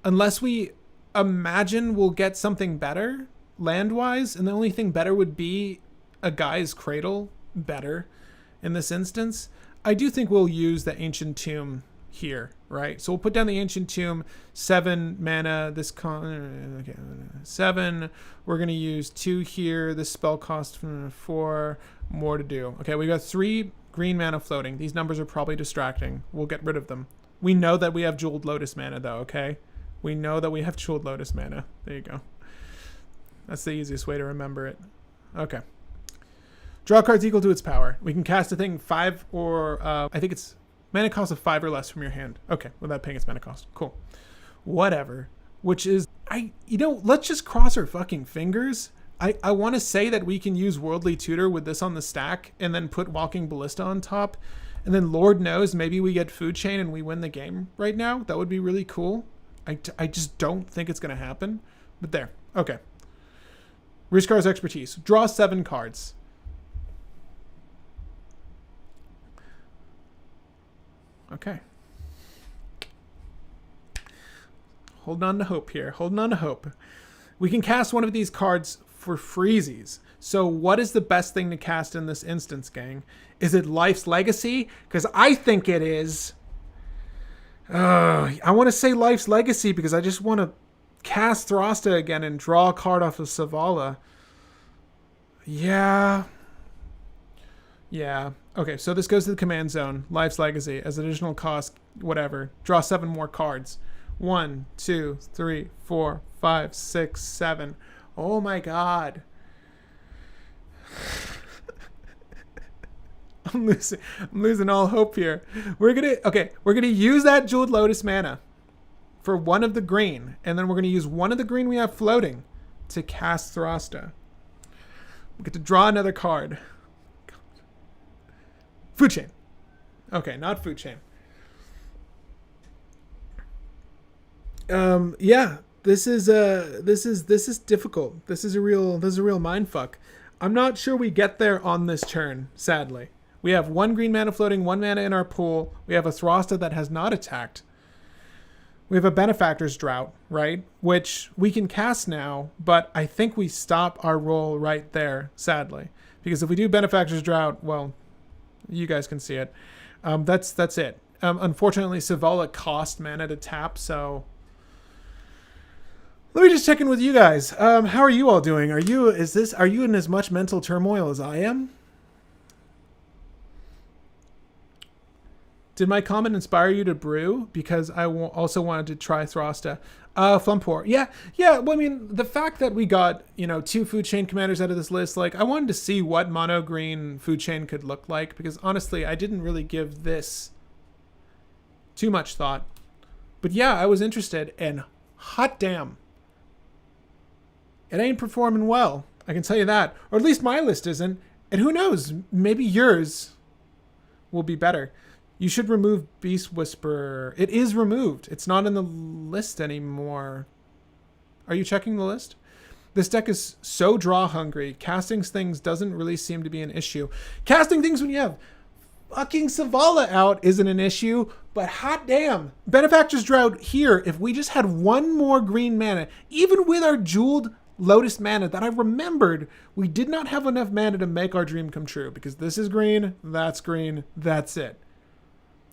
Unless we imagine we'll get something better land-wise. And the only thing better would be a Guy's Cradle better in this instance. I do think we'll use the Ancient Tomb here, right? So we'll put down the Ancient Tomb, 7 mana. This 7. We're going to use 2 here. This spell costs 4. More to do. Okay, we got 3 green mana floating. These numbers are probably distracting. We'll get rid of them. We know that we have Jeweled Lotus mana, though, okay? We know that we have Jeweled Lotus mana. There you go. That's the easiest way to remember it. Okay. Draw cards equal to its power. We can cast a thing 5 or... I think it's mana cost of 5 or less from your hand. Okay, without paying its mana cost. Cool. Whatever. Which is... let's just cross our fucking fingers I want to say that we can use Worldly Tutor with this on the stack and then put Walking Ballista on top. And then Lord knows, maybe we get Food Chain and we win the game right now. That would be really cool. I just don't think it's going to happen. But there. Okay. Rishkar's Expertise. Draw 7 cards. Okay. Holding on to hope here. Holding on to hope. We can cast one of these cards for freezies. So what is the best thing to cast in this instance, gang? Is it Life's Legacy? Because I think it is. I want to say Life's Legacy because I just want to cast Thrasta again and draw a card off of Savala. Yeah. Yeah. Okay, so this goes to the command zone. Life's Legacy as additional cost, whatever. Draw 7 more cards. 1, 2, 3, 4, 5, 6, 7. Oh my god. I'm losing all hope here. We're gonna use that Jeweled Lotus mana for one of the green, and then we're gonna use one of the green we have floating to cast Thrasta. We get to draw another card. Food Chain. Okay, not Food Chain. Yeah, this is difficult. This is a real mindfuck. I'm not sure we get there on this turn, sadly. We have 1 green mana floating, 1 mana in our pool. We have a Thrasta that has not attacked. We have a Benefactor's Drought, right? Which we can cast now, but I think we stop our roll right there, sadly. Because if we do Benefactor's Drought, well, you guys can see it. That's it. Unfortunately, Savala cost mana to tap, so... Let me just check in with you guys. How are you all doing? Are you in as much mental turmoil as I am? Did my comment inspire you to brew? Because I also wanted to try Thrasta. Flumpor. Yeah. Well, I mean, the fact that we got, 2 Food Chain commanders out of this list, like, I wanted to see what mono green Food Chain could look like. Because honestly, I didn't really give this too much thought. But yeah, I was interested, and hot damn. It ain't performing well. I can tell you that. Or at least my list isn't. And who knows? Maybe yours will be better. You should remove Beast Whisperer. It is removed. It's not in the list anymore. Are you checking the list? This deck is so draw hungry. Casting things doesn't really seem to be an issue. Casting things when you have fucking Savala out isn't an issue. But hot damn. Benefactor's Drought here. If we just had 1 more green mana, even with our Jeweled Lotus mana that I remembered, we did not have enough mana to make our dream come true, because this is green, that's it.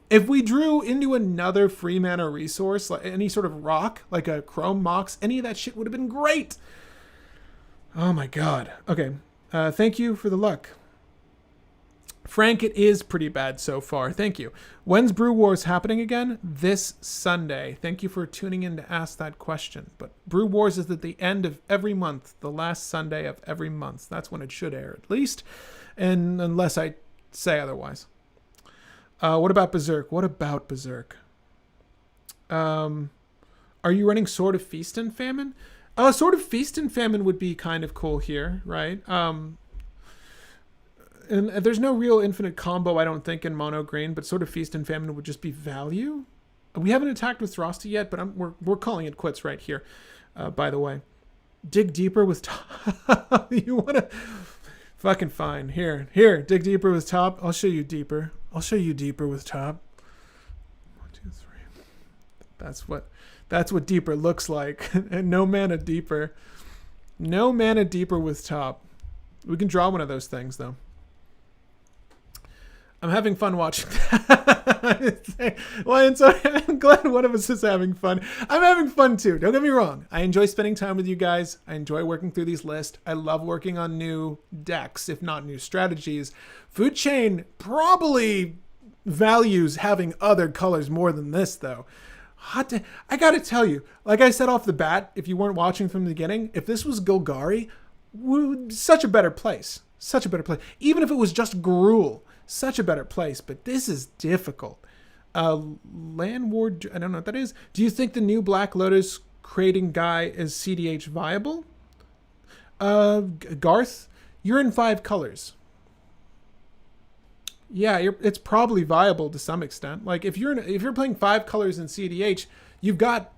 If we drew into another free mana resource, like any sort of rock, like a Chrome Mox, any of that shit would have been great. Oh my god. Okay. Thank you for the luck. Frank, it is pretty bad so far. Thank you. When's Brew Wars happening again? This Sunday. Thank you for tuning in to ask that question. But Brew Wars is at the end of every month, the last Sunday of every month. That's when it should air, at least. And unless I say otherwise. What about Berserk? Are you running Sword of Feast and Famine? Sword of Feast and Famine would be kind of cool here, right? And there's no real infinite combo, I don't think, in mono green, but Sword of Feast and Famine would just be value. We haven't attacked with Thrasta yet, but we're calling it quits right here, by the way. Dig deeper with top. You want to... Fucking fine. Here, dig deeper with top. I'll show you deeper. With top. 1, 2, 3. That's what deeper looks like. And no mana deeper. No mana deeper with top. We can draw one of those things, though. I'm having fun watching that. Well, and so I'm glad one of us is having fun. I'm having fun too. Don't get me wrong. I enjoy spending time with you guys. I enjoy working through these lists. I love working on new decks, if not new strategies. Food Chain probably values having other colors more than this, though. I gotta tell you, like I said off the bat, if you weren't watching from the beginning, if this was Golgari, such a better place. Even if it was just Gruul. Such a better place, but this is difficult. Landward, I don't know what that is. Do you think the new Black Lotus creating guy is cEDH viable? Garth, you're in 5 colors. Yeah, it's probably viable to some extent. Like if you're playing 5 colors in cEDH, you've got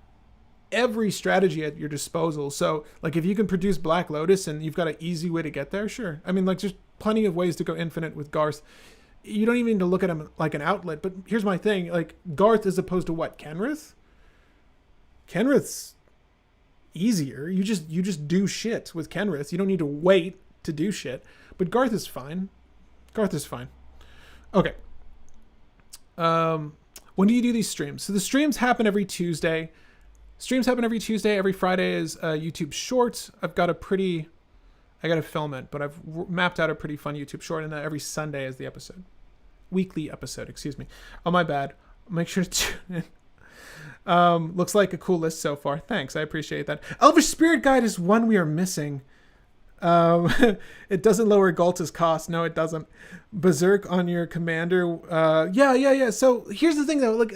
every strategy at your disposal. So like if you can produce Black Lotus and you've got an easy way to get there, sure. I mean, like there's plenty of ways to go infinite with Garth. You don't even need to look at him like an outlet. But here's my thing: like Garth as opposed to what, Kenrith? Kenrith's easier. You just do shit with Kenrith. You don't need to wait to do shit. But Garth is fine. Garth is fine. Okay. When do you do these streams? So the streams happen every Tuesday. Every Friday is YouTube Shorts. I got to film it, but I've mapped out a pretty fun YouTube short, and then every Sunday is the episode. Weekly episode, excuse me. Oh, my bad. Make sure to tune in. Looks like a cool list so far. Thanks, I appreciate that. Elvish Spirit Guide is one we are missing. It doesn't lower Galta's cost. No, it doesn't. Berserk on your commander. Yeah. So here's the thing, though. Like,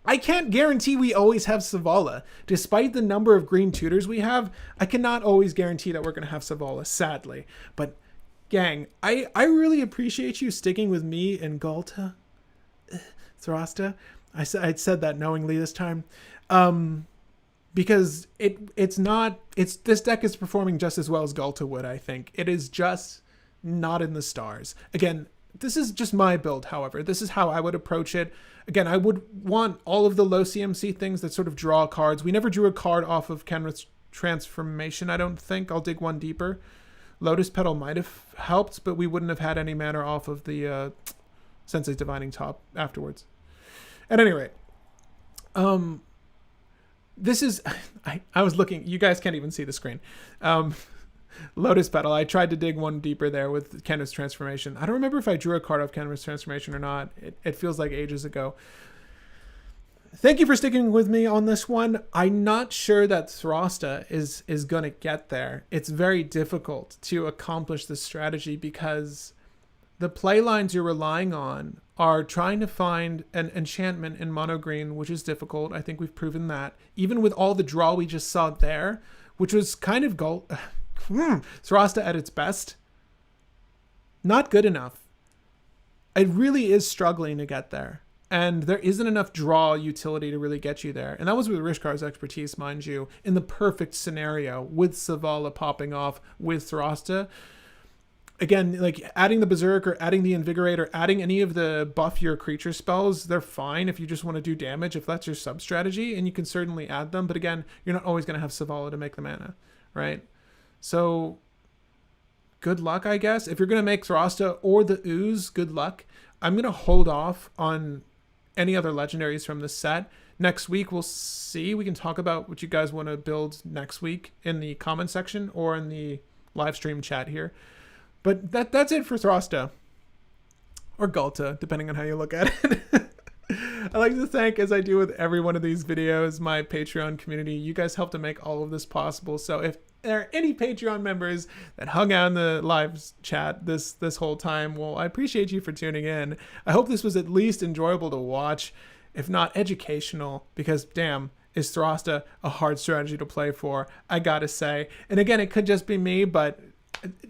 I can't guarantee we always have Savala. Despite the number of green tutors we have, I cannot always guarantee that we're going to have Savala, sadly. But, gang, I really appreciate you sticking with me and Galta. Thrasta. I said that knowingly this time. Because this deck is performing just as well as Galta would, I think. It is just not in the stars. Again, this is just my build, however. This is how I would approach it. Again, I would want all of the low CMC things that sort of draw cards. We never drew a card off of Kenrith's transformation, I don't think. I'll dig one deeper. Lotus Petal might have helped, but we wouldn't have had any mana off of the Sensei's Divining Top afterwards. At any rate, this is... I was looking... You guys can't even see the screen. Lotus Petal. I tried to dig one deeper there with Kenrith's transformation. I don't remember if I drew a card off Kenrith's transformation or not. It feels like ages ago. Thank you for sticking with me on this one. I'm not sure that Thrasta is going to get there. It's very difficult to accomplish this strategy because the play lines you're relying on are trying to find an enchantment in mono green, which is difficult. I think we've proven that. Even with all the draw we just saw there, which was kind of Thrasta at its best, not good enough. It really is struggling to get there. And there isn't enough draw utility to really get you there. And that was with Rishkar's expertise, mind you, in the perfect scenario with Savala popping off with Thrasta. Again, like adding the Berserk or adding the Invigorate or adding any of the buff your creature spells, they're fine if you just want to do damage, if that's your sub strategy, and you can certainly add them. But again, you're not always going to have Savala to make the mana, right? So good luck, I guess. If you're going to make Thrasta or the Ooze, good luck. I'm going to hold off on any other legendaries from this set. Next week, we'll see. We can talk about what you guys want to build next week in the comment section or in the live stream chat here. But that's it for Thrasta. Or Galta, depending on how you look at it. I'd like to thank, as I do with every one of these videos, my Patreon community. You guys help to make all of this possible. So if there are any Patreon members that hung out in the live chat this whole time, well, I appreciate you for tuning in. I hope this was at least enjoyable to watch, if not educational, because damn, is Thrasta a hard strategy to play for, I gotta say. And again, it could just be me, but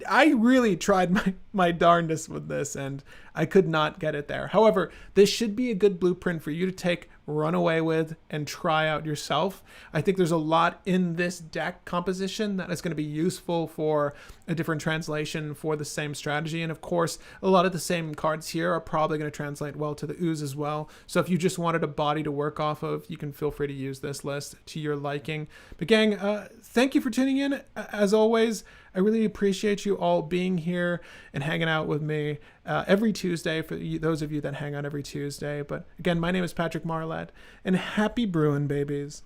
I really tried my darndest with this, and I could not get it there. However, this should be a good blueprint for you to take, run away with, and try out yourself. I think there's a lot in this deck composition that is going to be useful for a different translation for the same strategy. And of course, a lot of the same cards here are probably going to translate well to the Ooze as well. So if you just wanted a body to work off of, you can feel free to use this list to your liking. But gang, thank you for tuning in. As always, I really appreciate you all being here and hanging out with me every Tuesday, for those of you that hang out every Tuesday. But again, my name is Patrick Marlett, and happy brewing, babies.